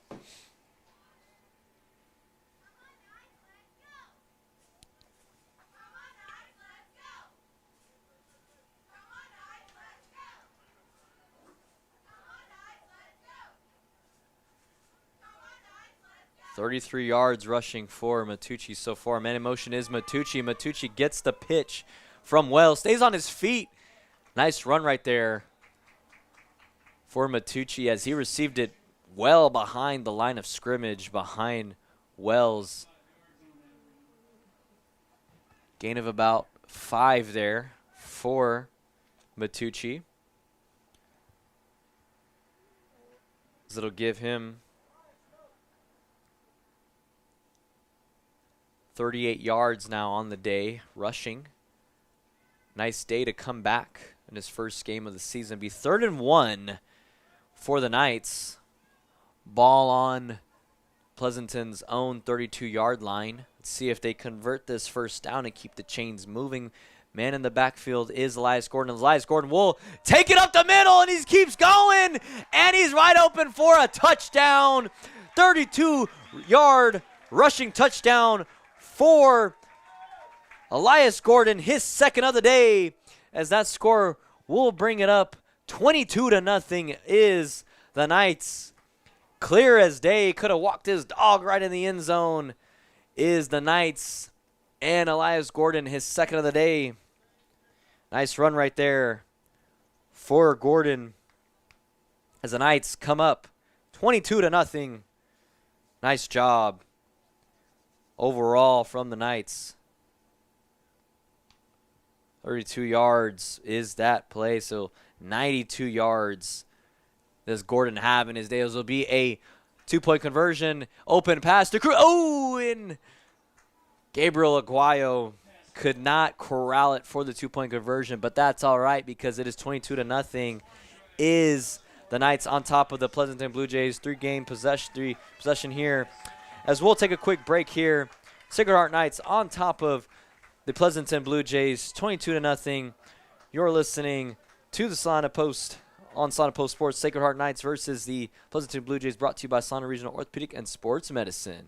$33 yards rushing for Matucci so far. Man in motion is Matucci. Matucci gets the pitch from Wells. Stays on his feet. Nice run right there for Matucci, as he received it well behind the line of scrimmage, behind Wells. Gain of about 5 there for Matucci. So it'll give him 38 yards now on the day, rushing. Nice day to come back in his first game of the season. Be 3rd and 1 for the Knights. Ball on Pleasanton's own 32-yard line. Let's see if they convert this first down and keep the chains moving. Man in the backfield is Elias Gordon. Elias Gordon will take it up the middle, and he keeps going, and he's right open for a touchdown. 32-yard rushing touchdown for Elias Gordon, his 2nd of the day, as that score will bring it up 22-0 is the Knights. Clear as day, could have walked his dog right in the end zone, is the Knights, and Elias Gordon, his 2nd of the day. Nice run right there for Gordon as the Knights come up 22-0. Nice job overall from the Knights. 32 yards is that play, so 92 yards does Gordon have in his day. This will be a 2-point conversion. Open pass to Cruz. Oh, and Gabriel Aguayo could not corral it for the 2-point conversion, but that's all right because it is 22-0. Is the Knights on top of the Pleasanton Blue Jays? Three possession here. As we'll take a quick break here. Sacred Heart Knights on top of the Pleasanton Blue Jays, 22-0. You're listening to the Salina Post on Salina Post Sports. Sacred Heart Knights versus the Pleasanton Blue Jays, brought to you by Salina Regional Orthopedic and Sports Medicine.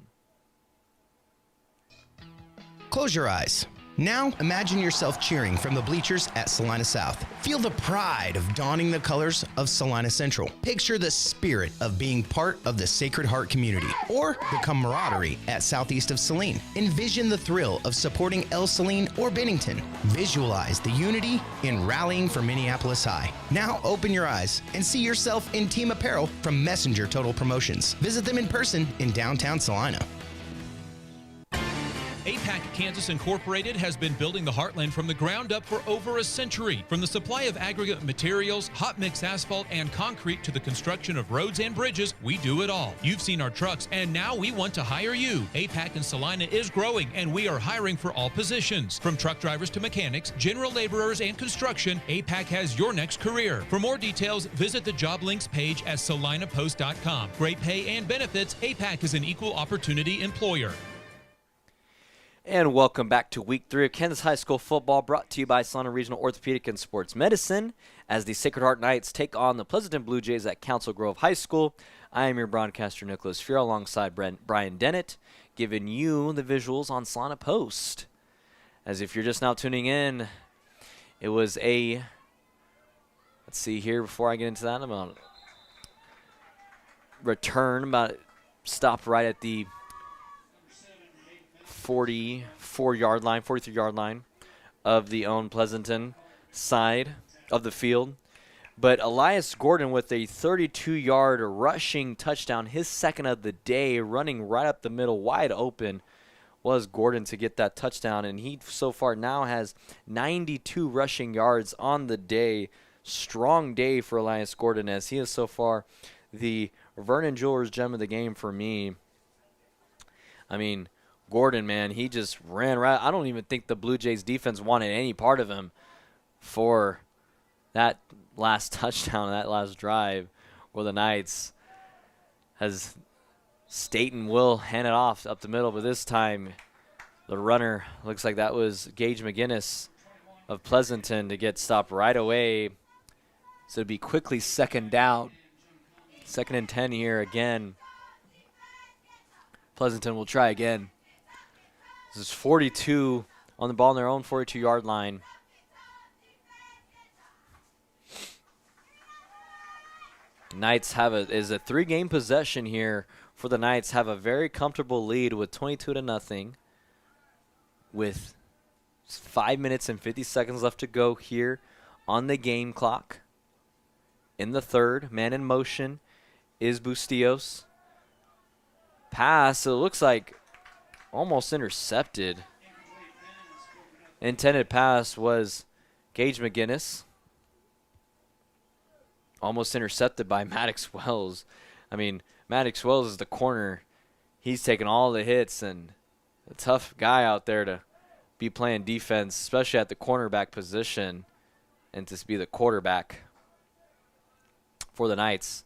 Close your eyes. Now, imagine yourself cheering from the bleachers at Salina South. Feel the pride of donning the colors of Salina Central. Picture the spirit of being part of the Sacred Heart community, or the camaraderie at Southeast of Saline. Envision the thrill of supporting El Saline or Bennington. Visualize the unity in rallying for Minneapolis High. Now, open your eyes and see yourself in team apparel from Messenger Total Promotions. Visit them in person in downtown Salina. APAC Kansas Incorporated has been building the Heartland from the ground up for over a century. From the supply of aggregate materials, hot mix asphalt, and concrete to the construction of roads and bridges, we do it all. You've seen our trucks, and now we want to hire you. APAC in Salina is growing, and we are hiring for all positions. From truck drivers to mechanics, general laborers, and construction, APAC has your next career. For more details, visit the job links page at salinapost.com. Great pay and benefits, APAC is an equal opportunity employer. And welcome back to Week 3 of Kansas High School football, brought to you by Salina Regional Orthopedic and Sports Medicine, as the Sacred Heart Knights take on the Pleasanton Blue Jays at Council Grove High School. I am your broadcaster, Nicholas Fuhr, alongside Brian Dennett, giving you the visuals on Salina Post. As if you're just now tuning in, it was a, let's see here, before I get into that, I'm going to return, stopped right at the 43-yard line of the own Pleasanton side of the field. But Elias Gordon with a 32-yard rushing touchdown, his second of the day, running right up the middle, wide open, was Gordon to get that touchdown. And he so far now has 92 rushing yards on the day. Strong day for Elias Gordon, as he is so far the Vernon Jewelers gem of the game for me. I mean, Gordon, man, he just ran right. I don't even think the Blue Jays defense wanted any part of him for that last touchdown, that last drive, where the Knights, as Staten will hand it off up the middle, but this time the runner, looks like that was Gage McGinnis of Pleasanton, to get stopped right away. So it'd be quickly second down. 2nd and 10 here again. Pleasanton will try again. This is 42 on the ball on their own 42-yard line. Knights have a 3-game possession here for the Knights. Have a very comfortable lead with 22-0, with 5 minutes and 50 seconds left to go here on the game clock. In the third, man in motion is Bustillos. Pass, it looks like almost intercepted. Intended pass was Gage McGinnis. Almost intercepted by Maddox Wells. I mean, Maddox Wells is the corner. He's taking all the hits, and a tough guy out there to be playing defense, especially at the cornerback position, and to be the quarterback for the Knights.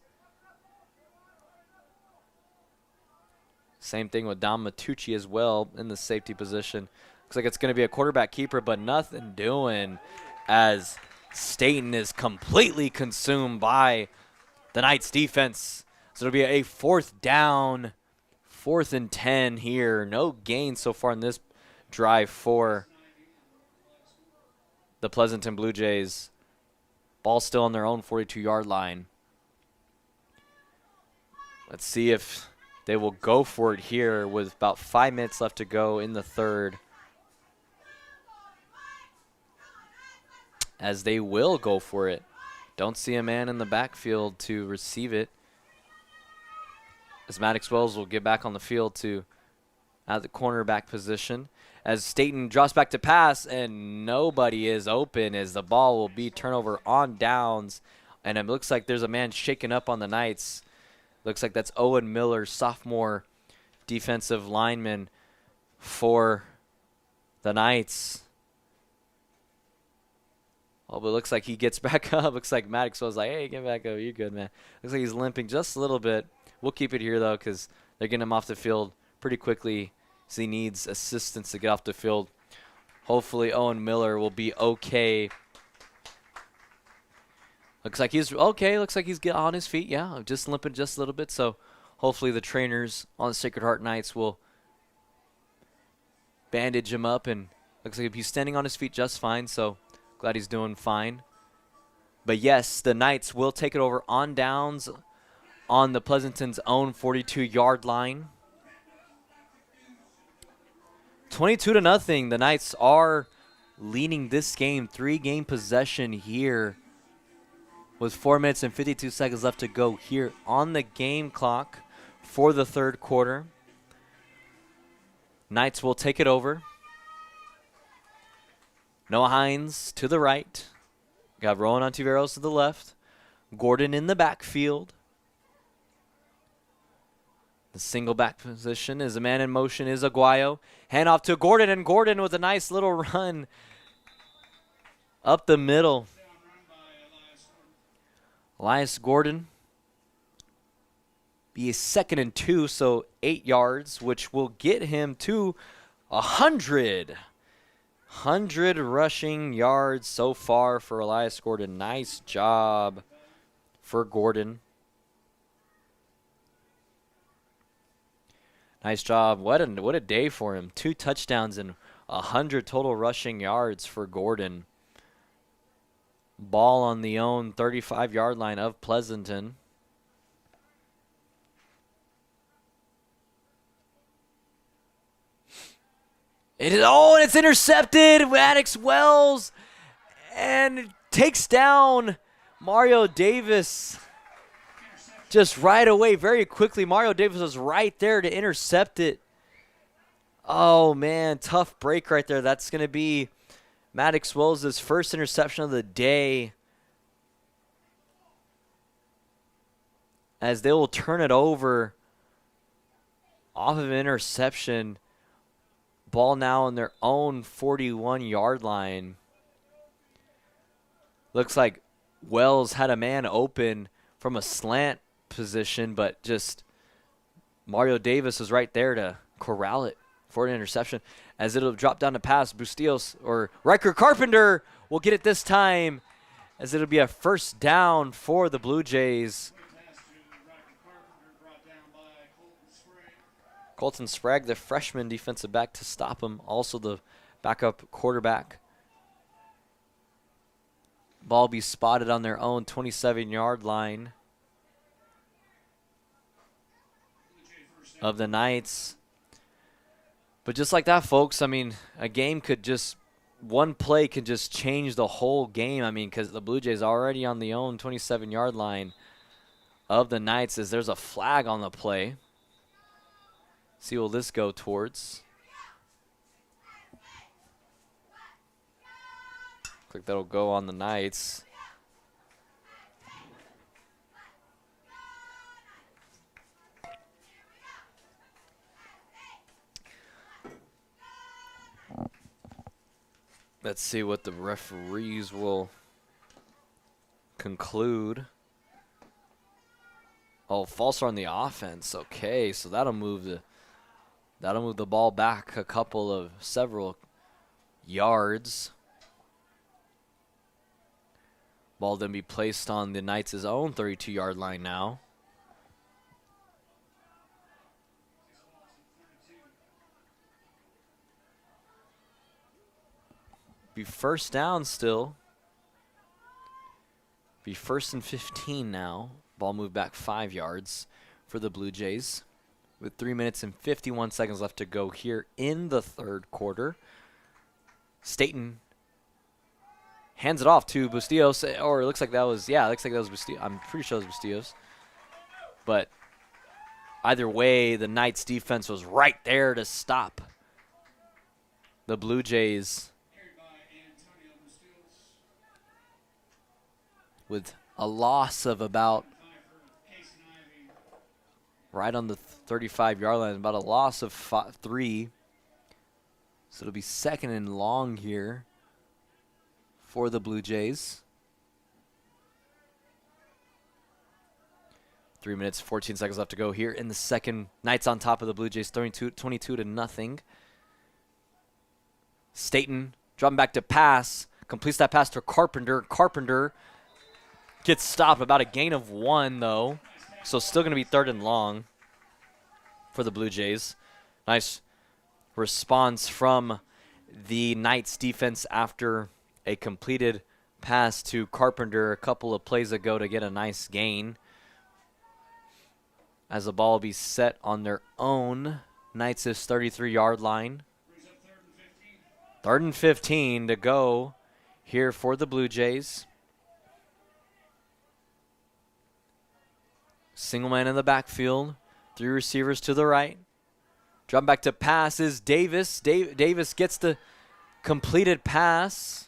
Same thing with Dom Matucci as well in the safety position. Looks like it's going to be a quarterback keeper, but nothing doing, as Staten is completely consumed by the Knights defense. So it'll be a 4th down, 4th and 10 here. No gain so far in this drive for the Pleasanton Blue Jays. Ball still on their own 42-yard line. Let's see if they will go for it here with about 5 minutes left to go in the third. As they will go for it. Don't see a man in the backfield to receive it. As Maddox Wells will get back on the field to at the cornerback position. As Staten drops back to pass, and nobody is open, as the ball will be turnover on downs. And it looks like there's a man shaken up on the Knights. Looks like that's Owen Miller, sophomore defensive lineman for the Knights. Oh, but it looks like he gets back up. Looks like Maddox was like, hey, get back up. You're good, man. Looks like he's limping just a little bit. We'll keep it here, though, because they're getting him off the field pretty quickly. So he needs assistance to get off the field. Hopefully Owen Miller will be okay. Looks like he's okay. Looks like he's getting on his feet. Yeah, just limping just a little bit. So hopefully the trainers on the Sacred Heart Knights will bandage him up. And looks like he's standing on his feet just fine. So glad he's doing fine. But yes, the Knights will take it over on downs on the Pleasanton's own 42-yard line. 22-0. The Knights are leading this game. 3-game possession here with 4 minutes and 52 seconds left to go here on the game clock for the third quarter. Knights will take it over. Noah Hines to the right. Got Rowan Ontiveros to the left. Gordon in the backfield. The single back position is a man in motion is Aguayo. Hand off to Gordon, and Gordon with a nice little run up the middle. Elias Gordon be a 2nd and 2, so 8 yards, which will get him to 100. 100 rushing yards so far for Elias Gordon. Nice job for Gordon. Nice job. What a day for him. 2 touchdowns and 100 total rushing yards for Gordon. Ball on the own 35-yard line of Pleasanton. And it's intercepted. Maddox Wells and takes down Mario Davis. Just right away, very quickly. Mario Davis was right there to intercept it. Oh, man, tough break right there. That's going to be Maddox Wells' first interception of the day, as they will turn it over off of an interception. Ball now on their own 41-yard line. Looks like Wells had a man open from a slant position, but just Mario Davis was right there to corral it for an interception, as it'll drop down to pass. Bustillos or Riker Carpenter will get it this time, as it'll be a first down for the Blue Jays. Colton Sprague, the freshman defensive back, to stop him. Also the backup quarterback. Ball be spotted on their own 27-yard line of the Knights. But just like that, folks, I mean, a game could just, one play could just change the whole game. I mean, because the Blue Jays are already on the own 27-yard line of the Knights, as there's a flag on the play. See what this go towards. Looks like that'll go on the Knights. Let's see what the referees will conclude. Oh, false start on the offense. Okay, so that'll move the ball back several yards. Ball then be placed on the Knights' own 32-yard line now. Be first down still. Be 1st and 15 now. Ball moved back 5 yards for the Blue Jays, with 3 minutes and 51 seconds left to go here in the third quarter. Staten hands it off to Bustillos, or it looks like that was, Bustillos. I'm pretty sure it was Bustillos. But either way, the Knights defense was right there to stop the Blue Jays, with a loss of about, right on the 35-yard line, about a loss of 3. So it'll be 2nd and long here for the Blue Jays. 3 minutes, 14 seconds left to go here in the second. Knights on top of the Blue Jays, 22-0. Staten dropping back to pass. Completes that pass to Carpenter. Carpenter gets stopped. About a gain of 1, though. So still going to be 3rd and long for the Blue Jays. Nice response from the Knights defense after a completed pass to Carpenter a couple of plays ago to get a nice gain. As the ball will be set on their own Knights' 33-yard line. 3rd and 15 to go here for the Blue Jays. Single man in the backfield. 3 receivers to the right. Drop back to pass is Davis. Davis gets the completed pass,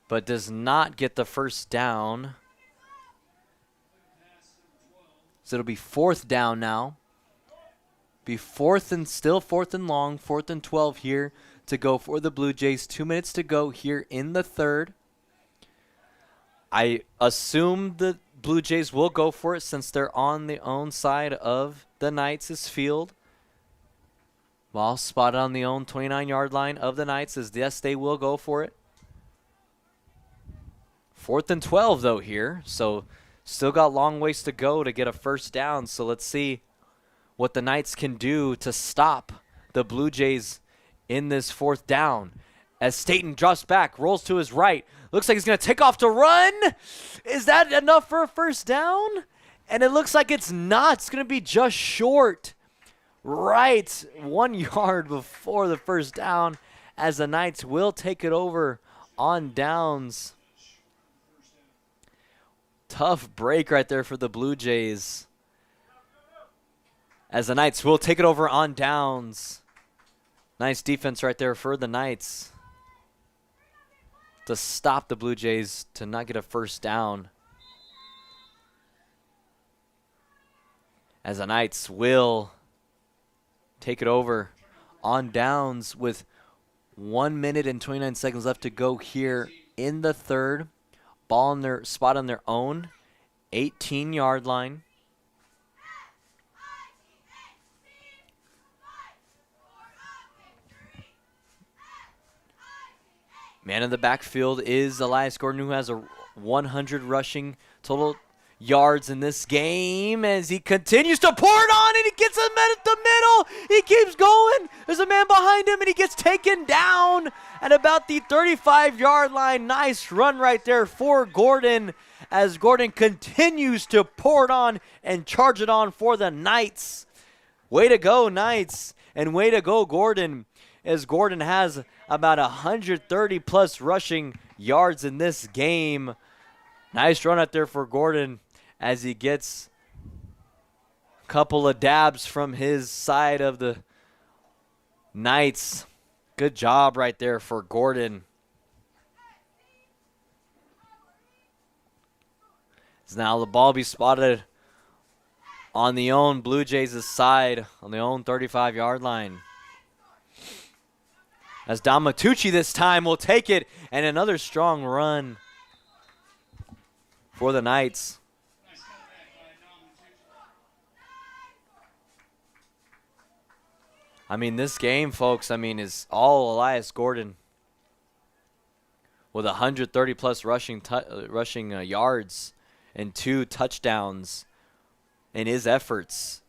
but does not get the first down. So it'll be 4th down now. Be 4th and long, 4th and 12 here to go for the Blue Jays. 2 minutes to go here in the 3rd. I assume the Blue Jays will go for it since they're on the own side of the Knights' field. Ball spotted on the own 29-yard line of the Knights. As yes, they will go for it. 4th and 12 though here, so still got long ways to go to get a first down. So let's see what the Knights can do to stop the Blue Jays in this 4th down. As Staten drops back, rolls to his right. Looks like he's going to take off to run. Is that enough for a first down? And it looks like it's not. It's going to be just short. Right 1 yard before the first down, as the Knights will take it over on downs. Tough break right there for the Blue Jays, as the Knights will take it over on downs. Nice defense right there for the Knights to stop the Blue Jays to not get a first down. As the Knights will take it over on downs with 1 minute and 29 seconds left to go here in the 3rd. Ball in their spot on their own 18-yard line. Man in the backfield is Elias Gordon, who has a 100 rushing total yards in this game, as he continues to pour it on, and he gets him at the middle. He keeps going. There's a man behind him, and he gets taken down at about the 35-yard line. Nice run right there for Gordon, as Gordon continues to pour it on and charge it on for the Knights. Way to go, Knights, and way to go, Gordon, as Gordon has about 130-plus rushing yards in this game. Nice run out there for Gordon, as he gets a couple of dabs from his side of the Knights. Good job right there for Gordon. As now the ball be spotted on the own Blue Jays' side, on the own 35-yard line. As Don Matucci this time will take it, and another strong run for the Knights. I mean, this game, folks, is all Elias Gordon with 130-plus rushing yards and 2 touchdowns in his efforts.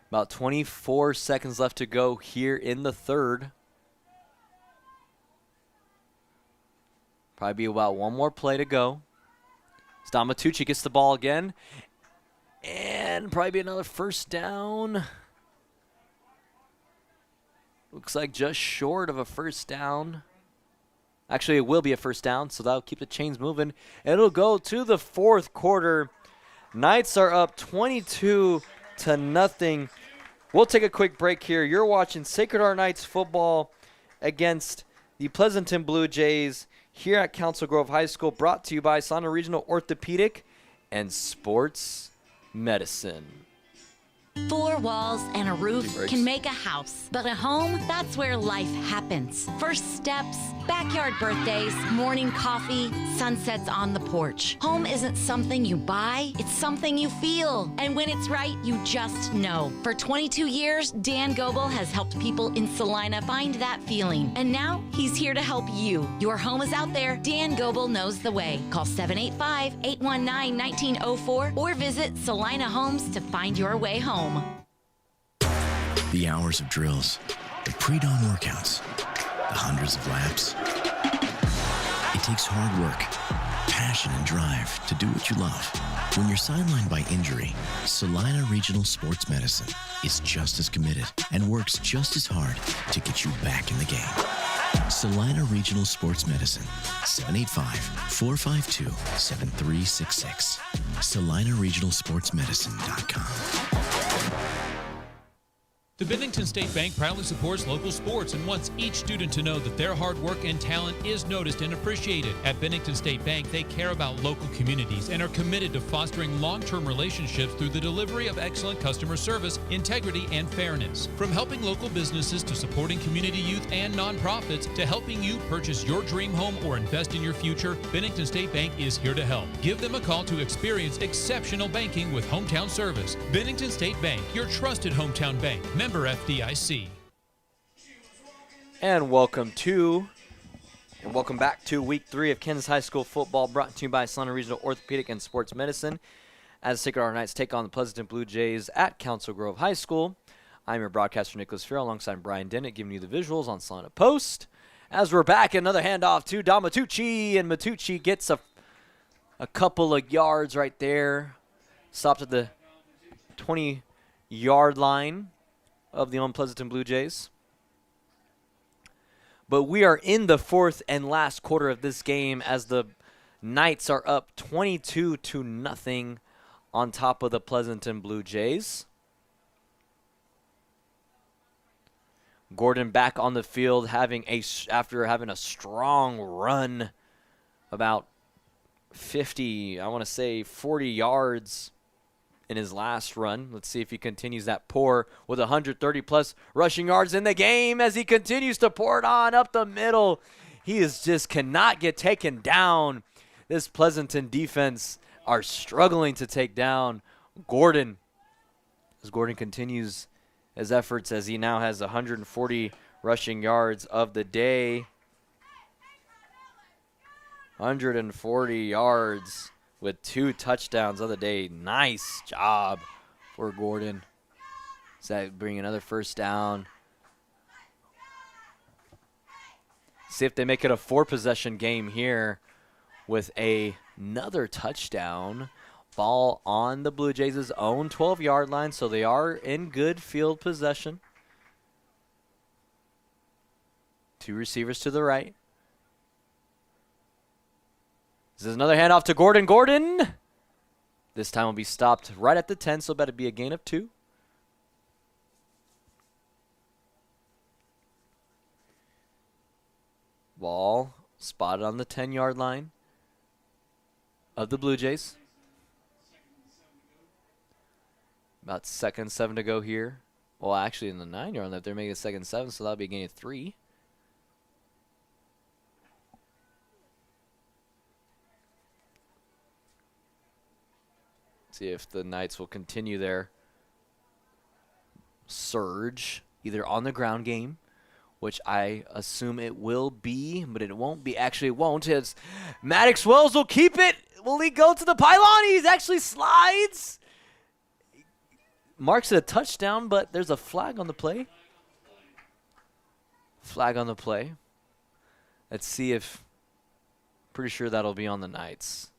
About 24 seconds left to go here in the 3rd. Probably be about one more play to go. Don Matucci gets the ball again. And probably be another first down. Looks like just short of a first down. Actually, it will be a first down, so that'll keep the chains moving. It'll go to the 4th quarter. Knights are up 22-0. We'll take a quick break here. You're watching Sacred Heart Knights football against the Pleasanton Blue Jays here at Council Grove High School, brought to you by Salina Regional Orthopedic and Sports Medicine. 4 walls and a roof can make a house, but a home, that's where life happens. First steps, backyard birthdays, morning coffee, sunsets on the porch. Home isn't something you buy, it's something you feel. And when it's right, you just know. For 22 years, Dan Goebel has helped people in Salina find that feeling. And now he's here to help you. Your home is out there. Dan Goebel knows the way. Call 785-819-1904 or visit Salina Homes to find your way home. The hours of drills, the pre-dawn workouts, the hundreds of laps. It takes hard work, passion, and drive to do what you love. When you're sidelined by injury, Salina Regional Sports Medicine is just as committed and works just as hard to get you back in the game. Salina Regional Sports Medicine, 785-452-7366. SalinaRegionalSportsMedicine.com. The Bennington State Bank proudly supports local sports and wants each student to know that their hard work and talent is noticed and appreciated. At Bennington State Bank, they care about local communities and are committed to fostering long-term relationships through the delivery of excellent customer service, integrity, and fairness. From helping local businesses to supporting community youth and nonprofits to helping you purchase your dream home or invest in your future, Bennington State Bank is here to help. Give them a call to experience exceptional banking with hometown service. Bennington State Bank, your trusted hometown bank. Member FDIC. And welcome back to week 3 of Kansas High School football, brought to you by Salina Regional Orthopedic and Sports Medicine. As Sacred Heart Knights take on the Pleasanton Blue Jays at Council Grove High School. I'm your broadcaster, Nicholas Farrell, alongside Brian Dennett, giving you the visuals on Salina Post. As we're back, another handoff to Don Matucci, and Matucci gets a couple of yards right there. Stopped at the 20-yard line of the Pleasanton Blue Jays. But we are in the 4th and last quarter of this game as the Knights are up 22-0 on top of the Pleasanton Blue Jays. Gordon back on the field after having a strong run, about 40 yards in his last run. Let's see if he continues that pour with 130-plus rushing yards in the game as he continues to pour it on up the middle. He cannot get taken down. This Pleasanton defense are struggling to take down Gordon. As Gordon continues his efforts as he now has 140 rushing yards of the day. 140 yards. With 2 touchdowns of the day. Nice job for Gordon. Does that bring another first down? See if they make it a 4-possession game here with another touchdown. Ball on the Blue Jays' own 12-yard line, so they are in good field possession. 2 receivers to the right. This is another handoff to Gordon. Gordon! This time will be stopped right at the 10, so better be a gain of 2. Ball spotted on the 10-yard line of the Blue Jays. About 2nd and 7 to go here. Well, actually in the 9-yard line, they're making it 2nd and 7, so that'll be a gain of 3. See if the Knights will continue their surge, either on the ground game, which I assume it will be, but it won't be. Actually, it won't. It's Maddox Wells will keep it. Will he go to the pylon? He actually slides. Marks it a touchdown, but there's a flag on the play. Flag on the play. Let's see if, pretty sure that'll be on the Knights.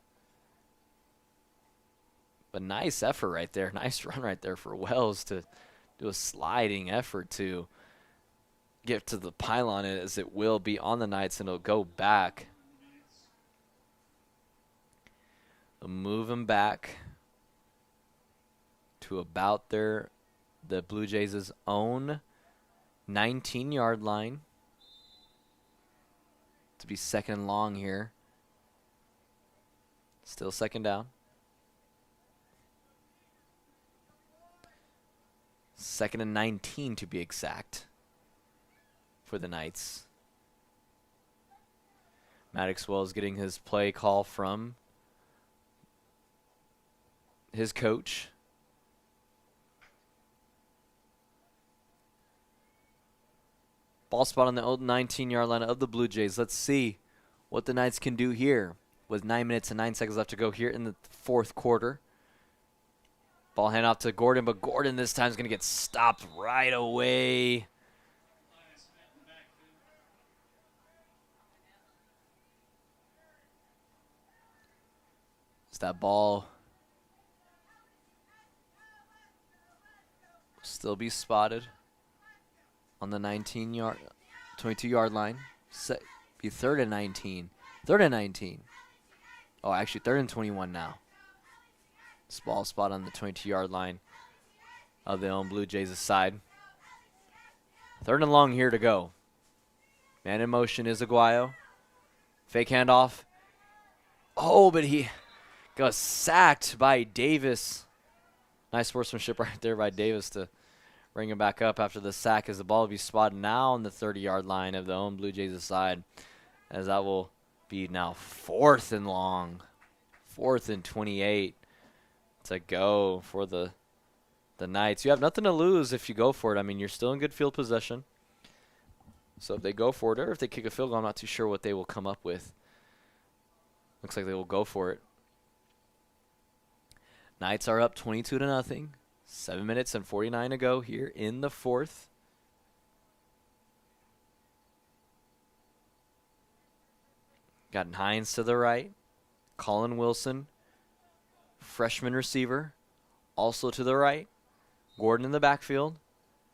But nice effort right there. Nice run right there for Wells to do a sliding effort to get to the pylon, as it will be on the Knights, and it'll go back. They'll move him back to about the Blue Jays' own 19-yard line. To be 2nd and long here. Still 2nd down. 2nd and 19 to be exact for the Knights. Maddox Wells getting his play call from his coach. Ball spot on the old 19-yard line of the Blue Jays. Let's see what the Knights can do here with 9 minutes and 9 seconds left to go here in the fourth quarter. Ball hand off to Gordon, but Gordon this time is going to get stopped right away. As that ball will still be spotted on the 22-yard line. Be 3rd and 19. 3rd and 19. Oh, actually 3rd and 21 now. This ball spot on the 22-yard line of the own Blue Jays' side. 3rd and long here to go. Man in motion is Aguayo. Fake handoff. Oh, but he got sacked by Davis. Nice sportsmanship right there by Davis to bring him back up after the sack, as the ball will be spotted now on the 30-yard line of the own Blue Jays' side, as that will be now 4th and long. 4th and 28 to go for the Knights. You have nothing to lose if you go for it. I mean, you're still in good field possession. So if they go for it, or if they kick a field goal, I'm not too sure what they will come up with. Looks like they will go for it. Knights are up 22-0. 7 minutes and 49 to go here in the fourth. Got Hines to the right. Colin Wilson, freshman receiver, also to the right. Gordon in the backfield.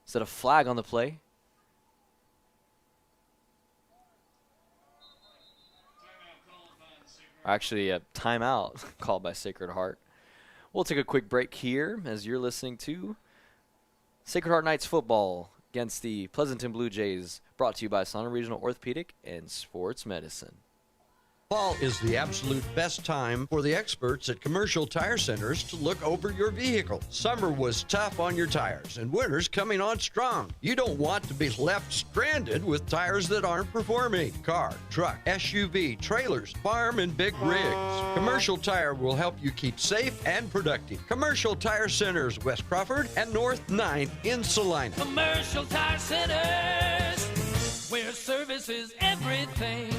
Set a flag on the play. Actually, a timeout called by Sacred Heart. We'll take a quick break here as you're listening to Sacred Heart Knights football against the Pleasanton Blue Jays, brought to you by Salina Regional Orthopedic and Sports Medicine. Fall is the absolute best time for the experts at commercial tire centers to look over your vehicle. Summer was tough on your tires, and winter's coming on strong. You don't want to be left stranded with tires that aren't performing. Car, truck, SUV, trailers, farm, and big rigs. Commercial Tire will help you keep safe and productive. Commercial Tire Centers, West Crawford and North 9th in Salina. Commercial Tire Centers, where service is everything.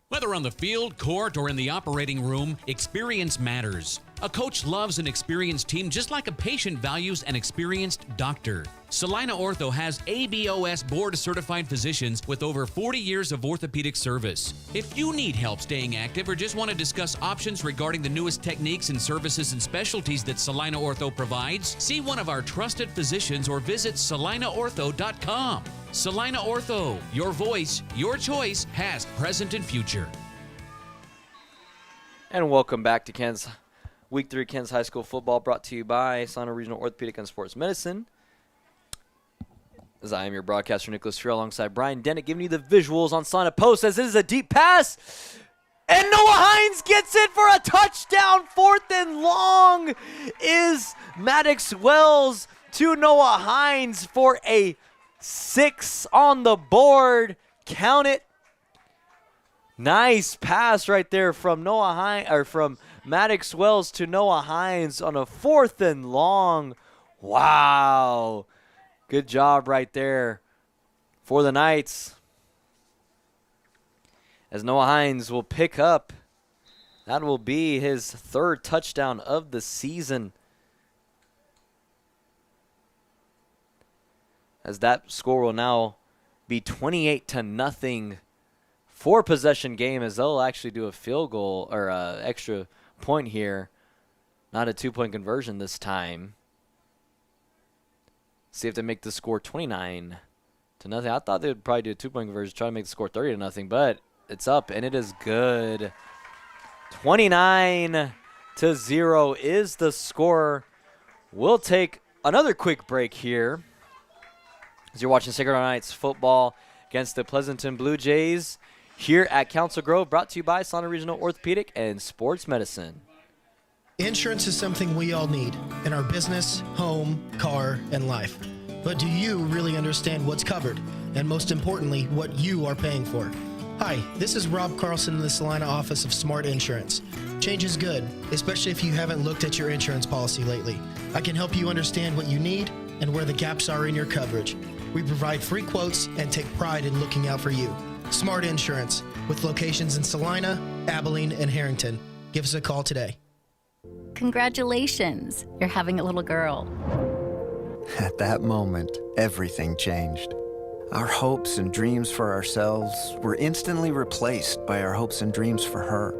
Whether on the field, court, or in the operating room, experience matters. A coach loves an experienced team just like a patient values an experienced doctor. Salina Ortho has ABOS board-certified physicians with over 40 years of orthopedic service. If you need help staying active or just want to discuss options regarding the newest techniques and services and specialties that Salina Ortho provides, see one of our trusted physicians or visit salinaortho.com. Salina Ortho, your voice, your choice, past, present, and future. And welcome back to Week 3 Kansas High School football, brought to you by Salina Regional Orthopedic and Sports Medicine. As I am your broadcaster, Nicholas Friel, alongside Brian Dennett, giving you the visuals on Salina Post, as it is a deep pass. And Noah Hines gets it for a touchdown. 4th and long is Maddox Wells to Noah Hines for a 6 on the board. Count it. Nice pass right there from from Maddox Wells to Noah Hines on a 4th and long. Wow. Good job right there for the Knights. As Noah Hines will pick up, that will be his 3rd touchdown of the season. As that score will now be 28-0. 4-possession game, as they'll actually do a field goal or extra point here. Not a 2-point conversion this time. See if they make the score 29-0. I thought they would probably do a 2-point conversion, try to make the score 30-0, but it's up and it is good. 29-0 is the score. We'll take another quick break here as you're watching Sacred Heart Knights football against the Pleasanton Blue Jays here at Council Grove, brought to you by Salina Regional Orthopedic and Sports Medicine. Insurance is something we all need in our business, home, car, and life. But do you really understand what's covered? And most importantly, what you are paying for? Hi, this is Rob Carlson in the Salina office of Smart Insurance. Change is good, especially if you haven't looked at your insurance policy lately. I can help you understand what you need and where the gaps are in your coverage. We provide free quotes and take pride in looking out for you. Smart Insurance, with locations in Salina, Abilene, and Harrington. Give us a call today. Congratulations, you're having a little girl. At that moment, everything changed. Our hopes and dreams for ourselves were instantly replaced by our hopes and dreams for her.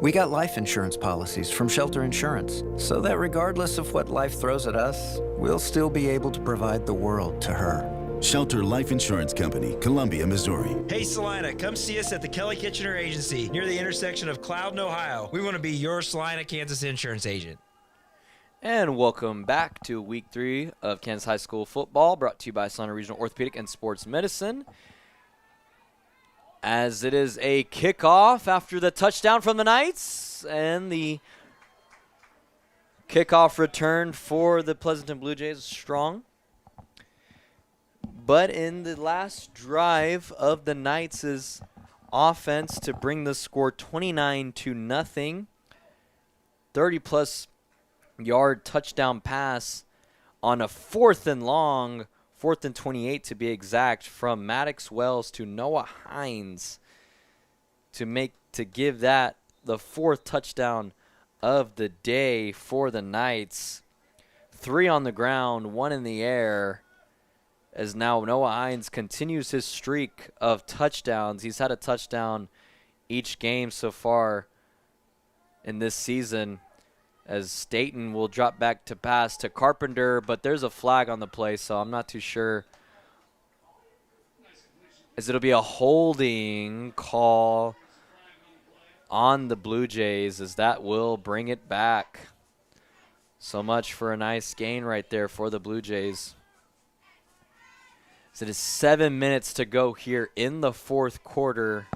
We got life insurance policies from Shelter Insurance, so that regardless of what life throws at us, we'll still be able to provide the world to her. Shelter Life Insurance Company, Columbia, Missouri. Hey, Salina, come see us at the Kelly Kitchener Agency near the intersection of Cloud and Ohio. We want to be your Salina, Kansas insurance agent. And welcome back to Week 3 of Kansas High School football, brought to you by Salina Regional Orthopedic and Sports Medicine. As it is a kickoff after the touchdown from the Knights, and the kickoff return for the Pleasanton Blue Jays is strong. But in the last drive of the Knights' offense to bring the score 29-0, 30-plus yard touchdown pass on a 4th and long, 4th and 28 to be exact, from Maddox Wells to Noah Hines to give that the 4th touchdown of the day for the Knights. 3 on the ground, 1 in the air, as now Noah Hines continues his streak of touchdowns. He's had a touchdown each game so far in this season, as Staten will drop back to pass to Carpenter, but there's a flag on the play, so I'm not too sure. As it'll be a holding call on the Blue Jays, as that will bring it back. So much for a nice gain right there for the Blue Jays. So it is 7 minutes to go here in the 4th quarter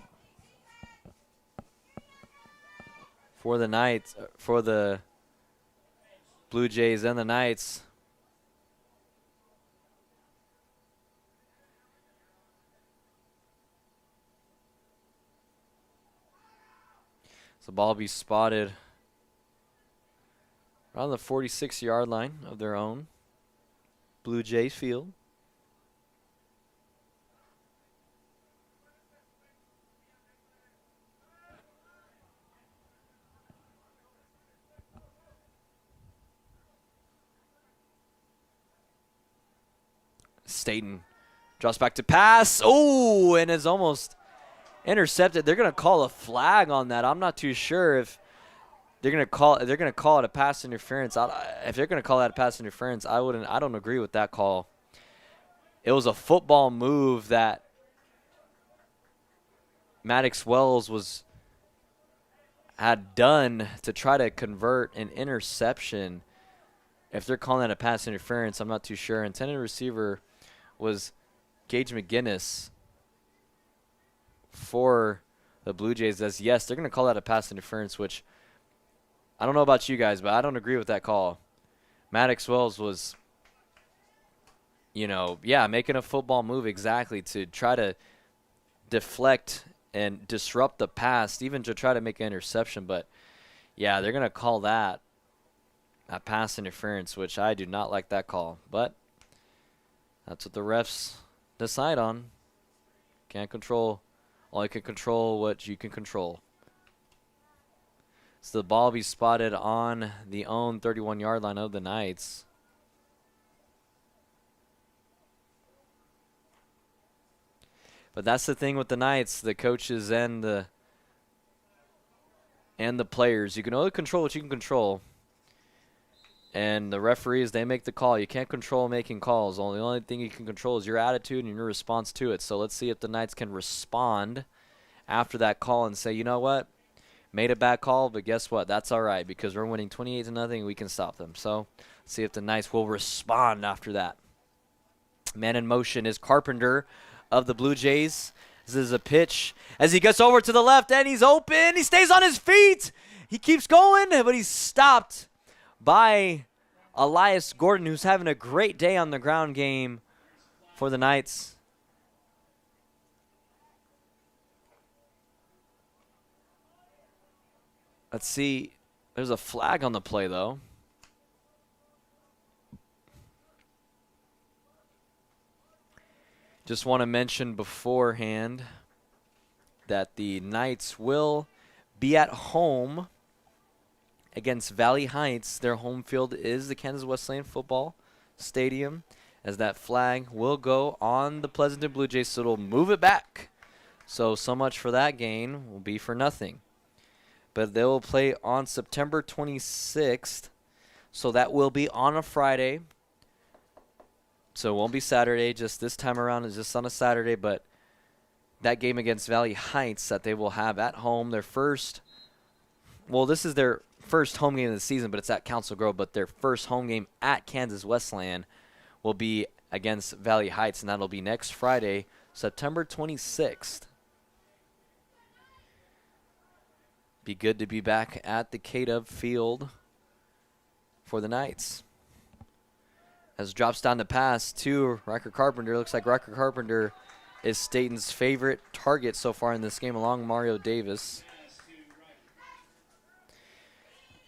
for the Knights, for the Blue Jays and the Knights. So the ball will be spotted around the 46-yard line of their own Blue Jays field. Staten drops back to pass. Oh, and is almost intercepted. They're going to call a flag on that. I'm not too sure if they're going to call it a pass interference. If they're going to call that a pass interference, I don't agree with that call. It was a football move that Maddox Wells had done to try to convert an interception. If they're calling that a pass interference, I'm not too sure. Intended receiver was Gage McGinnis for the Blue Jays. As yes, they're going to call that a pass interference, which I don't know about you guys, but I don't agree with that call. Maddox Wells was, making a football move exactly to try to deflect and disrupt the pass, even to try to make an interception. But, yeah, they're going to call that a pass interference, which I do not like that call. But that's what the refs decide on. Can't control. All you can control what you can control. So the ball will be spotted on the own 31-yard line of the Knights. But that's the thing with the Knights, the coaches and the players. You can only control what you can control. And the referees, they make the call. You can't control making calls. The only thing you can control is your attitude and your response to it. So let's see if the Knights can respond after that call and say, you know what? Made a bad call, but guess what? That's all right because we're winning 28-0. We can stop them. So let's see if the Knights will respond after that. Man in motion is Carpenter of the Blue Jays. This is a pitch as he gets over to the left, and he's open. He stays on his feet. He keeps going, but he's stopped by Elias Gordon, who's having a great day on the ground game for the Knights. Let's see. There's a flag on the play, though. Just want to mention beforehand that the Knights will be at home against Valley Heights. Their home field is the Kansas Wesleyan Football Stadium, as that flag will go on the Pleasanton Blue Jays, so it'll move it back. So much for that gain will be for nothing. But they will play on September 26th, so that will be on a Friday. So it won't be Saturday, just this time around is just on a Saturday, but that game against Valley Heights that they will have at home, their first, well, this is their first home game of the season, but it's at Council Grove, but their first home game at Kansas Wesleyan will be against Valley Heights, and that'll be next Friday, September 26th. Be good to be back at the K-Dub field for the Knights. As drops down the pass to Riker Carpenter. Looks like Riker Carpenter is Staten's favorite target so far in this game, along Mario Davis.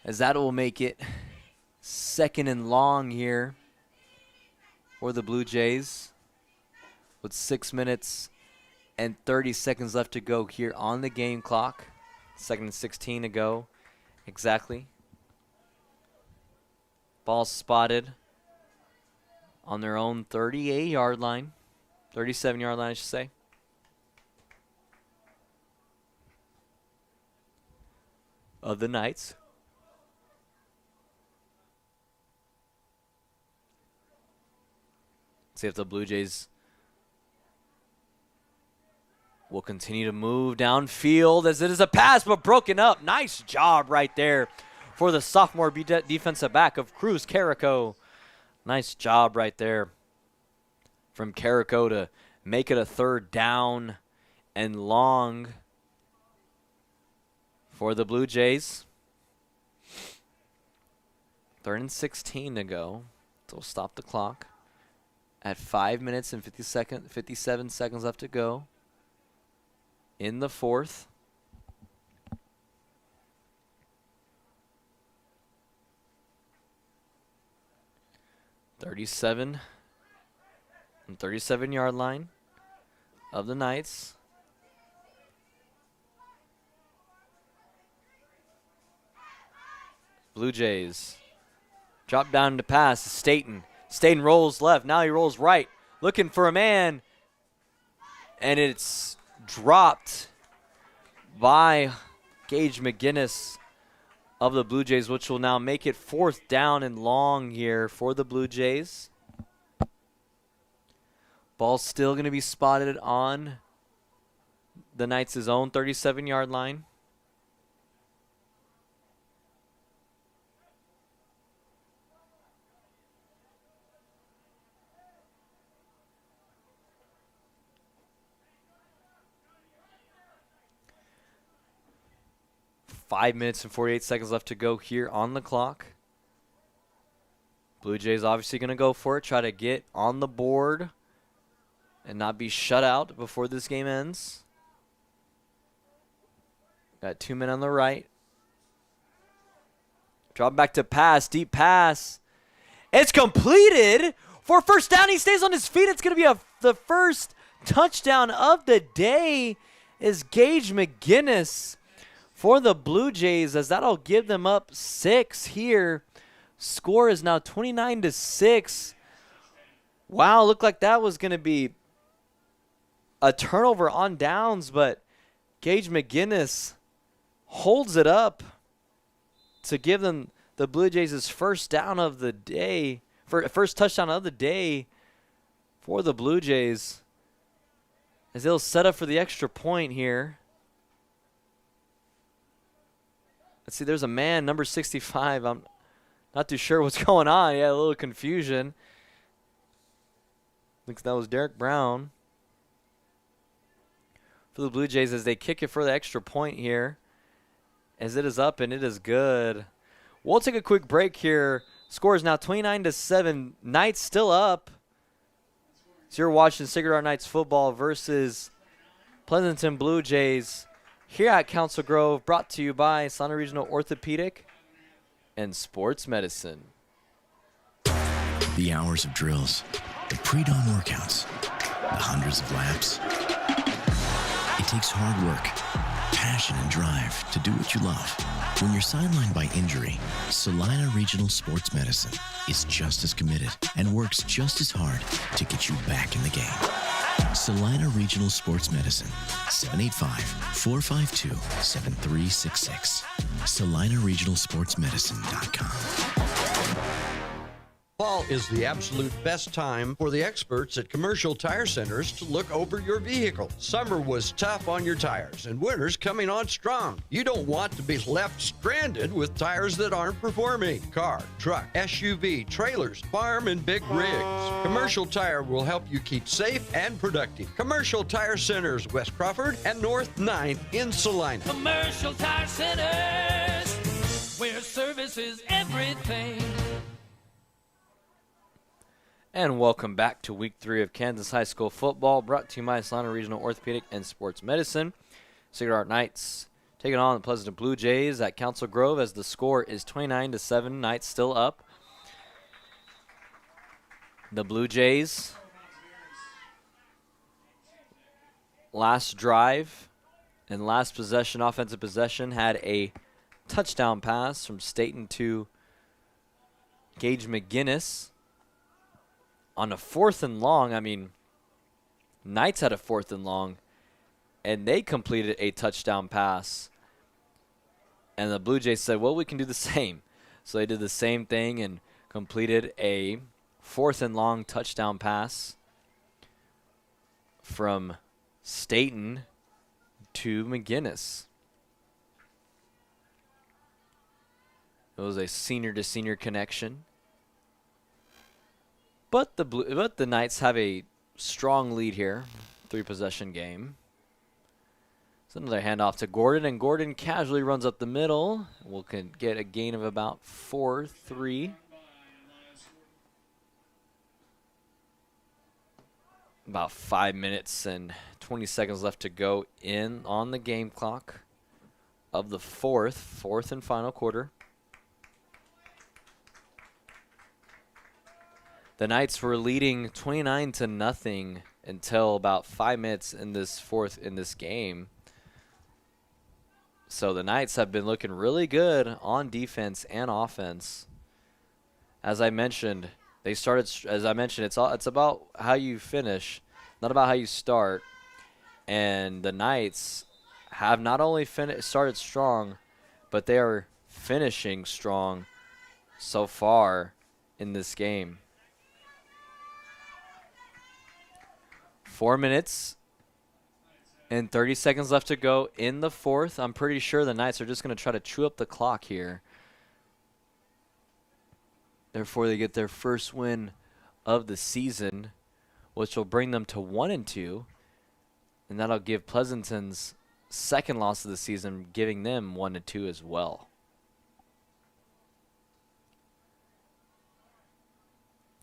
As that will make it 2nd and long here for the Blue Jays, with 6 minutes and 30 seconds left to go here on the game clock. 2nd and 16 to go exactly. Ball spotted on their own 38-yard line. 37-yard line, I should say. Of the Knights. See if the Blue Jays will continue to move downfield, as it is a pass but broken up. Nice job right there for the sophomore defensive back of Cruz Carrico. Nice job right there from Carrico to make it a 3rd down and long for the Blue Jays. 3rd and 16 to go. So we'll stop the clock at 5 minutes and 57 seconds left to go in the 4th. And 37-yard line of the Knights. Blue Jays drop down to pass. Staten. Staten rolls left. Now he rolls right. Looking for a man. And it's dropped by Gage McGinnis of the Blue Jays, which will now make it 4th down and long here for the Blue Jays. Ball's still going to be spotted on the Knights' own 37-yard line. Five minutes and 48 seconds left to go here on the clock. Blue Jays obviously going to go for it, try to get on the board and not be shut out before this game ends. Got 2 men on the right. Drop back to pass, deep pass. It's completed for 1st down. He stays on his feet. It's going to be the first touchdown of the day is Gage McGinnis for the Blue Jays, as that'll give them up 6 here. Score is now 29-6. Wow, looked like that was going to be a turnover on downs, but Gage McGinnis holds it up to give them the Blue Jays' first down of the day, first touchdown of the day for the Blue Jays, as they'll set up for the extra point here. Let's see, there's a man, number 65. I'm not too sure what's going on. Yeah, a little confusion. Looks that was Derek Brown for the Blue Jays as they kick it for the extra point here. as it is up, and it is good. We'll take a quick break here. Score is now 29-7. Knights still up. So you're watching Sacred Heart Knights football versus Pleasanton Blue Jays here at Council Grove, brought to you by Salina Regional Orthopedic and Sports Medicine. The hours of drills, the pre-dawn workouts, the hundreds of laps. It takes hard work, passion, and drive to do what you love. When you're sidelined by injury, Salina Regional Sports Medicine is just as committed and works just as hard to get you back in the game. Salina Regional Sports Medicine, 785-452-7366. SalinaRegionalSportsMedicine.com. Fall is the absolute best time for the experts at commercial tire centers to look over your vehicle. Summer was tough on your tires, and winter's coming on strong. You don't want to be left stranded with tires that aren't performing. Car, truck, SUV, trailers, farm, and big rigs. Commercial Tire will help you keep safe and productive. Commercial Tire Centers, West Crawford and North 9th in Salina. Commercial Tire Centers, where service is everything. And welcome back to Week 3 of Kansas High School football, brought to you by Salina Regional Orthopedic and Sports Medicine. Sacred Heart Knights taking on the Pleasanton Blue Jays at Council Grove as the score is 29-7. Knights still up. The Blue Jays, last drive and last possession, offensive possession, had a touchdown pass from Staten to Gage McGinnis. On a 4th and long, I mean, Knights had a 4th and long, and they completed a touchdown pass. And the Blue Jays said, well, we can do the same. So they did the same thing and completed a 4th and long touchdown pass from Staten to McGinnis. It was a senior-to-senior connection. But the Knights have a strong lead here, 3-possession game. It's another handoff to Gordon, and Gordon casually runs up the middle. We'll get a gain of about 4-3. About 5 minutes and 20 seconds left to go in on the game clock of the fourth and final quarter. The Knights were leading 29-0 until about 5 minutes in this game. So the Knights have been looking really good on defense and offense. As I mentioned, it's about how you finish, not about how you start. And the Knights have not only started strong, but they are finishing strong so far in this game. 4 minutes and 30 seconds left to go in the fourth. I'm pretty sure the Knights are just going to try to chew up the clock here. Therefore, they get their first win of the season, which will bring them to 1-2. And that'll give Pleasanton's second loss of the season, giving them 1-2 as well.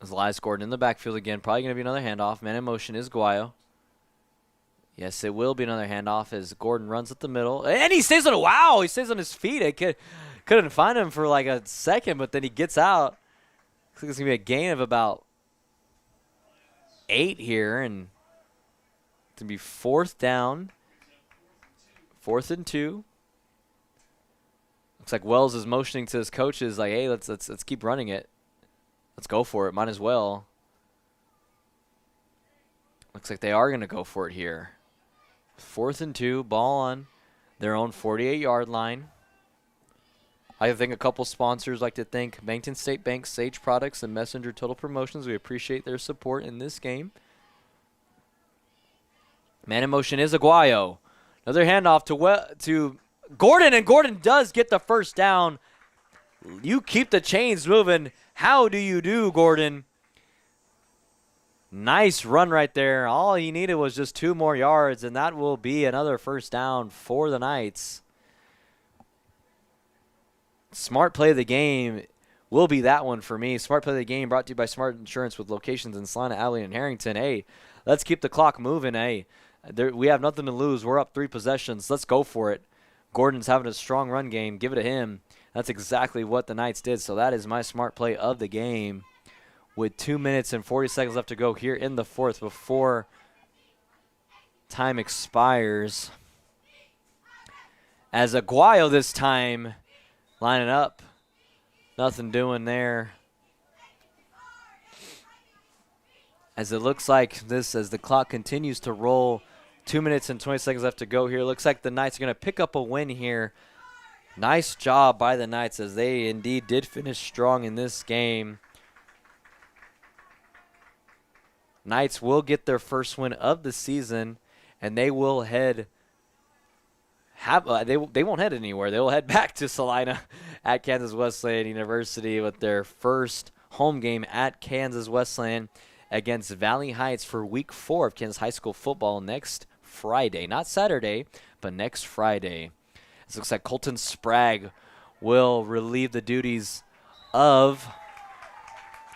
As Elias Gordon in the backfield again. Probably going to be another handoff. Man in motion is Guayo. Yes, it will be another handoff as Gordon runs up the middle. And he stays on it. Wow, he stays on his feet. I couldn't find him for like a second, but then he gets out. Looks like it's going to be a gain of about 8 here. And it's going to be 4th down. 4th and 2. Looks like Wells is motioning to his coaches like, hey, let's keep running it. Let's go for it. Might as well. Looks like they are going to go for it here. 4th and 2. Ball on their own 48-yard line. I think a couple sponsors like to thank Bankton State Bank, Sage Products, and Messenger Total Promotions. We appreciate their support in this game. Man in motion is Aguayo. Another handoff to Gordon, and Gordon does get the first down. You keep the chains moving. How do you do, Gordon? Nice run right there. All he needed was just 2 more yards, and that will be another first down for the Knights. smart play of the game will be that one for me. Smart play of the game brought to you by Smart Insurance with locations in Salina, Abilene, and Harrington. Hey, let's keep the clock moving. Hey, we have nothing to lose. We're up 3 possessions. Let's go for it. Gordon's having a strong run game. Give it to him. That's exactly what the Knights did. So that is my smart play of the game with 2 minutes and 40 seconds left to go here in the fourth before time expires. As Aguayo this time lining up. Nothing doing there. As it looks like this, as the clock continues to roll, 2 minutes and 20 seconds left to go here. Looks like the Knights are going to pick up a win here. Nice job by the Knights as they indeed did finish strong in this game. Knights will get their first win of the season, and they will head they won't head anywhere. They will head back to Salina at Kansas Wesleyan University with their first home game at Kansas Wesleyan against Valley Heights for week 4 of Kansas high school football next Friday. Not Saturday, but next Friday. It looks like Colton Sprague will relieve the duties of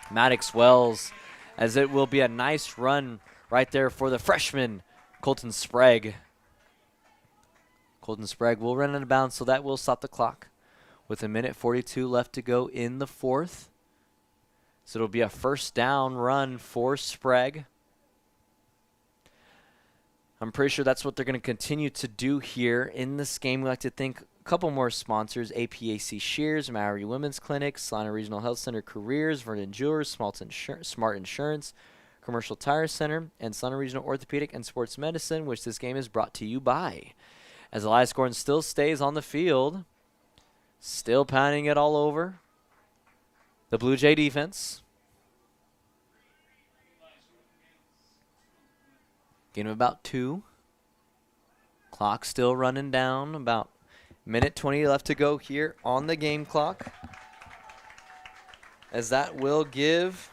Maddox Wells, as it will be a nice run right there for the freshman, Colton Sprague. Colton Sprague will run out of bounds, so that will stop the clock with 1:42 left to go in the fourth. So it'll be a first down run for Sprague. I'm pretty sure that's what they're going to continue to do here in this game. We like to thank a couple more sponsors: APAC Shears, Maori Women's Clinic, Salina Regional Health Center Careers, Vernon Jewelers, Smart Insurance, Commercial Tire Center, and Salina Regional Orthopedic and Sports Medicine, which this game is brought to you by. As Elias Gordon still stays on the field, still pounding it all over the Blue Jay defense. Gain of about 2. Clock still running down. About 1:20 left to go here on the game clock. As that will give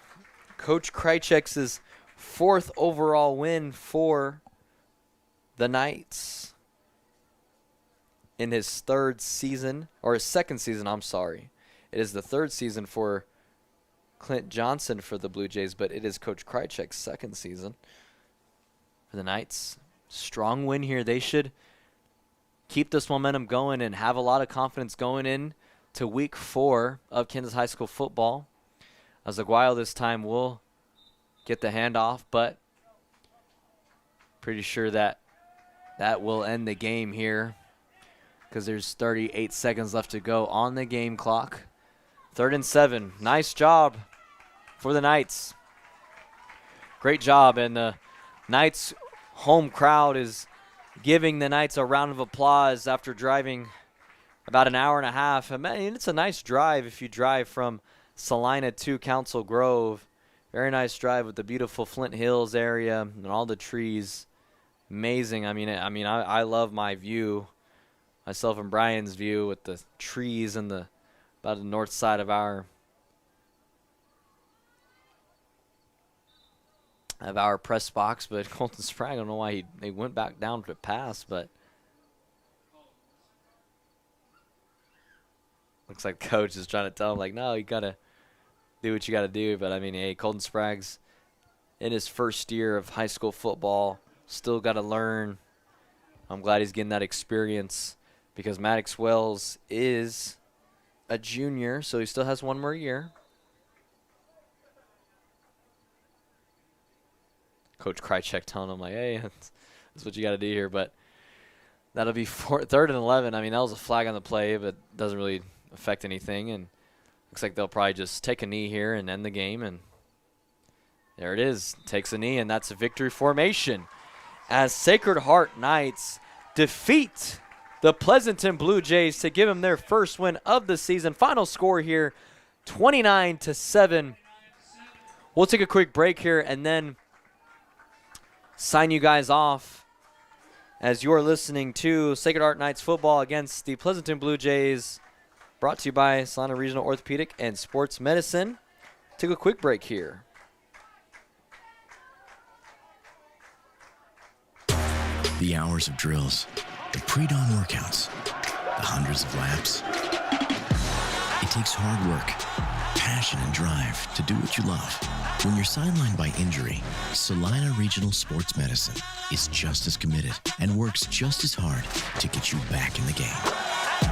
Coach Krychek's 4th overall win for the Knights in his 3rd season, or his 2nd season, I'm sorry. It is the 3rd season for Clint Johnson for the Blue Jays, but it is Coach Krychek's 2nd season for the Knights. Strong win here. They should keep this momentum going and have a lot of confidence going in to week 4 of Kansas high school football. As Aguayo this time will get the handoff, but pretty sure that will end the game here, because there's 38 seconds left to go on the game clock. 3rd and 7. Nice job for the Knights. Great job, and the Knights home crowd is giving the Knights a round of applause after driving about an hour and a half. I mean, it's a nice drive if you drive from Salina to Council Grove. Very nice drive with the beautiful Flint Hills area and all the trees. Amazing. I mean, I love my view. Myself and Brian's view with the trees and about the north side of our press box. But Colton Sprague, I don't know why he went back down to pass, but looks like coach is trying to tell him, like, no, you gotta do what you gotta do. But I mean, hey, Colton Sprague's in his 1st year of high school football, still gotta learn. I'm glad he's getting that experience, because Maddox Wells is a junior, so he still has 1 more year. Coach Krychek telling him, like, hey, that's what you got to do here. But that'll be 3rd and 11. I mean, that was a flag on the play, but doesn't really affect anything. And looks like they'll probably just take a knee here and end the game. And there it is. Takes a knee, and that's a victory formation as Sacred Heart Knights defeat the Pleasanton Blue Jays to give them their first win of the season. Final score here, 29-7. We'll take a quick break here and then sign you guys off as you're listening to Sacred Heart Knights football against the Pleasanton Blue Jays, brought to you by Salina Regional Orthopedic and Sports Medicine. Take a quick break here. The hours of drills, the pre-dawn workouts, the hundreds of laps, It takes hard work, passion, and drive to do what you love. When you're sidelined by injury, Salina Regional Sports Medicine is just as committed and works just as hard to get you back in the game.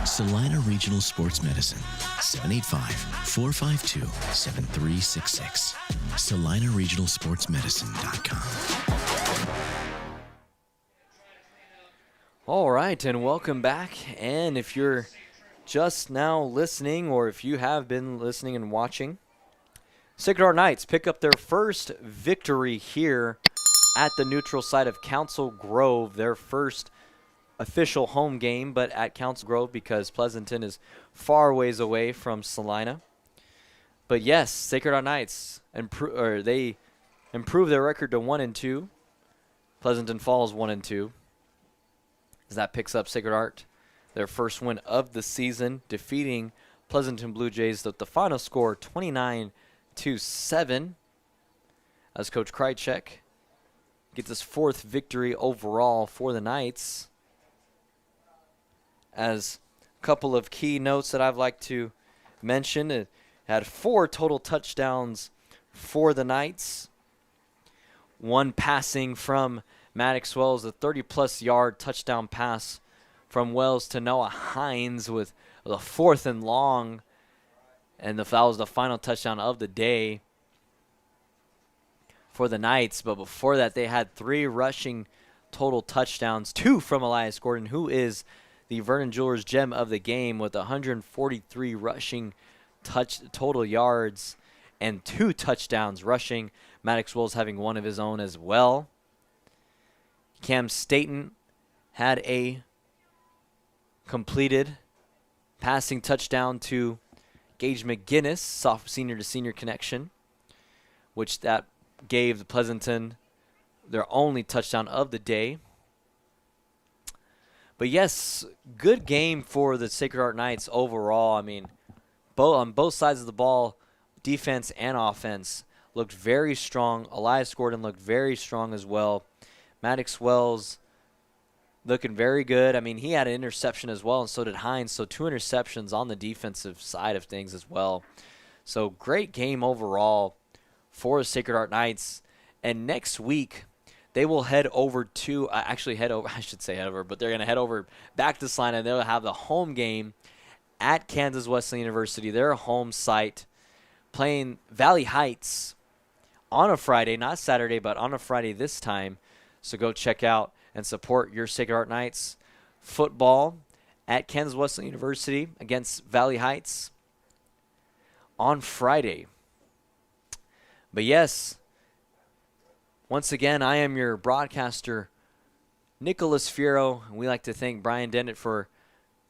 Salina Regional Sports Medicine, 785-452-7366. SalinaRegionalSportsMedicine.com. All right, and welcome back. And if you're just now listening, or if you have been listening and watching, Sacred Heart Knights pick up their first victory here at the neutral site of Council Grove, their first official home game, but at Council Grove because Pleasanton is far ways away from Salina. But yes, Sacred Heart Knights they improve their record to 1-2. Pleasanton falls 1-2. As that picks up Sacred Heart their first win of the season, defeating Pleasanton Blue Jays with the final score 29-7. As Coach Krychek gets his fourth victory overall for the Knights. As a couple of key notes that I'd like to mention, it had 4 total touchdowns for the Knights. One passing from Maddox Wells, a 30-plus yard touchdown pass from Wells to Noah Hines with the 4th and long. And that was the final touchdown of the day for the Knights. But before that, they had 3 rushing total touchdowns, 2 from Elias Gordon, who is the Vernon Jewelers gem of the game with 143 rushing total yards and 2 touchdowns rushing. Maddox Wells having one of his own as well. Cam Staten had a completed passing touchdown to Gage McGinnis, senior-to-senior connection, which that gave the Pleasanton their only touchdown of the day. But yes, good game for the Sacred Heart Knights overall. I mean, on both sides of the ball, defense and offense looked very strong. Elias Gordon looked very strong as well. Maddox Wells looking very good. I mean, he had an interception as well, and so did Hines. So 2 interceptions on the defensive side of things as well. So great game overall for the Sacred Heart Knights. And next week, they will head over to, but they're going to head over back to Salina. They'll have the home game at Kansas Wesleyan University, their home site, playing Valley Heights on a Friday, not Saturday, but on a Friday this time. So go check out and support your Sacred Heart Knights football at Kansas Wesleyan University against Valley Heights on Friday. But yes, once again, I am your broadcaster, Nicholas Fiero, and we like to thank Brian Dennett for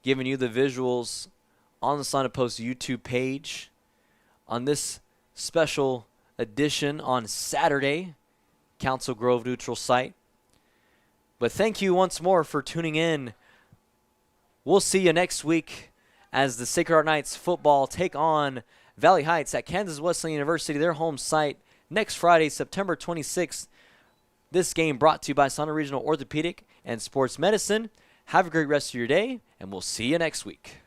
giving you the visuals on the Salina Post YouTube page on this special edition on Saturday, Council Grove neutral site. But thank you once more for tuning in. We'll see you next week as the Sacred Heart Knights football take on Valley Heights at Kansas Wesleyan University, their home site, next Friday, September 26th. This game brought to you by Salina Regional Orthopedic and Sports Medicine. Have a great rest of your day, and we'll see you next week.